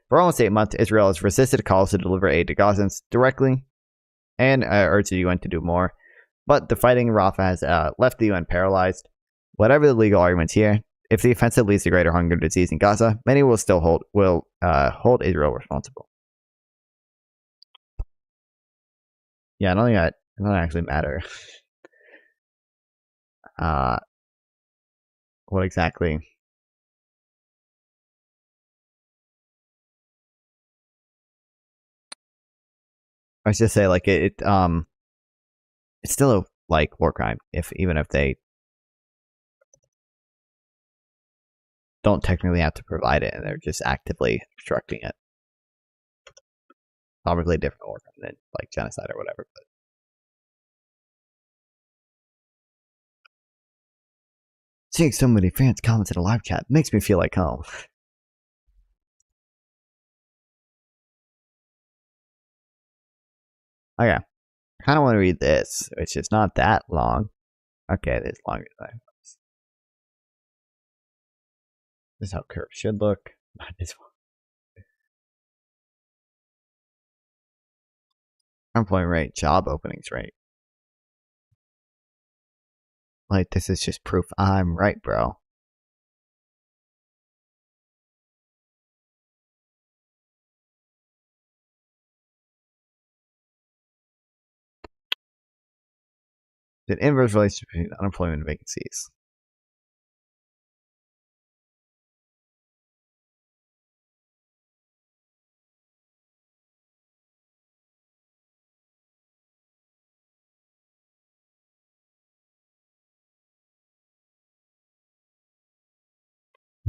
For almost 8 months, Israel has resisted calls to deliver aid to Gazans directly and urged the UN to do more. But the fighting in Rafah has left the UN paralyzed. Whatever the legal arguments here, if the offensive leads to greater hunger disease in Gaza, many will still hold Israel responsible. Yeah, I don't think that doesn't actually matter. What exactly? I was just say like it's still a war crime even if they don't technically have to provide it and they're just actively obstructing it. Obviously a different war crime than genocide or whatever, but seeing so many fans comments in a live chat makes me feel like home. Okay. I kind of want to read this, which is not that long. Okay, it is longer than I was. This is how curves should look. Not this one. Unemployment rate, job openings rate. This is just proof I'm right, bro. The inverse relationship between unemployment and vacancies.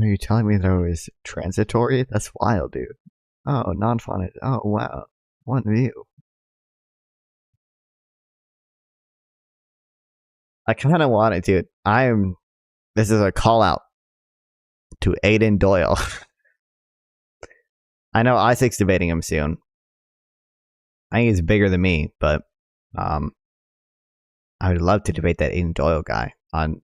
Are you telling me that it was transitory? That's wild, dude. Oh, non-funded. Oh, wow. One view. I kind of want it, dude. This is a call out to Aiden Doyle. I know Isaac's debating him soon. I think he's bigger than me, but I would love to debate that Aiden Doyle guy on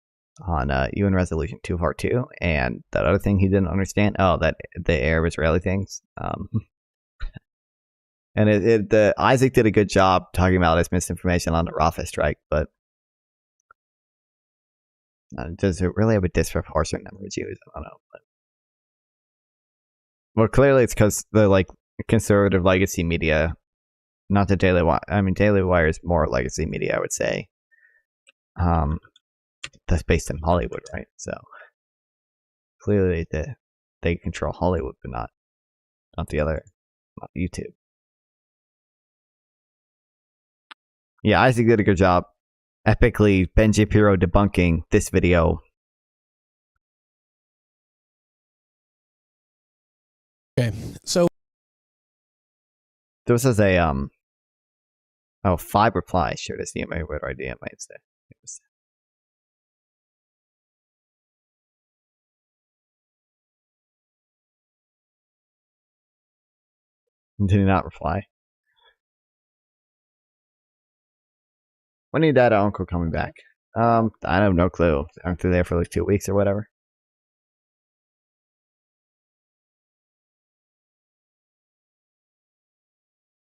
UN Resolution 2 Part 2 and that other thing he didn't understand. Oh, that the Arab Israeli things. And Isaac did a good job talking about his misinformation on the Rafah strike, but does it really have a disproportionate number of Jews? I don't know. But well, clearly it's because the conservative legacy media, not the Daily Wire. I mean, Daily Wire is more legacy media, I would say. That's based in Hollywood, right? So clearly they control Hollywood, but not YouTube. Yeah, Isaac did a good job. Epically, Ben Shapiro debunking this video. Okay, so There was a 5 replies. Sure, this DMA word idea might say. Did he not reply? When are your dad and uncle coming back? I have no clue. Aren't they there for like 2 weeks or whatever?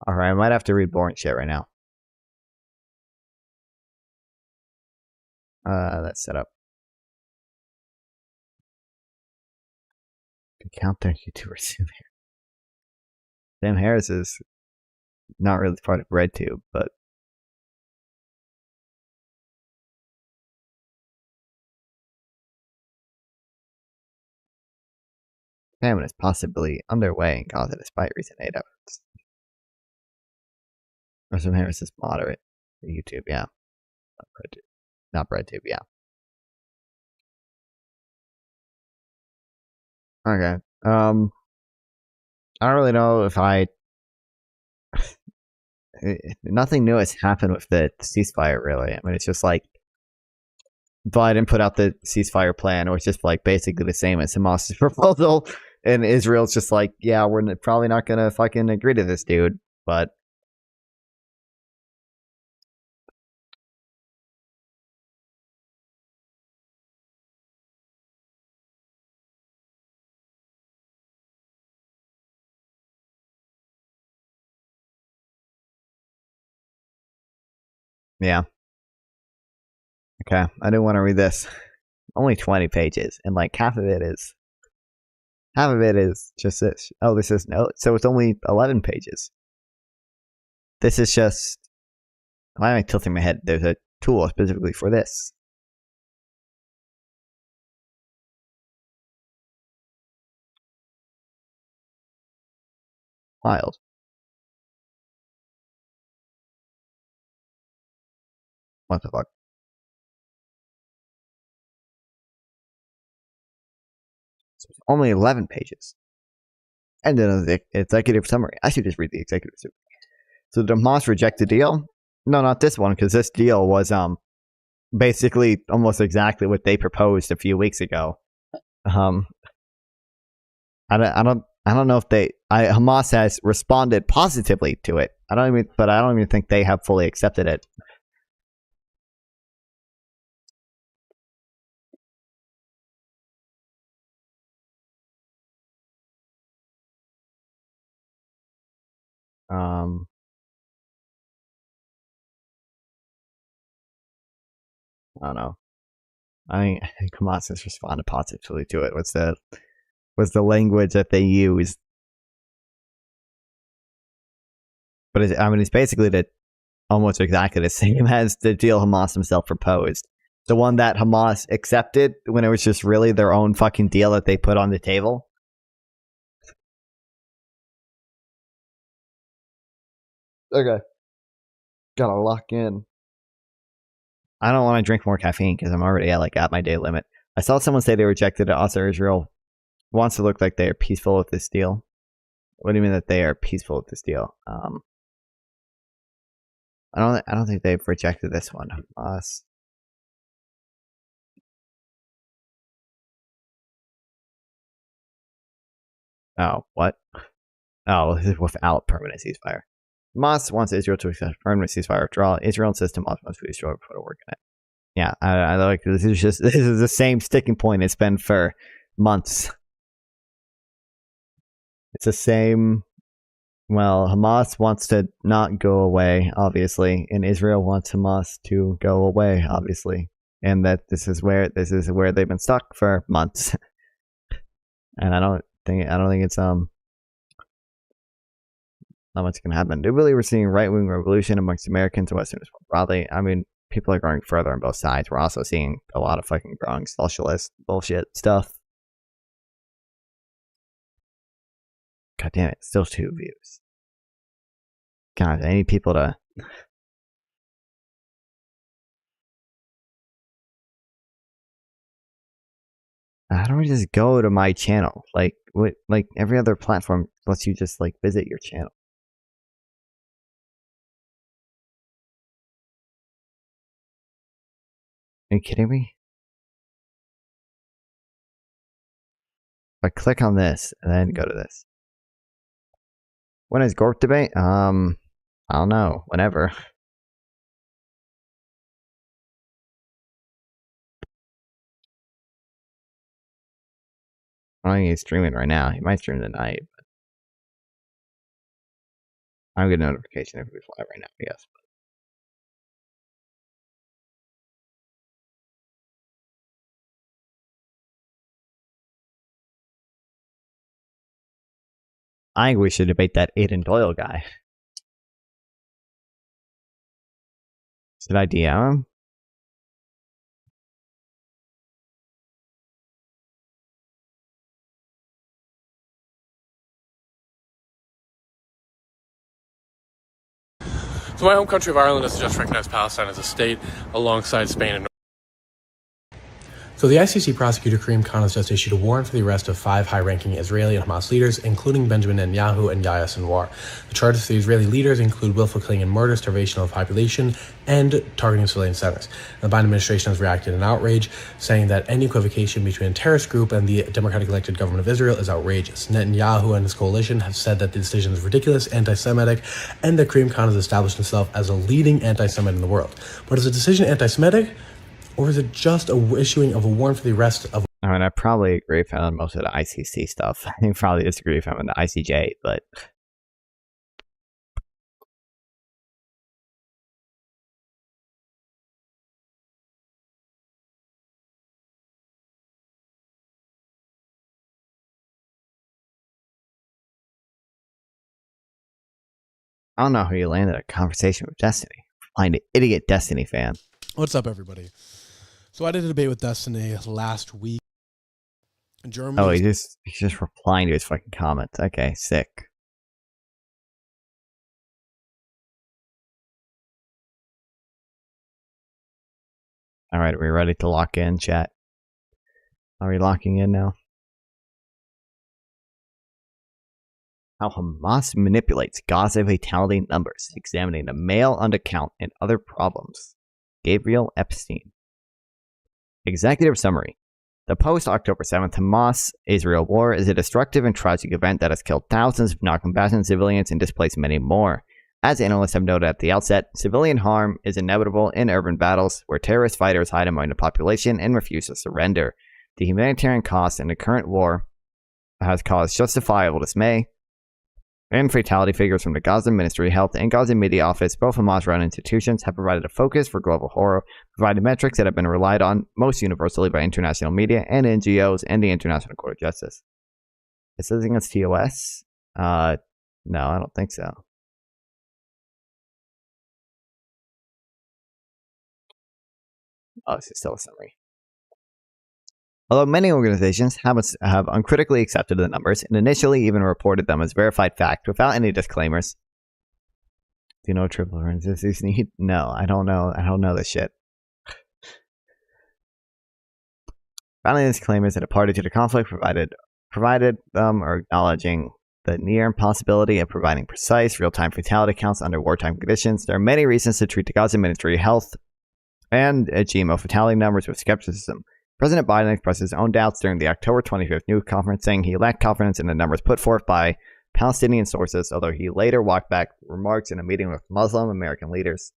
Alright, I might have to read boring shit right now. That's set up. Countdown YouTubers. Sam Harris is not really part of RedTube, but famine is possibly underway in Gaza despite recent aid efforts. Or Sam Harris is moderate. YouTube, yeah. Not RedTube, yeah. Okay. I don't really know if nothing new has happened with the ceasefire, really. I mean, it's just like Biden put out the ceasefire plan, or it's just like basically the same as Hamas's proposal, and Israel's just like, yeah, we're probably not gonna fucking agree to this, dude. But yeah. Okay, I do want to read this. Only 20 pages, and like half of it is just this. Oh, this is no. So it's only 11 pages. This is just. Why am I tilting my head? There's a tool specifically for this. Wild. What the fuck? So it's only 11 pages. And then the executive summary. I should just read the executive summary. So did Hamas reject the deal? No, not this one, because this deal was basically almost exactly what they proposed a few weeks ago. I don't know if Hamas has responded positively to it. I don't even think they have fully accepted it. I don't know. I think Hamas has responded positively to it. What's the language that they use? But it's basically almost exactly the same as the deal Hamas himself proposed. The one that Hamas accepted when it was just really their own fucking deal that they put on the table. Okay. Gotta lock in. I don't want to drink more caffeine because I'm already at my day limit. I saw someone say they rejected it. Also, Israel wants to look like they are peaceful with this deal. What do you mean that they are peaceful with this deal? I don't think they've rejected this one. Us. Oh, what? Oh, this is without permanent ceasefire. Hamas wants Israel to accept permanent ceasefire withdrawal. Israel insists Hamas must be destroyed before to work on it. Yeah, I like this. This is the same sticking point it's been for months. It's the same. Well, Hamas wants to not go away, obviously, and Israel wants Hamas to go away, obviously, and that this is where they've been stuck for months. And I don't think it's not much can happen. Do believe we're seeing right wing revolution amongst Americans and Westerners more broadly? I mean, people are going further on both sides. We're also seeing a lot of fucking growing socialist bullshit stuff. God damn it, still 2 views. God, I need people to. How do I just go to my channel? Like what? Like every other platform lets you just like visit your channel. Are you kidding me? If I click on this and then go to this. When is Gork debate? I don't know. Whenever. I don't think he's streaming right now. He might stream tonight. But I'll get a notification if we fly right now, I guess. I think we should debate that Aiden Doyle guy. Should I DM him? So my home country of Ireland has just recognized Palestine as a state alongside Spain and So the ICC prosecutor Karim Khan has just issued a warrant for the arrest of 5 high-ranking Israeli and Hamas leaders, including Benjamin Netanyahu and Yahya Sinwar. The charges for the Israeli leaders include willful killing and murder, starvation of the population, and targeting civilian centers. The Biden administration has reacted in outrage, saying that any equivocation between a terrorist group and the democratically elected government of Israel is outrageous. Netanyahu and his coalition have said that the decision is ridiculous, anti-Semitic, and that Karim Khan has established himself as a leading anti-Semite in the world. But is the decision anti-Semitic? Or is it just a issuing of a warrant for the arrest of... I mean, I probably agree with him on most of the ICC stuff. I think probably disagree with him on the ICJ, but... I don't know how you landed a conversation with Destiny. Find an idiot Destiny fan. What's up, everybody? So I did a debate with Destiny last week. Germany. Oh, he's just replying to his fucking comments. Okay, sick. All right, are we ready to lock in, chat? Are we locking in now? How Hamas manipulates Gaza fatality numbers, examining the male undercount and other problems. Gabriel Epstein. Executive summary. The post-October 7th Hamas-Israel war is a destructive and tragic event that has killed thousands of non-combatant civilians and displaced many more. As analysts have noted at the outset, civilian harm is inevitable in urban battles where terrorist fighters hide among the population and refuse to surrender. The humanitarian cost in the current war has caused justifiable dismay, and fatality figures from the Gaza Ministry of Health and Gaza Media Office, both Hamas-run institutions, have provided a focus for global horror, provided metrics that have been relied on most universally by international media and NGOs and the International Court of Justice. Is this against TOS? No, I don't think so. Oh, this is still a summary. Although many organizations have uncritically accepted the numbers and initially even reported them as verified fact without any disclaimers. Do you know what triple parentheses need? No, I don't know. I don't know this shit. Finally, disclaimers that a party to the conflict provided them or acknowledging the near impossibility of providing precise real-time fatality counts under wartime conditions. There are many reasons to treat the Gaza Ministry of Health and GMO fatality numbers with skepticism. President Biden expressed his own doubts during the October 25th news conference, saying he lacked confidence in the numbers put forth by Palestinian sources, although he later walked back remarks in a meeting with Muslim American leaders.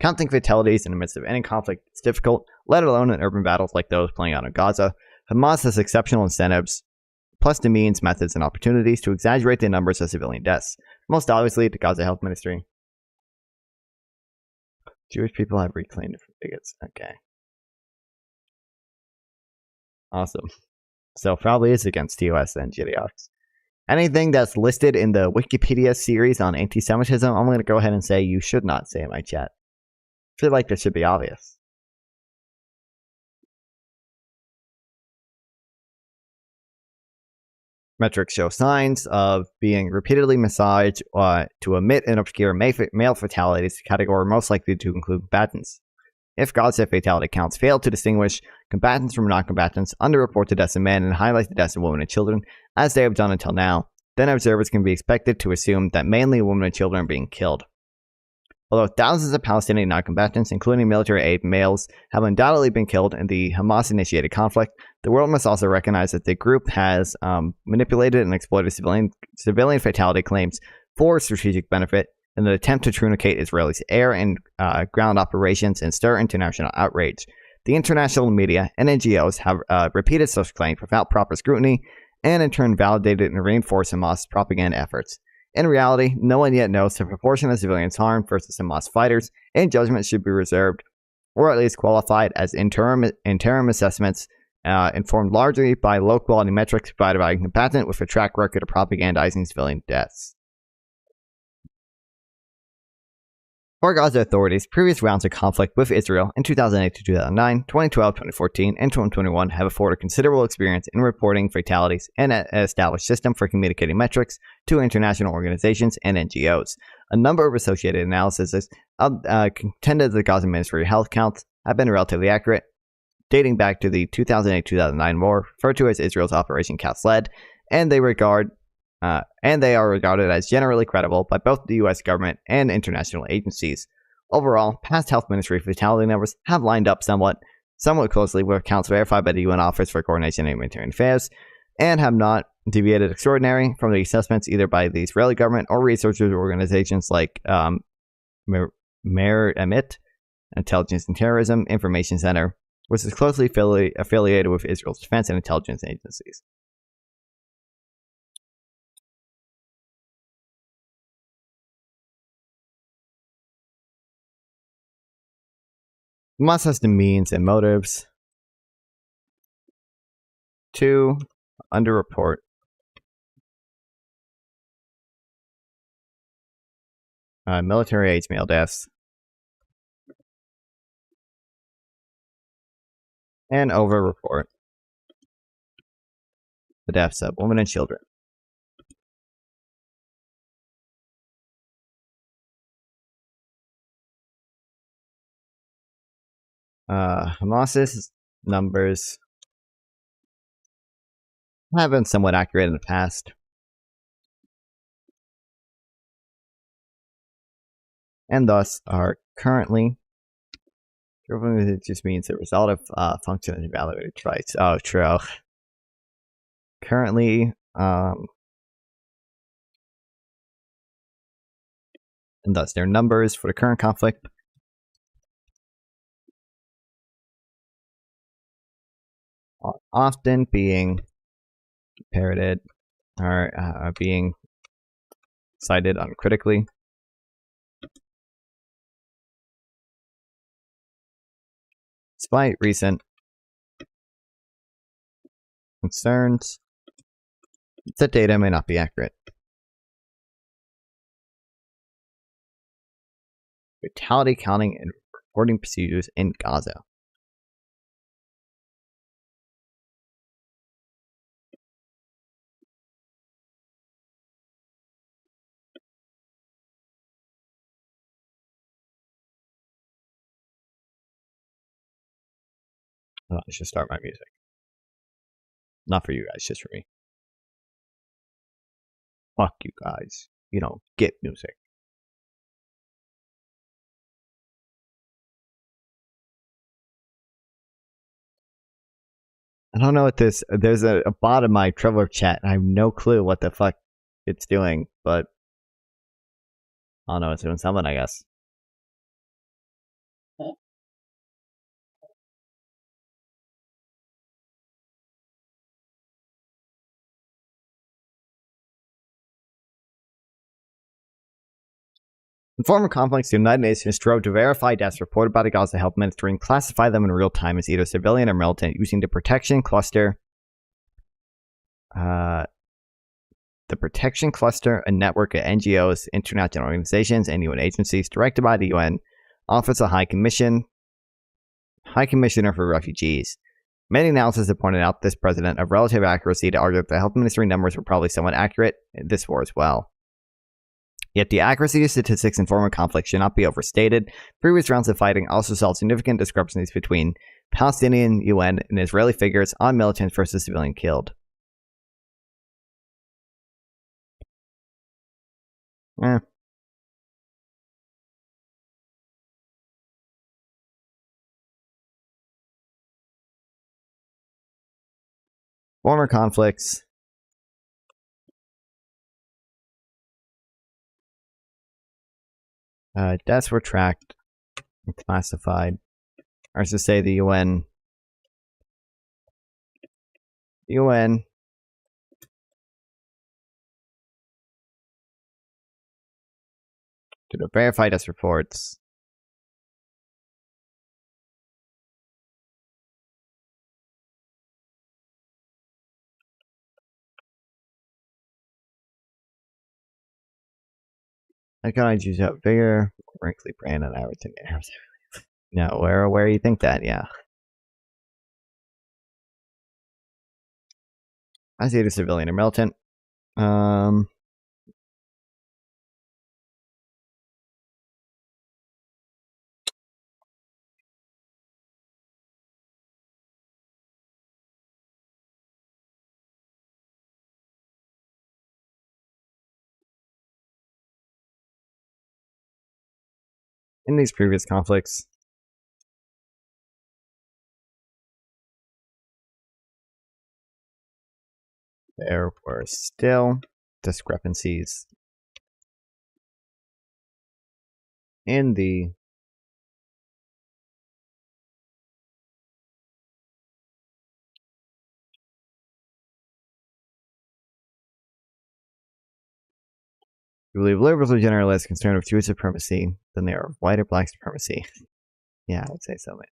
Counting fatalities in the midst of any conflict is difficult, let alone in urban battles like those playing out in Gaza. Hamas has exceptional incentives, plus the means, methods, and opportunities to exaggerate the numbers of civilian deaths. Most obviously, the Gaza Health Ministry. Jewish people have reclaimed it from bigots. Okay. Awesome. So probably is against TOS then, Gidiox. Anything that's listed in the Wikipedia series on anti-Semitism, I'm going to go ahead and say you should not say in my chat. I feel like this should be obvious. Metrics show signs of being repeatedly massaged to omit and obscure male fatalities, category most likely to include combatants. If Gaza fatality counts fail to distinguish combatants from non-combatants, underreport the deaths of men, and highlight the deaths of women and children, as they have done until now, then observers can be expected to assume that mainly women and children are being killed. Although thousands of Palestinian non-combatants, including military-age males, have undoubtedly been killed in the Hamas-initiated conflict, the world must also recognize that the group has manipulated and exploited civilian fatality claims for strategic benefit in an attempt to truncate Israelis' air and ground operations and stir international outrage. The international media and NGOs have repeated such claims without proper scrutiny, and in turn validated and reinforced Hamas' propaganda efforts. In reality, no one yet knows the proportion of civilians harmed versus Hamas fighters, and judgment should be reserved, or at least qualified as interim assessments, informed largely by low-quality metrics provided by a combatant with a track record of propagandizing civilian deaths. For Gaza authorities, previous rounds of conflict with Israel in 2008 to 2009, 2012, 2014, and 2021 have afforded considerable experience in reporting fatalities and an established system for communicating metrics to international organizations and NGOs. A number of associated analyses contended the Gaza Ministry of Health counts have been relatively accurate, dating back to the 2008-2009 war, referred to as Israel's Operation Cast Lead, and they are regarded as generally credible by both the U.S. government and international agencies. Overall, past health ministry fatality numbers have lined up somewhat closely with accounts verified by the UN Office for Coordination of Humanitarian Affairs, and have not deviated extraordinarily from the assessments either by the Israeli government or researchers organizations like Mer Amit, Intelligence and Terrorism Information Center, which is closely affiliated with Israel's defense and intelligence agencies. Hamas has the means and motives to underreport military age male deaths and overreport the deaths of women and children. Hamas's numbers have been somewhat accurate in the past, and thus are currently. It just means the result of function and evaluated traits. Oh, true. Currently, and thus their numbers for the current conflict are often being parroted or are being cited uncritically. Despite recent concerns, the data may not be accurate. Fatality counting and reporting procedures in Gaza. Oh, I should start my music. Not for you guys, just for me. Fuck you guys. You don't get music. I don't know what this. There's a bot in my Trello chat. I have no clue what the fuck it's doing, but I don't know. It's doing something, I guess. In former conflicts, the United Nations strove to verify deaths reported by the Gaza Health Ministry and classify them in real time as either civilian or militant using the protection cluster. The Protection Cluster, a network of NGOs, international organizations, and UN agencies directed by the UN Office of High Commissioner for Refugees. Many analyses have pointed out this precedent of relative accuracy to argue that the health ministry numbers were probably somewhat accurate in this war as well. Yet the accuracy of statistics in former conflicts should not be overstated. Previous rounds of fighting also saw significant discrepancies between Palestinian, UN, and Israeli figures on militants versus civilian killed. Former conflicts. Deaths were tracked and classified Or to say the UN. UN. To the verified us reports. I can I choose out bigger, wrinkly brand and everything. No, where you think that? Yeah. I see the civilian or militant. In these previous conflicts, there were still discrepancies in the I believe liberals are generally less concerned with Jewish supremacy than they are with white or black supremacy. Yeah, I would say so, man.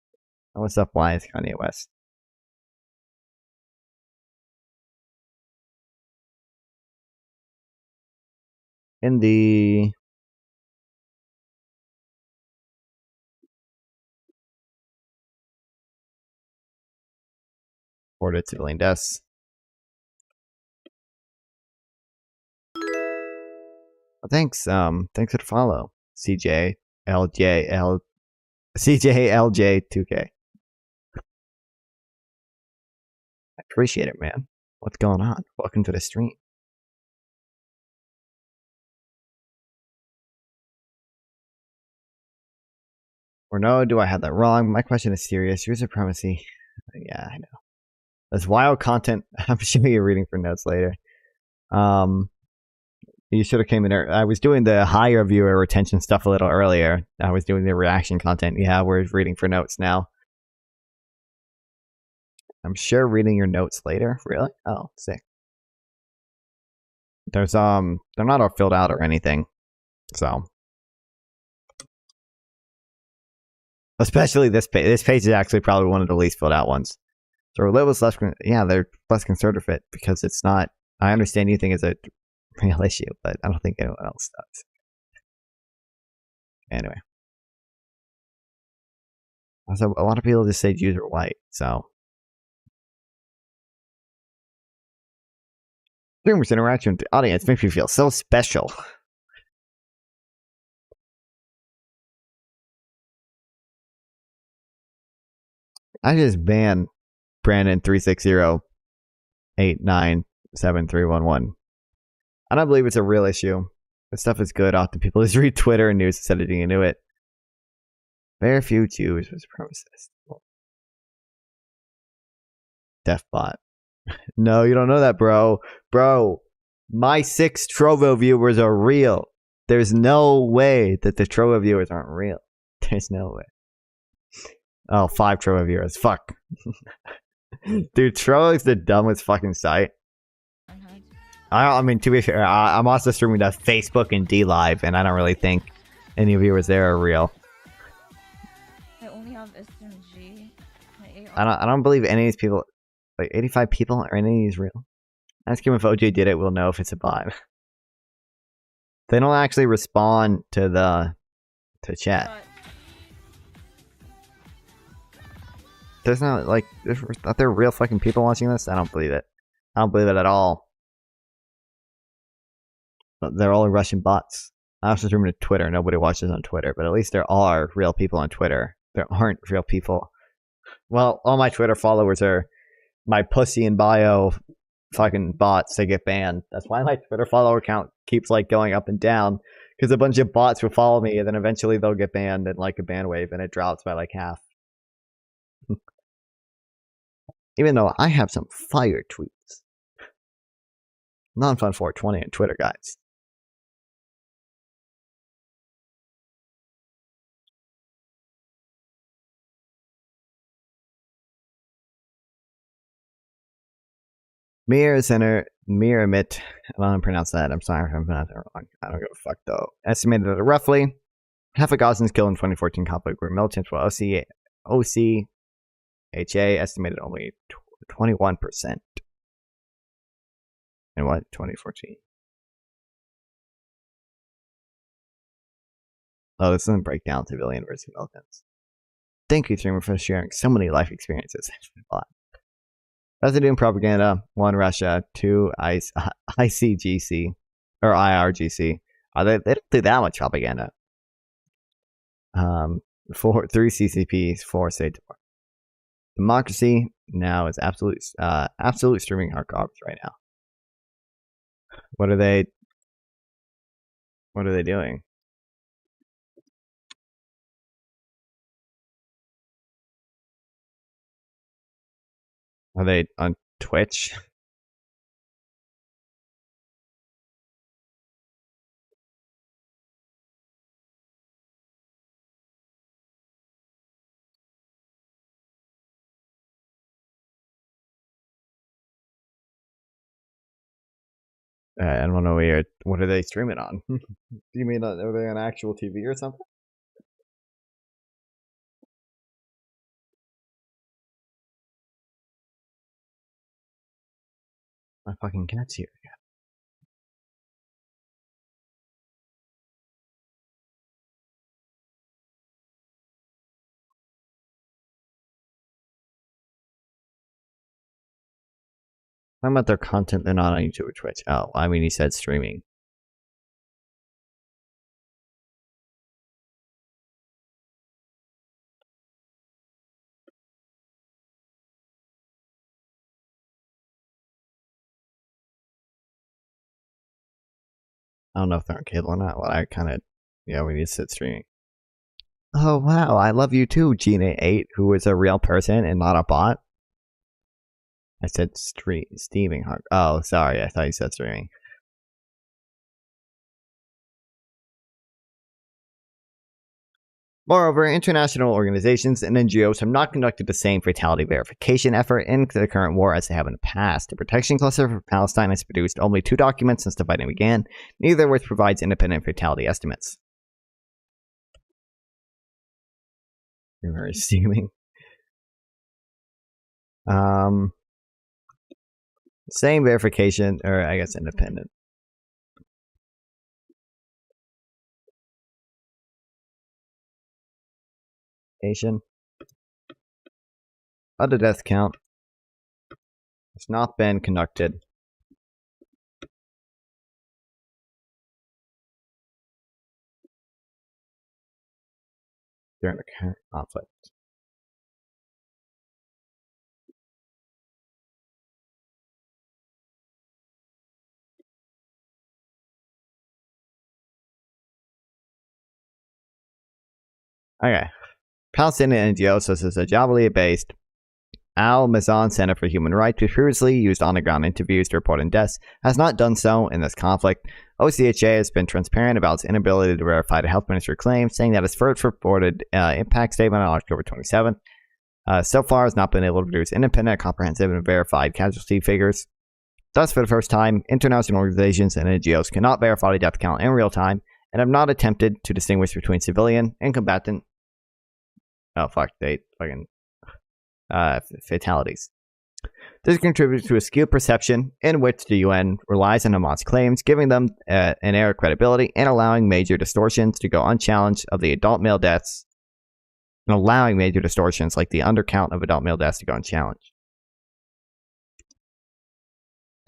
And what's up, why is Kanye West? In the reported civilian deaths. Well, thanks for the follow. CJLJ2K. I appreciate it, man. What's going on? Welcome to the stream. Or no, do I have that wrong? My question is serious. Your supremacy. Yeah, I know. That's wild content. I'm sure you're reading for notes later. You should have came in there. I was doing the higher viewer retention stuff a little earlier. I was doing the reaction content. Yeah, we're reading for notes now. I'm sure reading your notes later. Really? Oh, sick. There's they're not all filled out or anything. So especially this page. This page is actually probably one of the least filled out ones. So a little less, yeah, they're less concerned with it because it's not. I understand you think it's a real issue, but I don't think anyone else does. Anyway, also a lot of people just say Jews are white, so. Streamers interaction with the audience makes me feel so special. I just banned Brandon 360-897-311. I don't believe it's a real issue. This stuff is good. Often people just read Twitter and news instead of digging into it. Very few Jews was supremacist. Deaf bot. No, you don't know that, bro. Bro, my 6 Trovo viewers are real. There's no way that the Trovo viewers aren't real. There's no way. Oh, 5 Trovo viewers. Fuck. Dude, Trovo is the dumbest fucking site. I mean, to be fair, I'm also streaming to Facebook and D Live, and I don't really think any viewers there are real. I only have SMG. I don't believe any of these people, like 85 people, are any of these real? Ask him if OJ did it. We'll know if it's a bot. They don't actually respond to chat. There's not like are there real fucking people watching this? I don't believe it. I don't believe it at all. But they're all Russian bots. I also stream to Twitter. Nobody watches on Twitter, but at least there are real people on Twitter. There aren't real people. Well, all my Twitter followers are my pussy and bio fucking bots. They get banned. That's why my Twitter follower count keeps like going up and down, because a bunch of bots will follow me and then eventually they'll get banned in like a ban wave and it drops by like half. Even though I have some fire tweets. Non-fun 420 on Twitter, guys. Miramit. I don't pronounce that. I'm sorry if I'm pronouncing it wrong. I don't give a fuck though. Estimated at roughly half of Gazans killed in 2014 conflict were militants, while OCHA estimated only 21%. In what? 2014. Oh, this doesn't break down civilian versus militants. Thank you, streamer, for sharing so many life experiences. A lot. Residue and propaganda. 1, Russia. 2, ICGC. Or IRGC. They don't do that much propaganda. 4, 3 CCPs. 4, State Department. Democracy now is absolute streaming hard garbage right now. What are they doing? Are they on Twitch? I don't know what are they streaming on? Do you mean are they on actual TV or something? My fucking cat's here again. Talking about their content, they're not on YouTube or Twitch. Oh, I mean, he said streaming. I don't know if they're on cable or not. Well, I kind of, yeah, we need to sit streaming. Oh, wow. I love you too, Gina8, who is a real person and not a bot. I said steaming hard. Oh, sorry. I thought you said streaming. Moreover, international organizations and NGOs have not conducted the same fatality verification effort in the current war as they have in the past. The Protection Cluster for Palestine has produced only 2 documents since the fighting began, neither of which provides independent fatality estimates. You're very steaming. Same verification, or I guess independent. Of the death count has not been conducted during the current conflict. Okay. Palestinian NGO, such as the Jabalia-based Al-Mazan Center for Human Rights, which previously used on-the-ground interviews to report on deaths, has not done so in this conflict. OCHA has been transparent about its inability to verify the health ministry claims, saying that its first reported impact statement on October 27th so far has not been able to produce independent, comprehensive, and verified casualty figures. Thus, for the first time, international organizations and NGOs cannot verify the death count in real time and have not attempted to distinguish between civilian and combatant. Oh, fuck, they fucking fatalities. This contributes to a skewed perception in which the UN relies on Hamas claims, giving them an air of credibility and allowing major distortions to go unchallenged of the adult male deaths, and allowing major distortions like the undercount of adult male deaths to go unchallenged.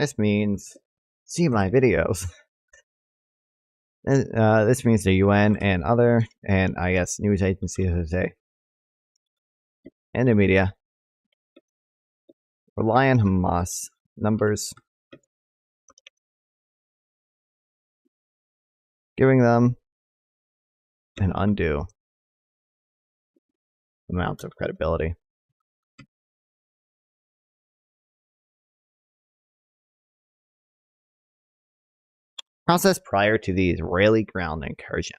This means see my videos. This means the UN and other, and I guess news agencies and the media rely on Hamas numbers, giving them an undue amount of credibility. Process prior to the Israeli ground incursion.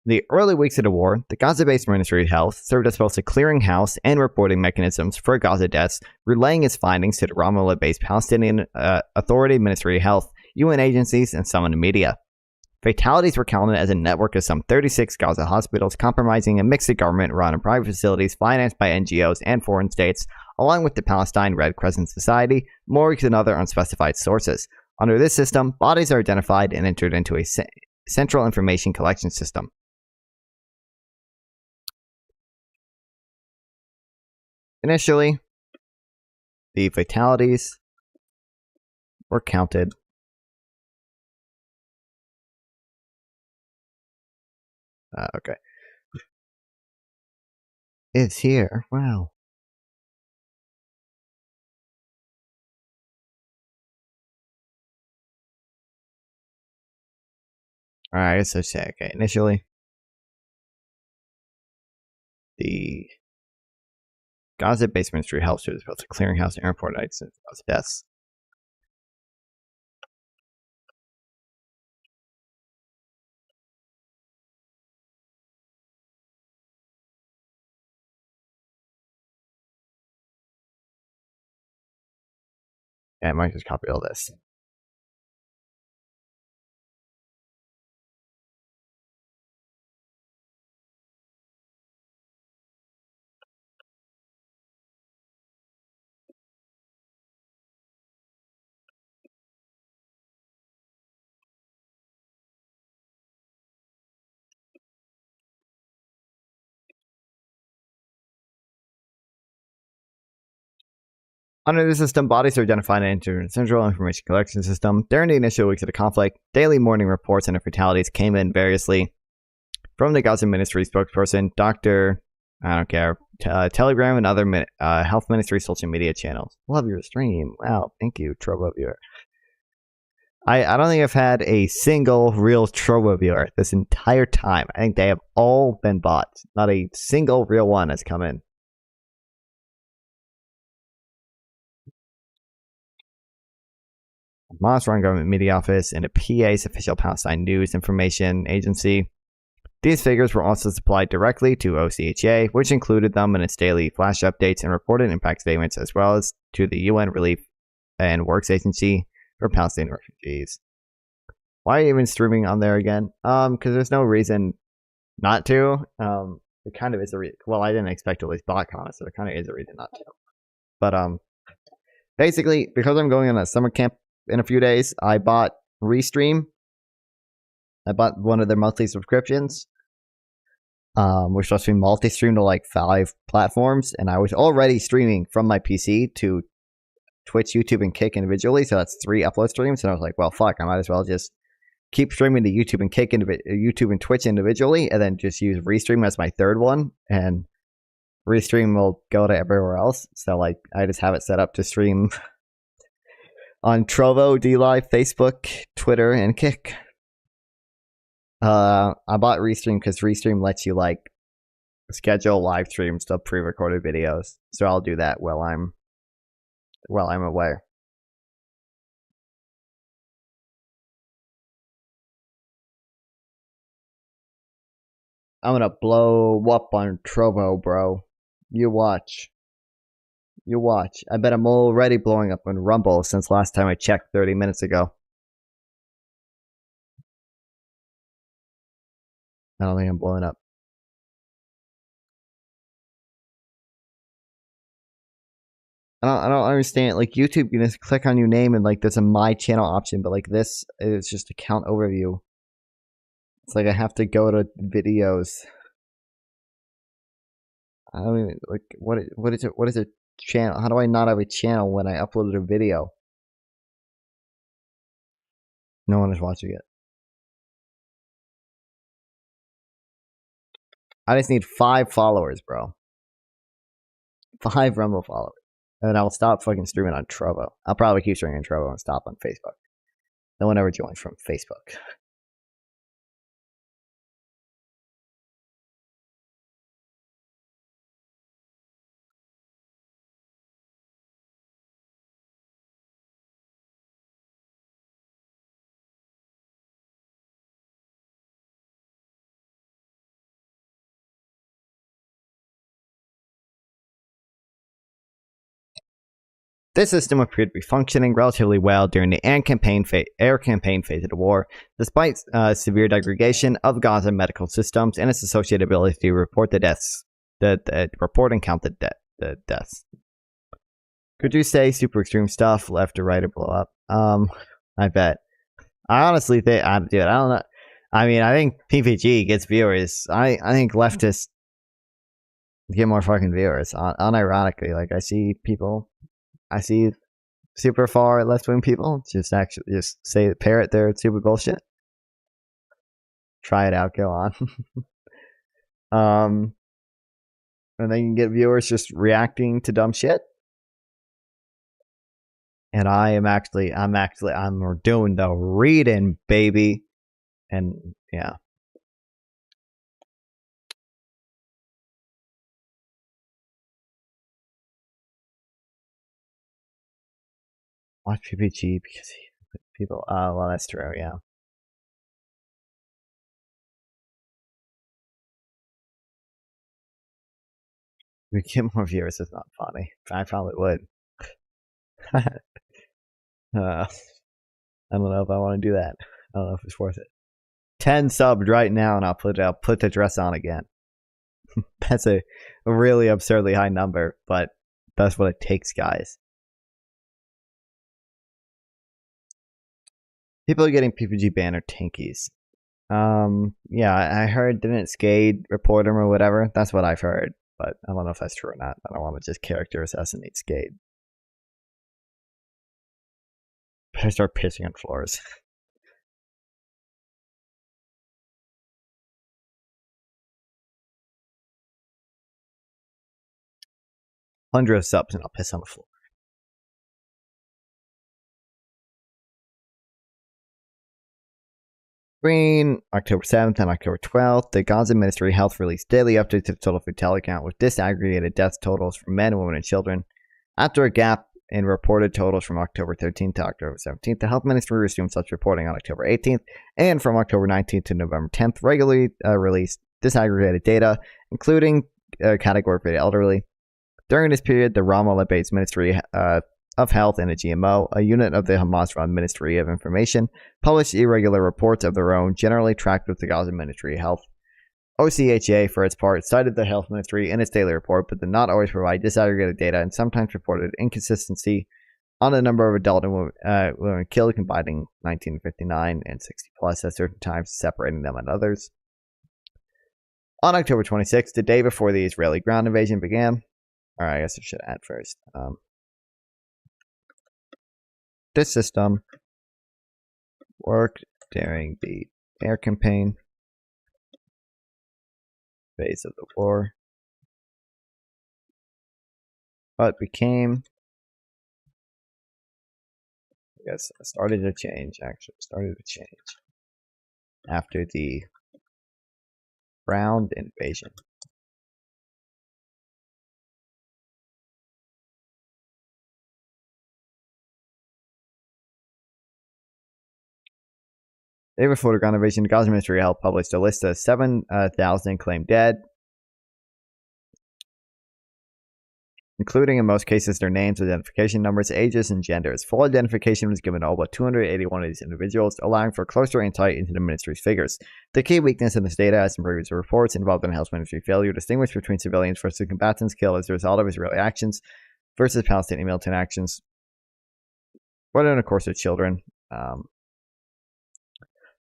the early weeks of the war, the Gaza-based Ministry of Health served as both a clearinghouse and reporting mechanisms for Gaza deaths, relaying its findings to the Ramallah-based Palestinian Authority, Ministry of Health, UN agencies, and some in the media. Fatalities were counted as a network of some 36 Gaza hospitals, comprising a mix of government-run and private facilities financed by NGOs and foreign states, along with the Palestine Red Crescent Society, morgues, and other unspecified sources. Under this system, bodies are identified and entered into a central information collection system. Initially, the fatalities were counted okay. It's here. Wow. Alright, so say, okay, initially, the Gaza-based Ministry of Health Service built a clearinghouse and airport nights and Gaza deaths. Yeah, I might just copy all this. Under the system, bodies are identified and entered in a central information collection system. During the initial weeks of the conflict, daily morning reports on the fatalities came in variously from the Gaza Ministry spokesperson, Dr. I don't care, Telegram, and other health ministry social media channels. Love your stream. Wow, thank you, Trovo viewer. I don't think I've had a single real Trovo viewer this entire time. I think they have all been bots. Not a single real one has come in. Hamas-run government media office and a PA's official Palestine news information agency. These figures were also supplied directly to OCHA, which included them in its daily flash updates and reported impact statements, as well as to the UN Relief and Works Agency for Palestinian refugees. Why are you even streaming on there again? Because there's no reason not to. It kind of is a reason. Well, I didn't expect to at least bot comments, so there kind of is a reason not to. But basically, because I'm going on a summer camp in a few days, I bought Restream. I bought one of their monthly subscriptions. We're supposed to be multi-stream to like 5 platforms, and I was already streaming from my PC to Twitch, YouTube, and Kick individually, so that's 3 upload streams. And I was like, well, fuck, I might as well just keep streaming to YouTube and Kick YouTube and Twitch individually, and then just use Restream as my third one, and Restream will go to everywhere else. So like, I just have it set up to stream on Trovo, DLive, Facebook, Twitter, and Kick. I bought Restream because Restream lets you like schedule live streams to pre-recorded videos. So I'll do that while I'm away. I'm gonna blow up on Trovo, bro. You watch. You watch. I bet I'm already blowing up on Rumble since last time I checked 30 minutes ago. I don't think I'm blowing up. I don't understand. Like YouTube, you just click on your name and like there's a My Channel option, but like this is just account overview. It's like I have to go to videos. I don't even like what is it? What is a channel? How do I not have a channel when I uploaded a video? No one is watching it. I just need 5 followers, bro. 5 Rumble followers. And then I'll stop fucking streaming on Trovo. I'll probably keep streaming on Trovo and stop on Facebook. No one ever joins from Facebook. This system appeared to be functioning relatively well during the air campaign phase of the war, despite severe degradation of Gaza medical systems and its associated ability to report the deaths, report and count the deaths. Could you say super extreme stuff, left or right or blow up? I bet. I honestly think, dude, I don't know. I mean, I think PPG gets viewers. I think leftists get more fucking viewers. Unironically, like I see super far left-wing people just say parrot their stupid bullshit. Try it out. Go on. And then you can get viewers just reacting to dumb shit. And I'm doing the reading, baby. And yeah. Watch PPG because people. Well, that's true. Yeah. We get more viewers. It's not funny. I probably would. I don't know if I want to do that. I don't know if it's worth it. 10 subs right now, and I'll put the dress on again. That's a really absurdly high number, but that's what it takes, guys. People are getting PPG banner tinkies. Yeah, I heard, didn't Skade report him or whatever? That's what I've heard, but I don't know if that's true or not. I don't want to just character assassinate Skade. I start pissing on floors. Hundred of subs and I'll piss on the floor. Between October 7th and October 12th, the Gaza Ministry of Health released daily updates to the total fatality count with disaggregated death totals for men, women, and children. After a gap in reported totals from October 13th to October 17th, the Health Ministry resumed such reporting on October 18th, and from October 19th to November 10th, regularly released disaggregated data, including a category for the elderly. During this period, the Ramallah-based Ministry of Health and a GMO, a unit of the Hamas-run Ministry of Information, published irregular reports of their own, generally tracked with the Gaza Ministry of Health. OCHA, for its part, cited the Health Ministry in its daily report, but did not always provide disaggregated data and sometimes reported inconsistency on the number of adult and women killed, combining 1959 and 60 plus at certain times, separating them and others. On October 26th, the day before the Israeli ground invasion began, I guess I should add first. This system worked during the air campaign phase of the war, but became, I guess, started to change after the ground invasion. Day before the ground invasion, the Gaza Ministry of Health published a list of 7,000 claimed dead, including in most cases their names, identification numbers, ages, and genders. Full identification was given to all but 281 of these individuals, allowing for closer insight into the ministry's figures. The key weakness in this data, as in previous reports, involved in the Health Ministry failure to distinguish between civilians versus combatants killed as a result of Israeli actions versus Palestinian militant actions, whether in the course of children.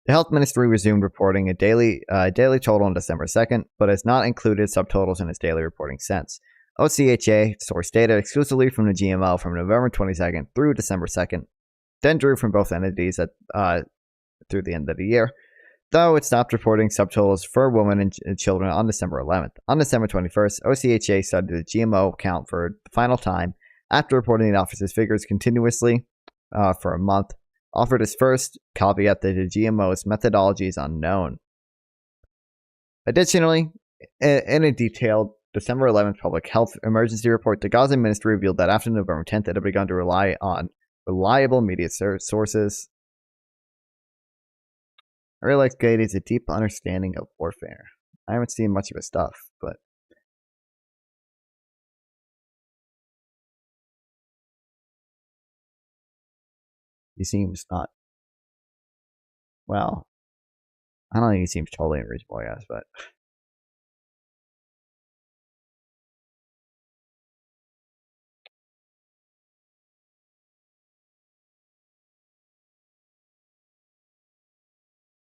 The Health Ministry resumed reporting a daily total on December 2nd, but has not included subtotals in its daily reporting since. OCHA sourced data exclusively from the GMO from November 22nd through December 2nd, then drew from both entities through the end of the year, though it stopped reporting subtotals for women and children on December 11th. On December 21st, OCHA studied the GMO count for the final time after reporting the office's figures continuously for a month. Offered its first caveat that the GMO's methodology is unknown. Additionally, in a detailed December 11th public health emergency report, the Gaza Ministry revealed that after November 10th, it had begun to rely on reliable media sources. I really like Gady's a deep understanding of warfare. I haven't seen much of his stuff, but He seems not. Well, I don't think he seems totally unreasonable, I guess, but.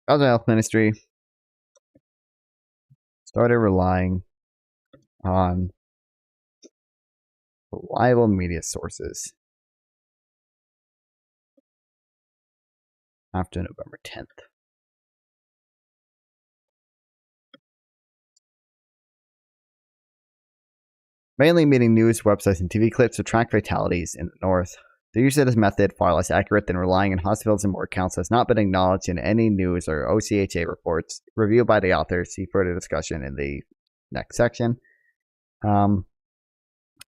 The health ministry started relying on reliable media sources after November 10th. Mainly meeting news websites and TV clips to track fatalities in the north. The use of this method, far less accurate than relying on hospitals and morgue counts, has not been acknowledged in any news or OCHA reports. Reviewed by the author. See further discussion in the next section. An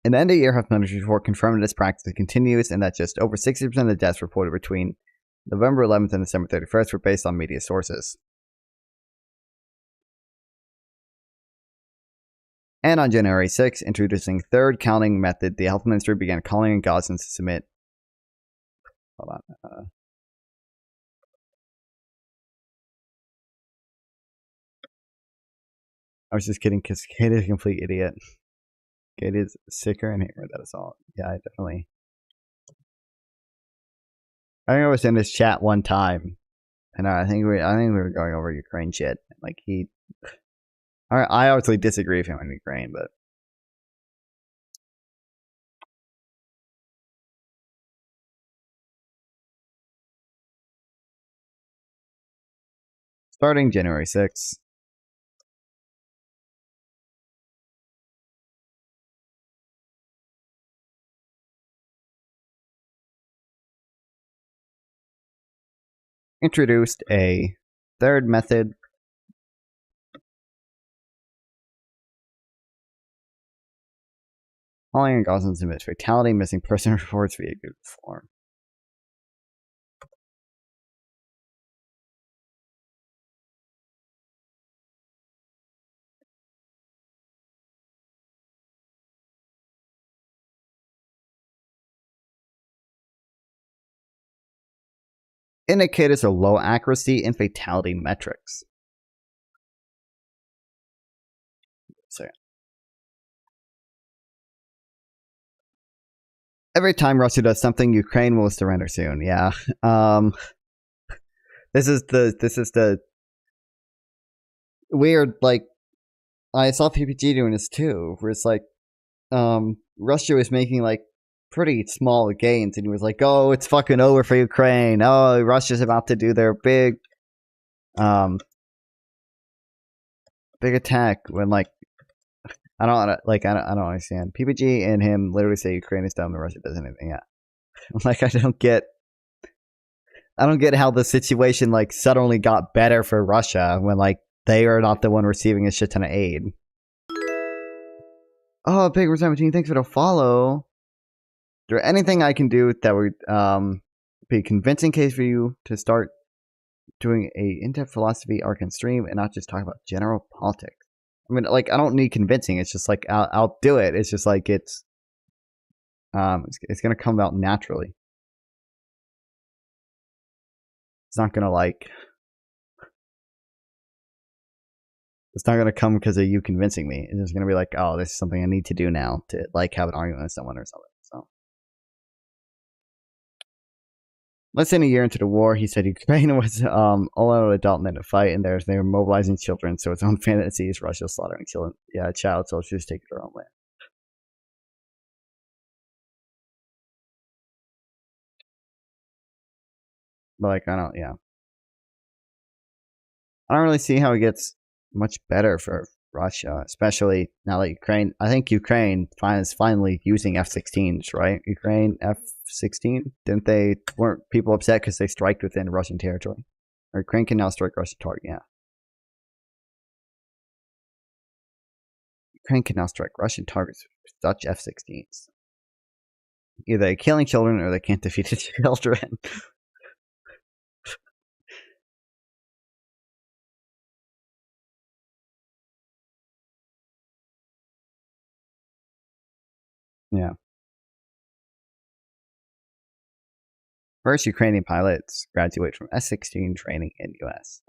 end-of-year health ministry report confirmed that this practice continues and that just over 60% of the deaths reported between November 11th and December 31st were based on media sources. And on January 6th, introducing third counting method, the health ministry began calling on Gazans to submit. Hold on. I was just kidding because Kate is a complete idiot. Kate is sicker and angry that is all. Yeah, I definitely. I think I was in this chat one time, and I think we were going over Ukraine shit. Like I obviously disagree with him on Ukraine, but starting January 6th. Introduced a third method. Calling on Gazans to submit fatality, missing person reports via Google form. Indicators of low accuracy in fatality metrics. Second. Every time Russia does something, Ukraine will surrender soon. Yeah. This is the weird, like, I saw PPG doing this too, where it's like Russia was making like pretty small gains, and he was like, "Oh, it's fucking over for Ukraine. Oh, Russia's about to do their big attack." When like I don't understand. PPG and him literally say Ukraine is dumb and Russia does anything. Yeah, like I don't get how the situation like suddenly got better for Russia when like they are not the one receiving a shit ton of aid. Oh, Big 17, thanks for the follow. Is there anything I can do that would be a convincing case for you to start doing a in-depth philosophy arc and stream and not just talk about general politics? I mean, like, I don't need convincing. It's just like I'll do it. It's just like it's gonna come out naturally. It's not gonna like. It's not gonna come because of you convincing me. It's just gonna be like, oh, this is something I need to do now to like have an argument with someone or something. So. Less than a year into the war, he said Ukraine was all out adult men to fight, and they were mobilizing children, so its own fantasies, Russia slaughtering children. Yeah, child soldiers take their own land. But like, I don't really see how it gets much better for Russia, especially now that Ukraine. I think Ukraine is finally using F-16s, right? Ukraine F-16. Weren't people upset because they striked within Russian territory? Or Ukraine can now strike Russian target. Yeah. Ukraine can now strike Russian targets with Dutch F-16s. Either they're killing children or they can't defeat the children. Yeah. First Ukrainian pilots graduate from S-16 training in U.S.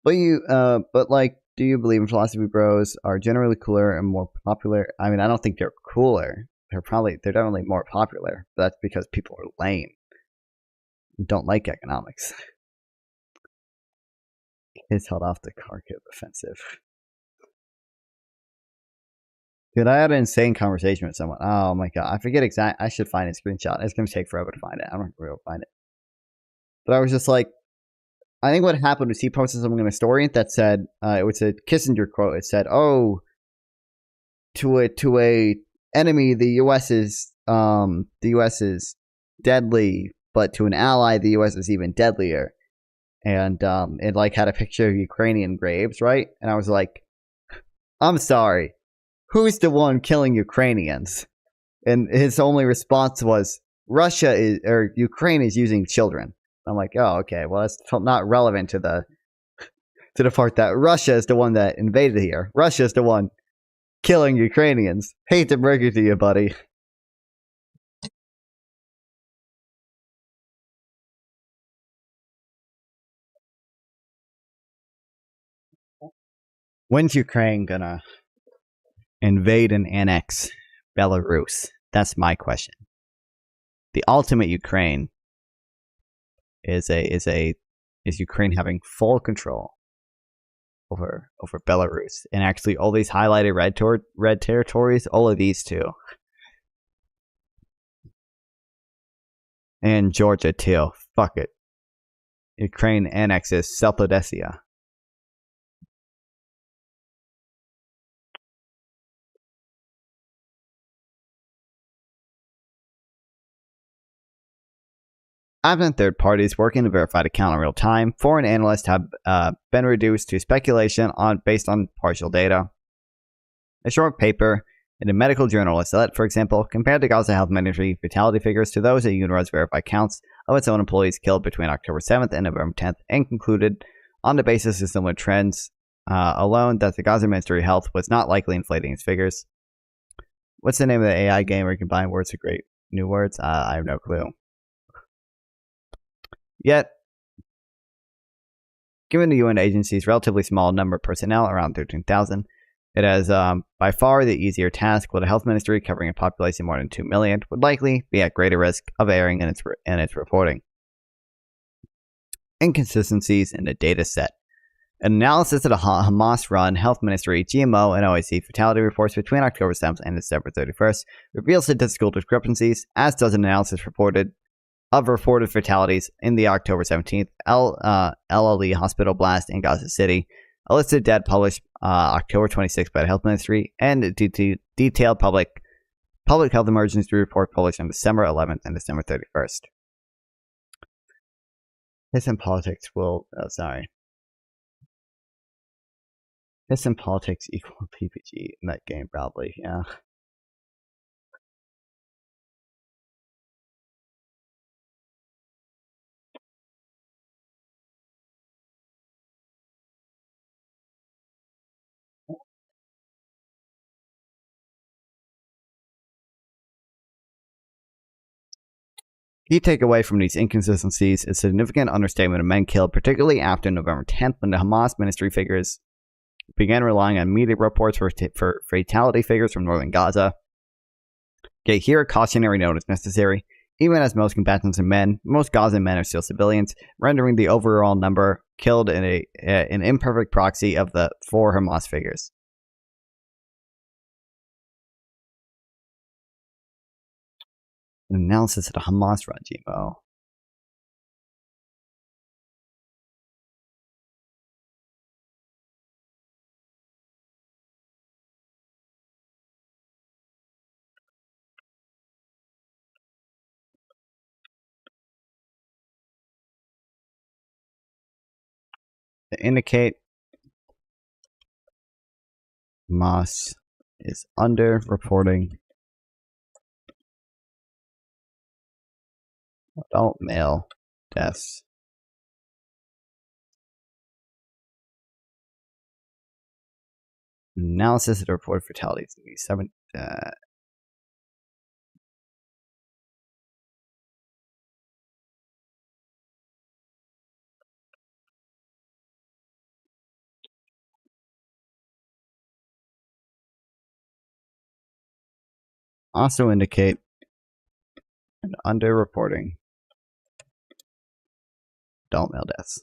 But like, do you believe in philosophy bros are generally cooler and more popular? I mean, I don't think they're cooler. They're definitely more popular. But that's because people are lame. Don't like economics. Kids held off the Kharkiv offensive. Dude, I had an insane conversation with someone. Oh my god, I forget I should find a screenshot. It's gonna take forever to find it. I don't know if we'll find it. But I was just like, I think what happened was he posted something in a story that said, it was a Kissinger quote. It said, "Oh, to a enemy, the U.S. is deadly, but to an ally, the U.S. is even deadlier." And it like had a picture of Ukrainian graves, right? And I was like, I'm sorry, who's the one killing Ukrainians? And his only response was, Ukraine is using children. I'm like, oh, okay, well that's not relevant to the part that Russia is the one that invaded here. Russia is the one killing Ukrainians. Hate to break it to you, buddy. When's Ukraine gonna invade and annex Belarus? That's my question. The ultimate Ukraine is Ukraine having full control over Belarus, and actually all these highlighted red territories, all of these two, and Georgia too. Fuck it. Ukraine annexes Self-Odessia. Absent third parties working to verify the count in real time, foreign analysts have been reduced to speculation based on partial data. A short paper in a medical journal said, for example, compared the Gaza Health Ministry fatality figures to those of UNRWA's verified counts of its own employees killed between October 7th and November 10th, and concluded, on the basis of similar trends alone, that the Gaza Ministry of Health was not likely inflating its figures. What's the name of the AI game where you combine words with great new words? I have no clue. Yet, given the UN agency's relatively small number of personnel, around 13,000, it has by far the easier task, while the health ministry, covering a population more than 2 million, would likely be at greater risk of erring in its reporting. Inconsistencies in the data set. An analysis of the Hamas-run health ministry, GMO, and OIC fatality reports between October 7th and December 31st reveals statistical discrepancies, as does an analysis of reported fatalities in the October 17th LLE hospital blast in Gaza City, a list of dead published October 26th by the Health Ministry, and a detailed public health emergency report published on December 11th and December 31st. This and politics will... Oh, sorry. This and politics equal PPG in that game, probably, yeah. Key takeaway from these inconsistencies is significant understatement of men killed, particularly after November 10th, when the Hamas ministry figures began relying on media reports for fatality figures from northern Gaza. Okay, here a cautionary note is necessary. Even as most combatants are men, most Gazan men are still civilians, rendering the overall number killed an imperfect proxy of the 4 Hamas figures. An analysis of the Hamas-run GMO. To indicate Hamas is underreporting adult male deaths. Analysis of the reported fatalities in the also indicate an underreporting adult male deaths.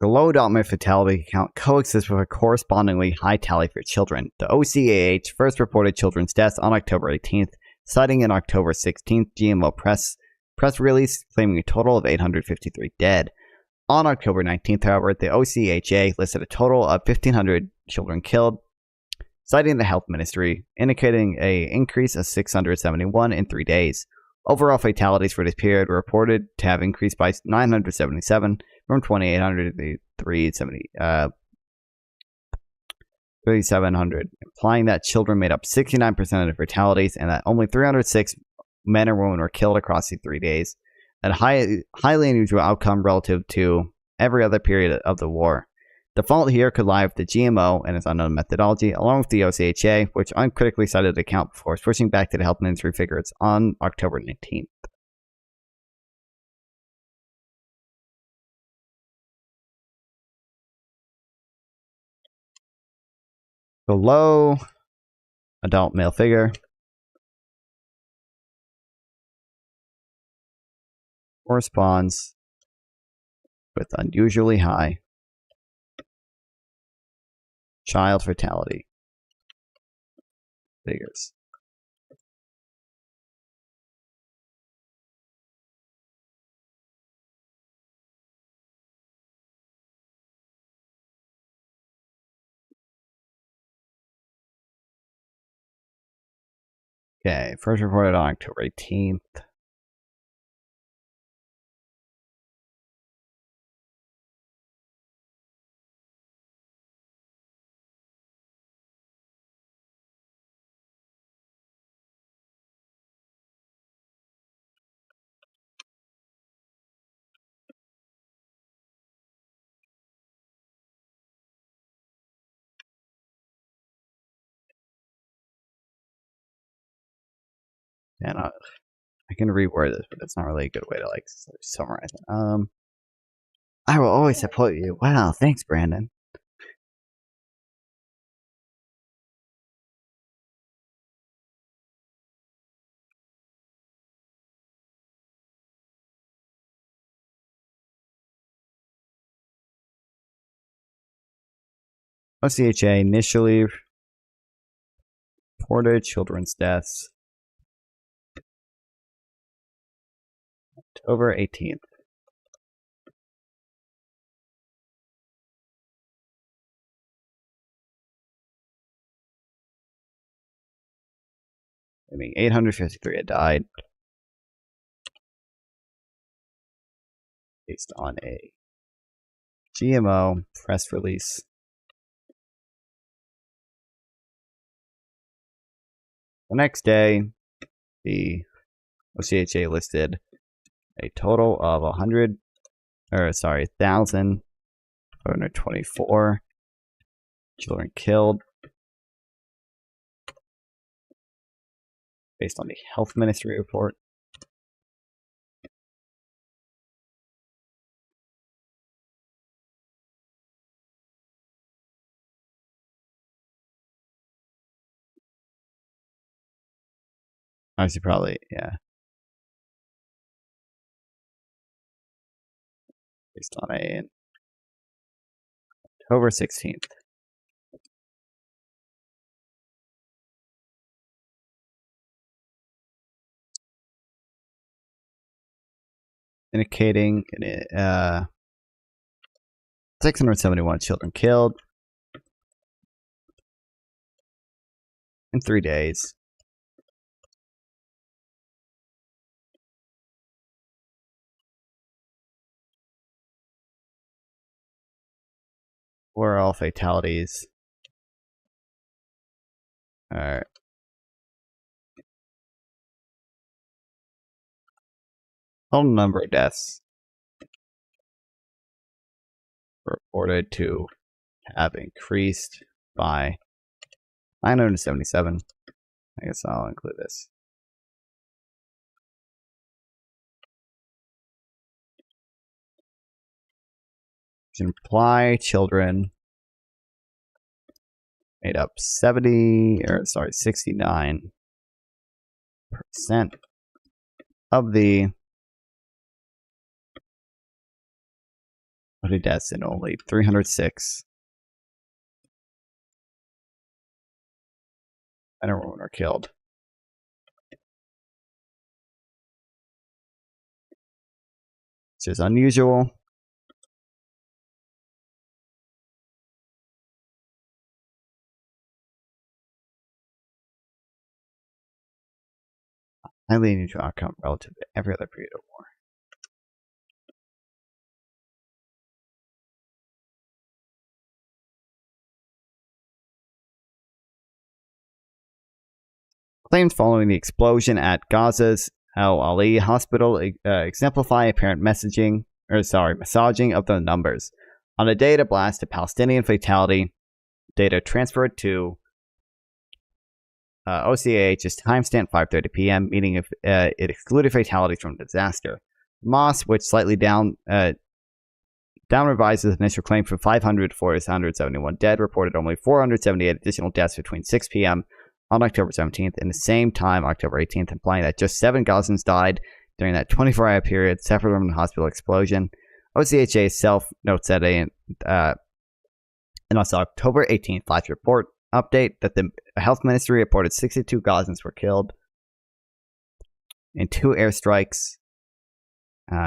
The low adult male fatality count coexists with a correspondingly high tally for children. The OCAH first reported children's deaths on October 18th, citing an October 16th GMO press release claiming a total of 853 dead. On October 19th, however, the OCHA listed a total of 1,500 children killed, citing the health ministry, indicating an increase of 671 in 3 days. Overall fatalities for this period were reported to have increased by 977 from 2,800 to 3,700, implying that children made up 69% of the fatalities and that only 306 men or women were killed across the 3 days, a highly unusual outcome relative to every other period of the war. The fault here could lie with the GMO and its unknown methodology, along with the OCHA, which uncritically cited the account before switching back to the health ministry figures on October 19th. The low adult male figure corresponds with unusually high child fatality figures. Okay, first reported on October 18th. And I can reword this, but it's not really a good way to like summarize it. I will always support you. Wow, thanks, Brandon. OCHA initially reported children's deaths October 18th. I mean, 853 had died based on a GMO press release. The next day, the OCHA listed a total of 1,424 children killed based on the health ministry report. I should probably, yeah. Based on a October 16th. Indicating 671 children killed in 3 days. Were all fatalities. Alright. Total number of deaths reported to have increased by 977. I guess I'll include this. Imply children made up 69% of the deaths, and only 306 men and women are killed. Which is unusual. Highly unusual outcome relative to every other period of war. Claims following the explosion at Gaza's Al Ali hospital exemplify apparent massaging of the numbers. On a data blast, a Palestinian fatality data transferred to OCAH's timestamp 5:30 p.m., meaning if it excluded fatalities from the disaster. Moss, which slightly down revises initial claim from 500 to 471 dead, reported only 478 additional deaths between 6 p.m. on October 17th and the same time, October 18th, implying that just 7 Gazans died during that 24-hour period separate from the hospital explosion. OCHA itself notes that in also October 18th flash report update that the health ministry reported 62 Gazans were killed in 2 airstrikes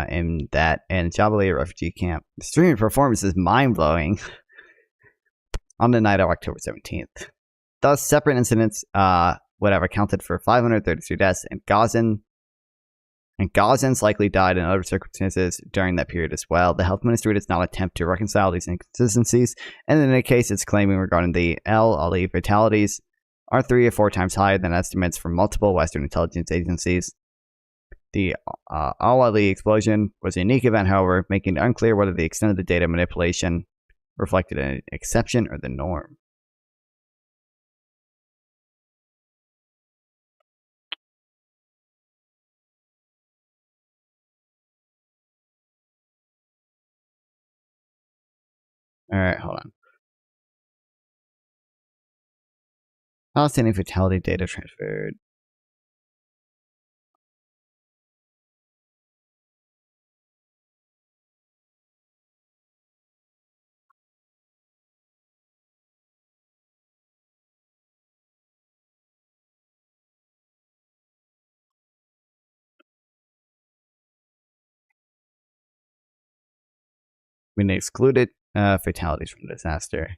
in Jabalia refugee camp. The streaming performance is mind-blowing on the night of October 17th. Thus, separate incidents accounted for 533 deaths, and Gazans likely died in other circumstances during that period as well. The health ministry does not attempt to reconcile these inconsistencies, and in any case, it's claiming regarding the El Ali fatalities are 3 or 4 times higher than estimates from multiple Western intelligence agencies. The Al Ali explosion was a unique event, however, making it unclear whether the extent of the data manipulation reflected an exception or the norm. Alright, hold on. Palestinian fatality data transferred. When they excluded fatalities from the disaster.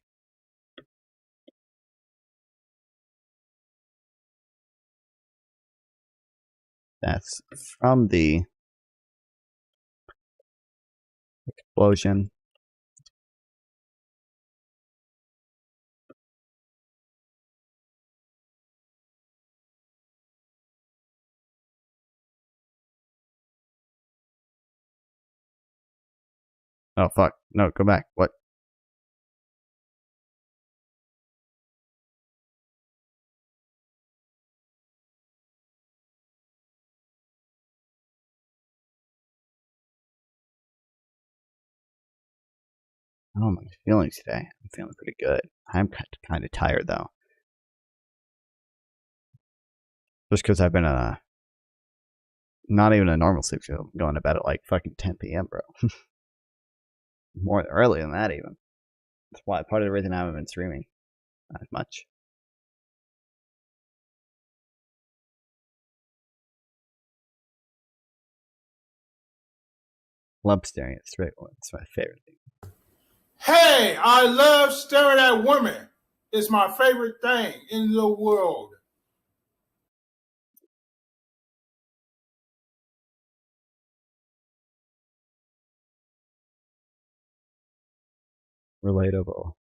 That's from the explosion. Oh, fuck. No, go back. What? Oh, my feelings today. I'm feeling pretty good. I'm kind of tired, though. Just because I've been not even a normal sleep schedule. I'm going to bed at like fucking 10 p.m., bro. More early than that, even. That's why part of the reason I haven't been streaming as much. Love staring at straight one. It's my favorite thing. Hey, I love staring at women. It's my favorite thing in the world. Relatable.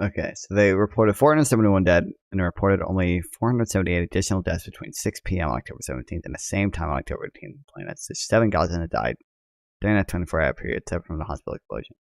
Okay, so they reported 471 dead and reported only 478 additional deaths between 6 p.m. on October 17th and the same time on October 18th. That's 7 Gazans had died during that 24-hour period, except from the hospital explosion.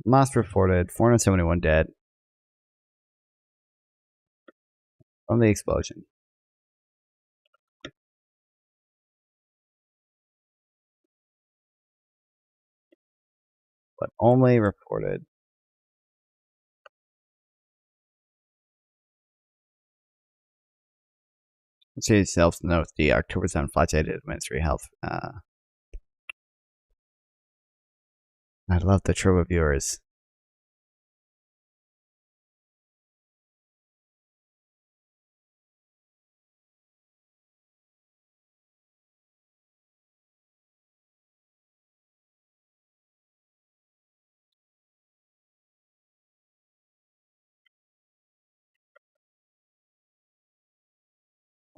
Hamas reported 471 dead from the explosion. But only reported see itself note the October 7th flight-dated Ministry of Health. I love the Turbo viewers.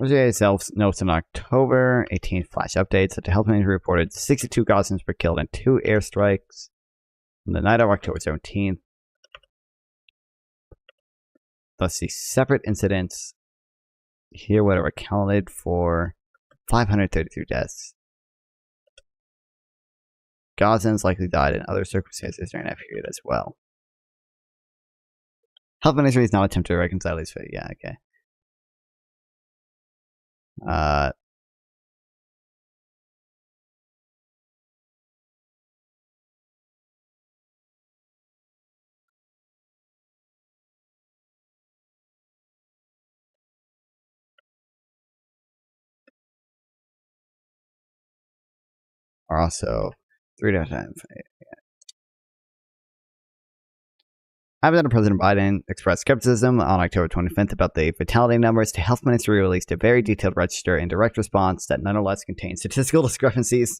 RGA itself notes on October 18th flash updates that the health ministry reported 62 Gazans were killed in 2 airstrikes on the night of October 17th. Thus, the separate incidents here would have accounted for 532 deaths. Gazans likely died in other circumstances during that period as well. Health ministry has not attempted to reconcile these. Yeah, okay. Are also 3.5. After President Biden expressed skepticism on October 25th about the fatality numbers, the health ministry released a very detailed register in direct response that nonetheless contains statistical discrepancies.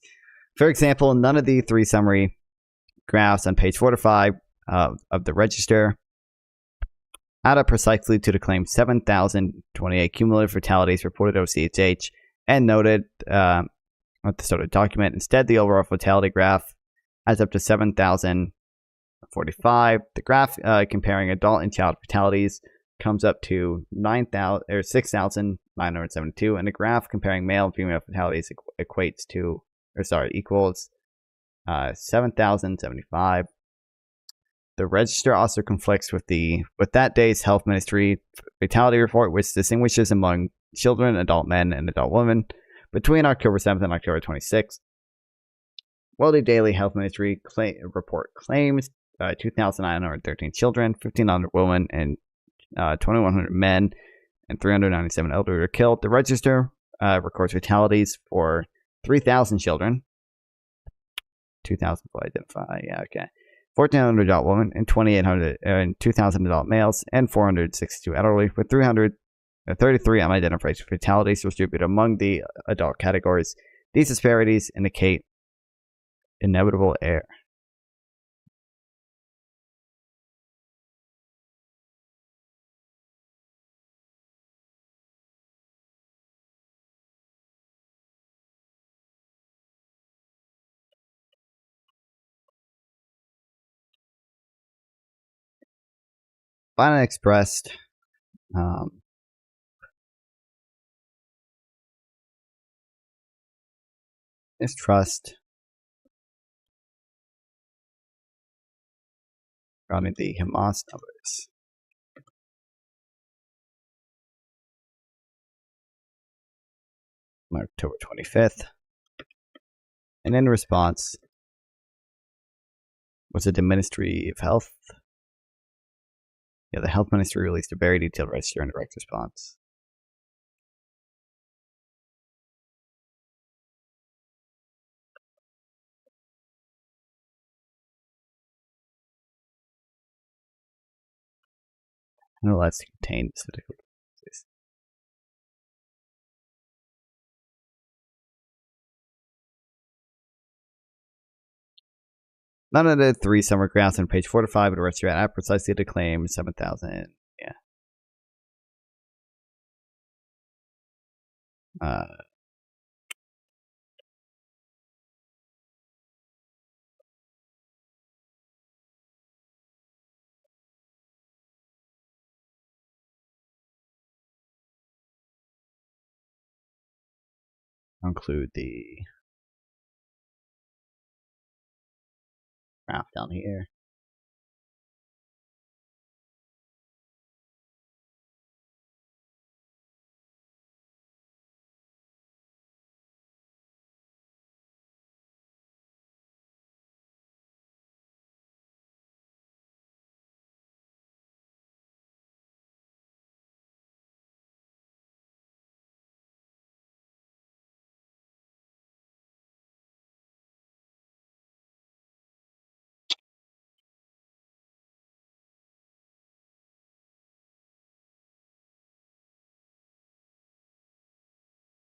For example, none of the 3 summary graphs on page 4 to 5 of the register add up precisely to the claimed 7,028 cumulative fatalities reported over CHH and noted with the sort of document. Instead, the overall fatality graph adds up to 7,045. The graph comparing adult and child fatalities comes up to 6,972, and the graph comparing male and female fatalities equals 7,075. The register also conflicts with that day's health ministry fatality report, which distinguishes among children, adult men, and adult women between October 7th and October 26th. While the daily health ministry report claims 2,913 children, 1,500 women, and 2,100 men, and 397 elderly were killed, the register records fatalities for 3,000 children, 2,000 for identify, 1,400 adult women, and 2,800 and 2,000 adult males, and 462 elderly, with 33 unidentified fatalities distributed among the adult categories. These disparities indicate inevitable error. Biden expressed mistrust regarding the Hamas numbers. On October 25th. And in response, was it the Ministry of Health? Yeah, the Health Ministry released a very detailed register in direct response. Nonetheless, to contain statistical differences. None of the 3 summer graphs on page 4 to 5 would arrest you at precisely to claim 7,000. Yeah. I'll include the graph down here.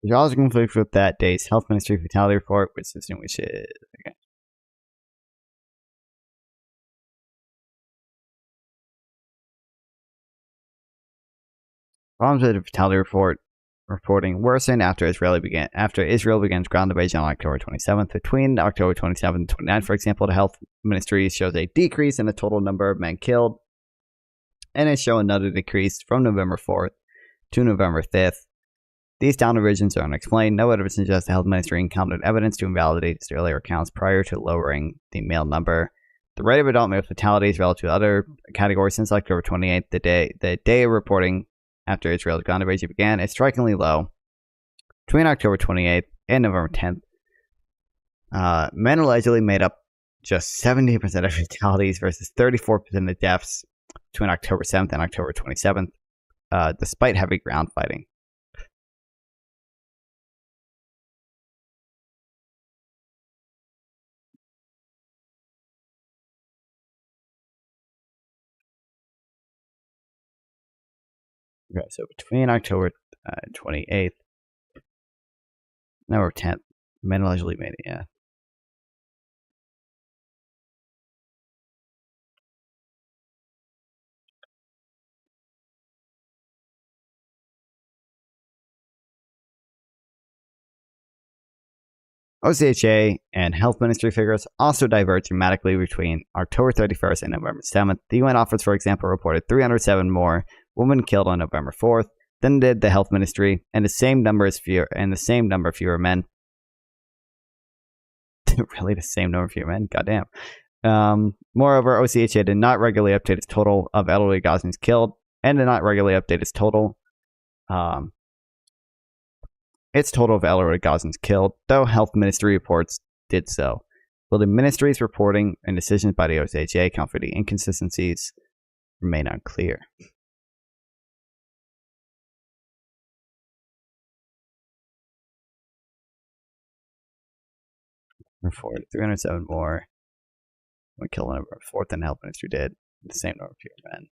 Which also conflicts with that day's health ministry fatality report, which distinguishes. Okay. Problems with the fatality report reporting worsened after Israel begins ground invasion on October 27th. Between October 27th and 29th, for example, the health ministry shows a decrease in the total number of men killed, and it shows another decrease from November 4th to November 5th. These down revisions are unexplained. No evidence suggests the health ministry encountered evidence to invalidate its earlier accounts prior to lowering the male number. The rate of adult male fatalities relative to other categories since October 28th, the day of reporting after Israel's ground invasion began, is strikingly low. Between October 28th and November 10th, men allegedly made up just 17% of fatalities versus 34% of deaths between October 7th and October 27th, despite heavy ground fighting. Okay, so between October 28th, November 10th, men allegedly made it, yeah. OCHA and health ministry figures also diverge dramatically between October 31st and November 7th. The UN office, for example, reported 307 more women killed on November 4th than did the health ministry, and the same number fewer men. Really, the same number of fewer men? Goddamn. Moreover, OCHA did not regularly update its total of elderly Gazans killed, and did not regularly update its total of elderly Gazans killed, though health ministry reports did so. Will the ministry's reporting and decisions by the OCHA account for the inconsistencies remain unclear. Report 307 more when killed on November 4th than the health ministry did. The same number of fewer men.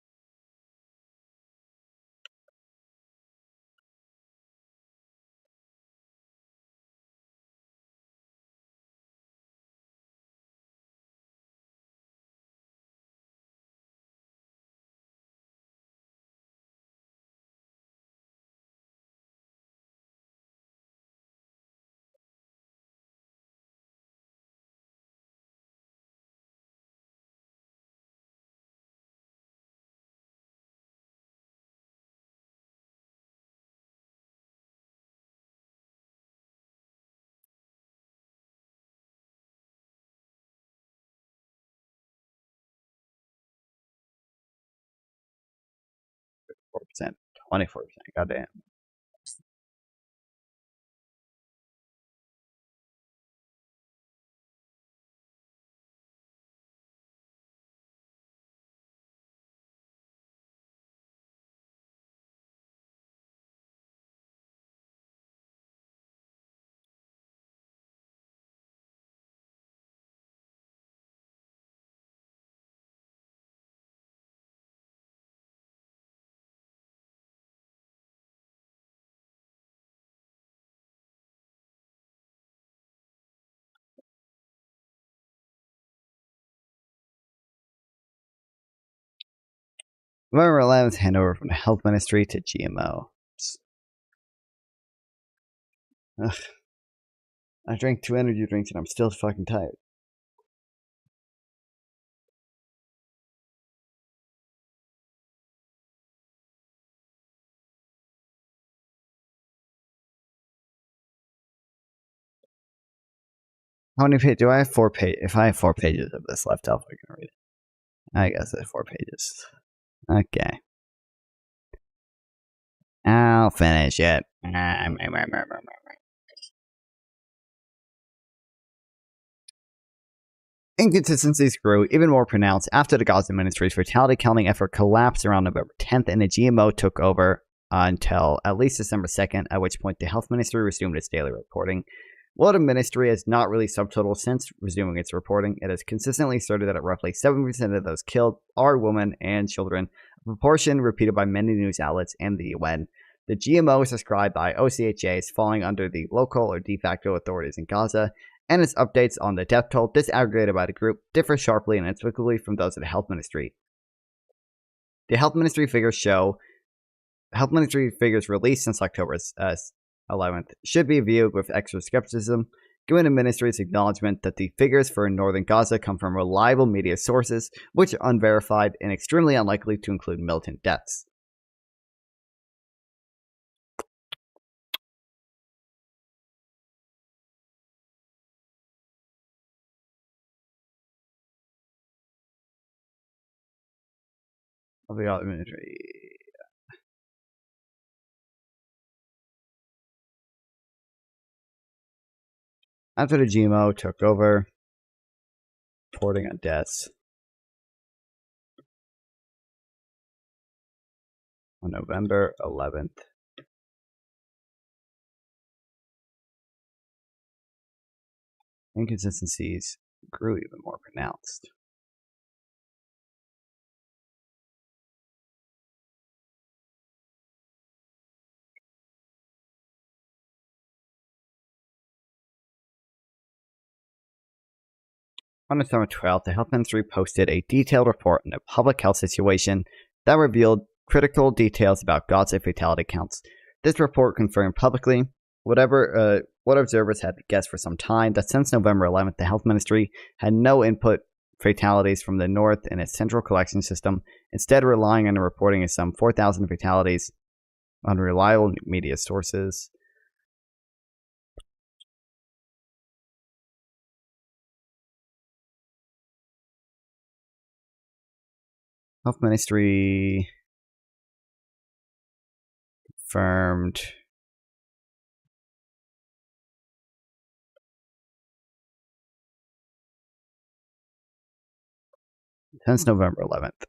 %, 24%. Goddamn. November 11th, handover from the Health Ministry to GMO. Ugh. I drank 2 energy drinks and I'm still fucking tired. How many pages? Do I have 4 pages? If I have 4 pages of this left, I'll fucking read it. I guess it's 4 pages. Okay. I'll finish it. Inconsistencies grew even more pronounced after the Gaza Ministry's fatality counting effort collapsed around November 10th and the GMO took over until at least December 2nd, at which point the Health Ministry resumed its daily reporting. While the ministry has not released subtotals since resuming its reporting, it has consistently asserted that roughly 7% of those killed are women and children, a proportion repeated by many news outlets and the UN. The GMO is described by OCHA as falling under the local or de facto authorities in Gaza, and its updates on the death toll disaggregated by the group differ sharply and inexplicably from those of the Health Ministry. The Health Ministry figures released since October 11th should be viewed with extra skepticism, given the ministry's acknowledgement that the figures for northern Gaza come from reliable media sources, which are unverified and extremely unlikely to include militant deaths. Of the ministry. After the GMO took over, reporting on deaths on November 11th. Inconsistencies grew even more pronounced. On December 12th, the Health Ministry posted a detailed report on the public health situation that revealed critical details about Gaza fatality counts. This report confirmed publicly what observers had guessed for some time, that since November 11th, the Health Ministry had no input fatalities from the north in its central collection system, instead relying on the reporting of some 4,000 fatalities on reliable media sources. Health Ministry confirmed since November 11th.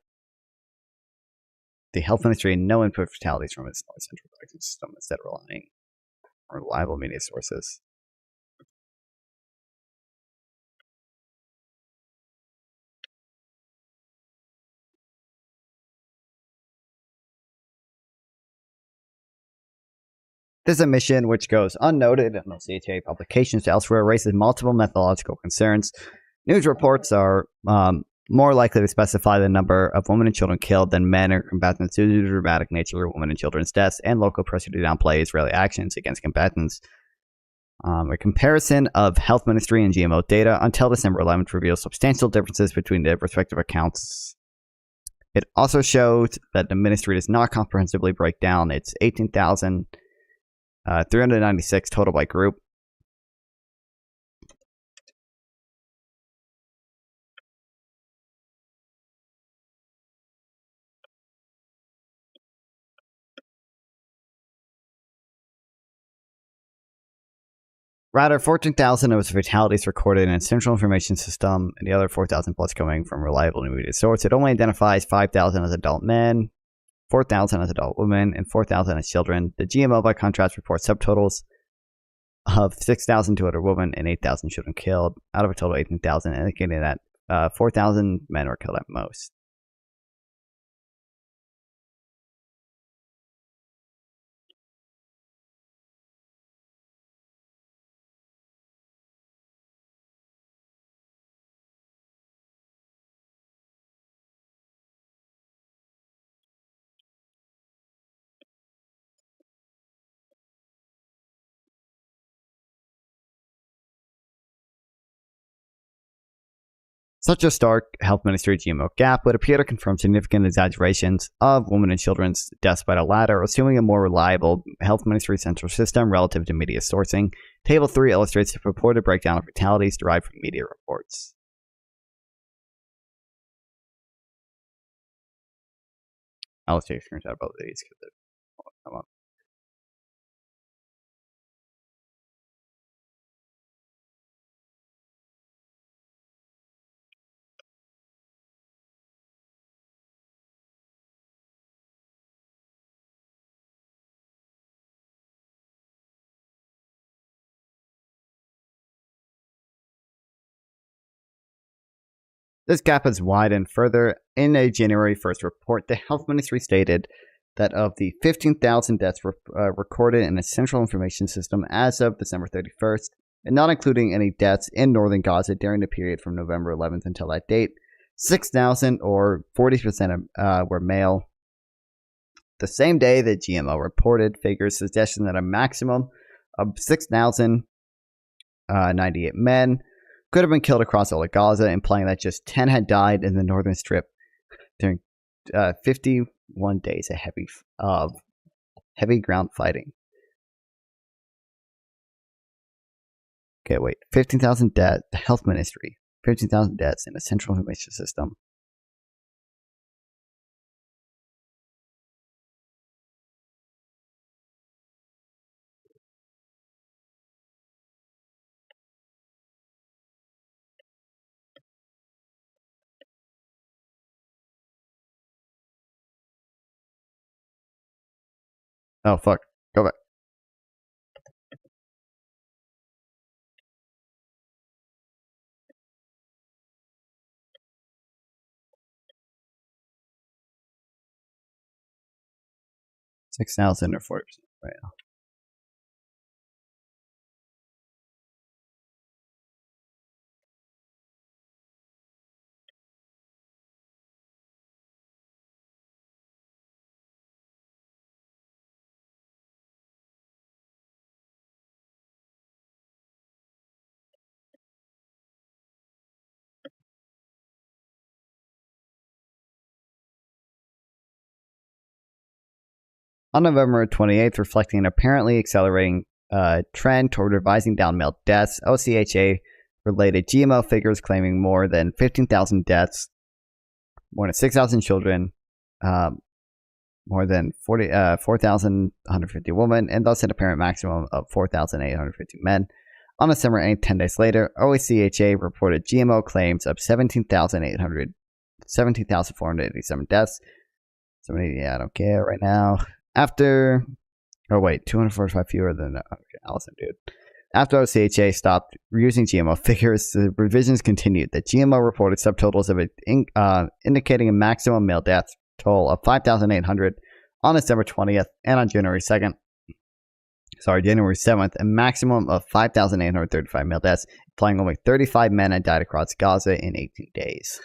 The Health Ministry had no input fatalities from its north central collection system, instead relying on reliable media sources. This omission, which goes unnoted in the CTA publications elsewhere, raises multiple methodological concerns. News reports are more likely to specify the number of women and children killed than men or combatants due to the dramatic nature of women and children's deaths and local pressure to downplay Israeli actions against combatants. A comparison of Health Ministry and GMO data until December 11th reveals substantial differences between the respective accounts. It also showed that the ministry does not comprehensively break down its 18,396 total by group. Rather, 14,000 of its fatalities recorded in its central information system, and the other 4,000 plus coming from reliable media sources. It only identifies 5,000 as adult men, 4,000 as adult women, and 4,000 as children. The GMO, by contrast, reports subtotals of 6,200 women and 8,000 children killed, out of a total of 18,000, indicating that 4,000 men were killed at most. Such a stark health ministry GMO gap would appear to confirm significant exaggerations of women and children's deaths by the latter, assuming a more reliable health ministry central system relative to media sourcing. Table 3 illustrates the purported breakdown of fatalities derived from media reports. I'll take a screenshot of both of these because they come up. This gap has widened further. In a January 1st report, the health ministry stated that of the 15,000 deaths recorded in a central information system as of December 31st, and not including any deaths in northern Gaza during the period from November 11th until that date, 6,000 or 40% were male. The same day that GMO reported figures suggesting that a maximum of 6,098 men could have been killed across all of Gaza, implying that just 10 had died in the northern strip during 51 days of heavy ground fighting. Okay, wait. 15,000 deaths. The health ministry. 15,000 deaths in a central information system. Oh, fuck. Go back. $6,000 or 40% right now. On November 28th, reflecting an apparently accelerating trend toward revising down male deaths, OCHA related GMO figures claiming more than 15,000 deaths, more than 6,000 children, more than 4,150 women, and thus an apparent maximum of 4,850 men. On December 8th, 10 days later, OCHA reported GMO claims of 17,487 deaths. I don't care right now. After, 245 fewer than, Allison, dude. After OCHA stopped using GMO figures, the revisions continued. The GMO reported subtotals of indicating a maximum male death toll of 5,800 on December 20th, and on January 7th, a maximum of 5,835 male deaths, implying only 35 men had died across Gaza in 18 days.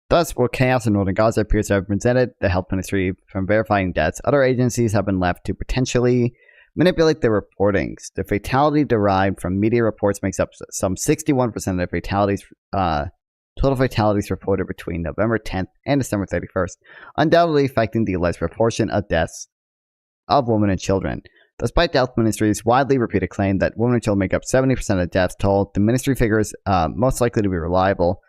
Thus, while chaos in northern Gaza appears to have prevented the health ministry from verifying deaths, other agencies have been left to potentially manipulate their reportings. The fatality derived from media reports makes up some 61% of the fatalities, total fatalities reported between November 10th and December 31st, undoubtedly affecting the alleged proportion of deaths of women and children. Despite the health ministry's widely repeated claim that women and children make up 70% of the deaths toll, the ministry figures most likely to be reliable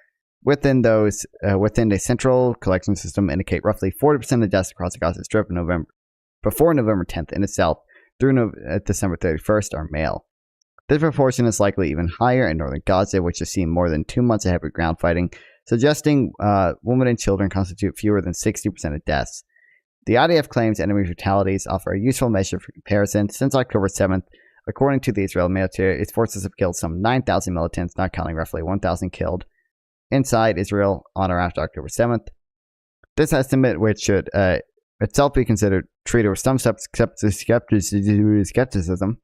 within the central collection system indicate roughly 40% of deaths across the Gaza Strip before November 10th in itself through December 31st are male. This proportion is likely even higher in northern Gaza, which has seen more than 2 months of heavy ground fighting, suggesting women and children constitute fewer than 60% of deaths. The IDF claims enemy fatalities offer a useful measure for comparison. Since October 7th, according to the Israeli military, its forces have killed some 9,000 militants, not counting roughly 1,000 killed inside Israel on or after October 7th. This estimate, which should itself be treated with some skepticism,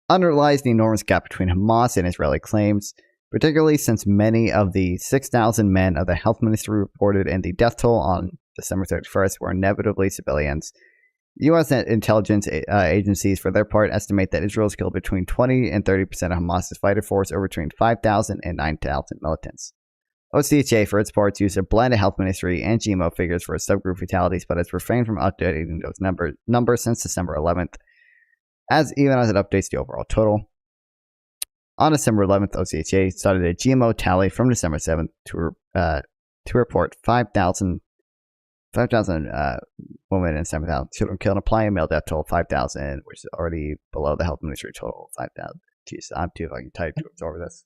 underlies the enormous gap between Hamas and Israeli claims, particularly since many of the 6,000 men of the health ministry reported in the death toll on December 31st were inevitably civilians. U.S. intelligence agencies, for their part, estimate that Israel has killed between 20 and 30% of Hamas's fighter force, or between 5,000 and 9,000 militants. OCHA, for its part, used a blend of health ministry and GMO figures for its subgroup fatalities, but has refrained from updating those numbers since December 11th, even as it updates the overall total. On December 11th, OCHA started a GMO tally from December 7th to report 5,000 women and 7,000 children killed, applying a male death toll of 5,000, which is already below the health ministry total of 5,000. Jeez, I'm too fucking tight to absorb this.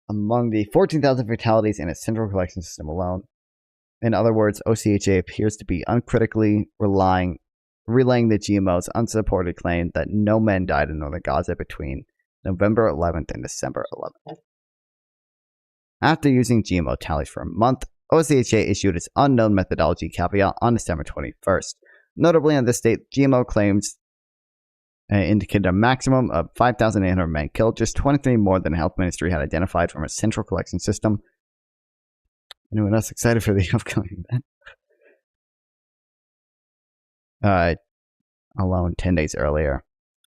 Among the 14,000 fatalities in its central collection system alone, in other words, OCHA appears to be uncritically relaying the GMO's unsupported claim that no men died in northern Gaza between November 11th and December 11th. After using GMO tallies for a month, OCHA issued its unknown methodology caveat on December 21st. Notably, on this date, GMO claims indicated a maximum of 5,800 men killed, just 23 more than the health ministry had identified from its central collection system. Anyone else excited for the upcoming event? Alone 10 days earlier.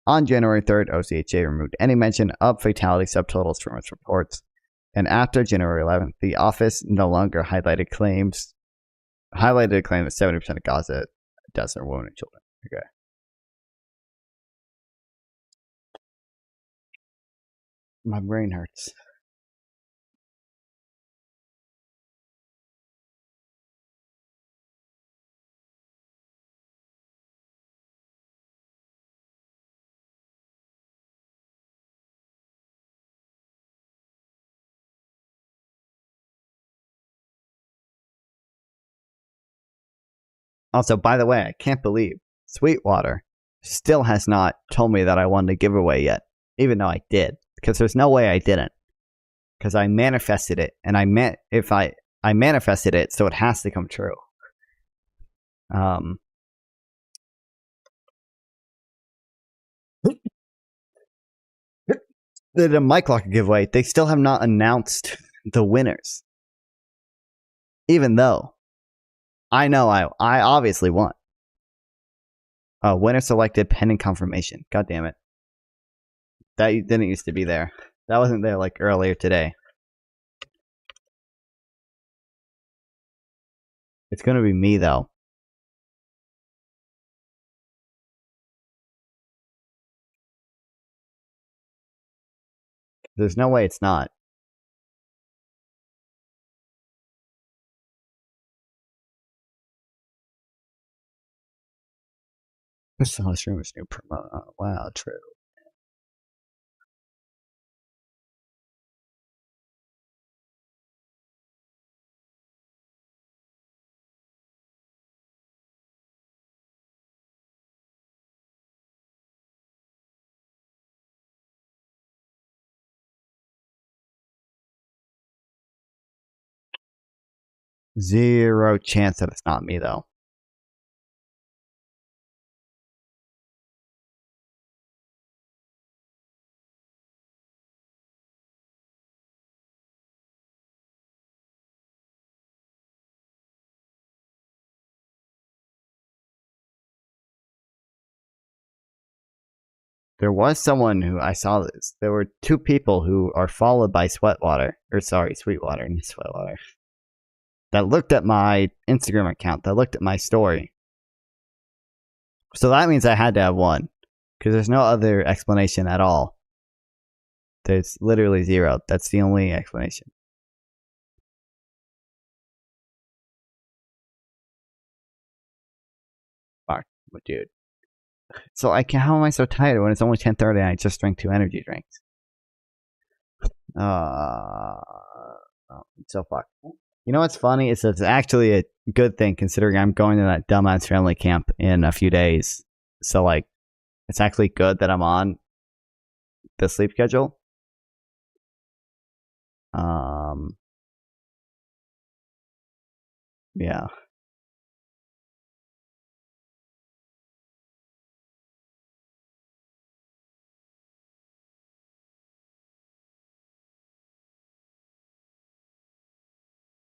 On January 3rd, OCHA removed any mention of fatality subtotals from its reports. And after January 11th, the office no longer highlighted a claim that 70% of Gaza deaths are women and children. Okay. My brain hurts. Also, by the way, I can't believe Sweetwater still has not told me that I won the giveaway yet, even though I did. Because there's no way I didn't. Because I manifested it, and I manifested it, so it has to come true. The Mike Locker giveaway, they still have not announced the winners. Even though I know I obviously won. Winner selected pending confirmation. God damn it. That didn't used to be there. That wasn't there like earlier today. It's gonna be me though. There's no way it's not. This streamer's new promo. Oh, wow, true. Zero chance that it's not me though. There was someone who I saw this. There were two people who are followed by Sweetwater, that looked at my Instagram account, that looked at my story. So that means I had to have one, because there's no other explanation at all. There's literally zero. That's the only explanation. dude. So how am I so tired when it's only 10:30 and I just drank 2 energy drinks? Oh, it's so fucked. You know what's funny? It's actually a good thing considering I'm going to that dumbass family camp in a few days. So like, it's actually good that I'm on the sleep schedule. Yeah.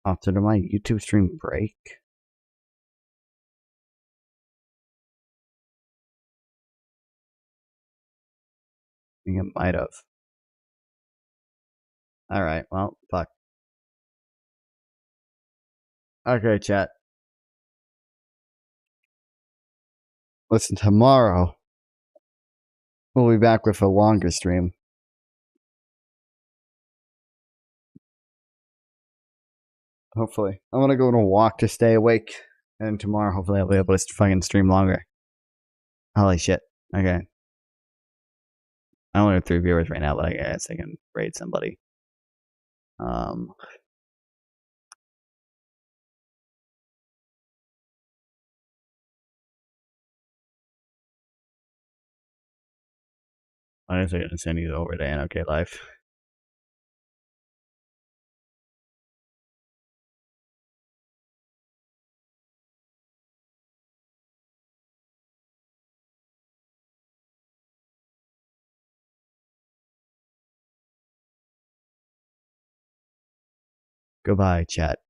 After my YouTube stream break. I think it might have. Alright, well, fuck. Okay, chat. Listen, tomorrow we'll be back with a longer stream. Hopefully. I'm gonna go on a walk to stay awake. And tomorrow, hopefully, I'll be able to fucking stream longer. Holy shit. Okay. I only have 3 viewers right now, but I guess I can raid somebody. I guess I'm gonna send you over to NOK Live. Goodbye, chat.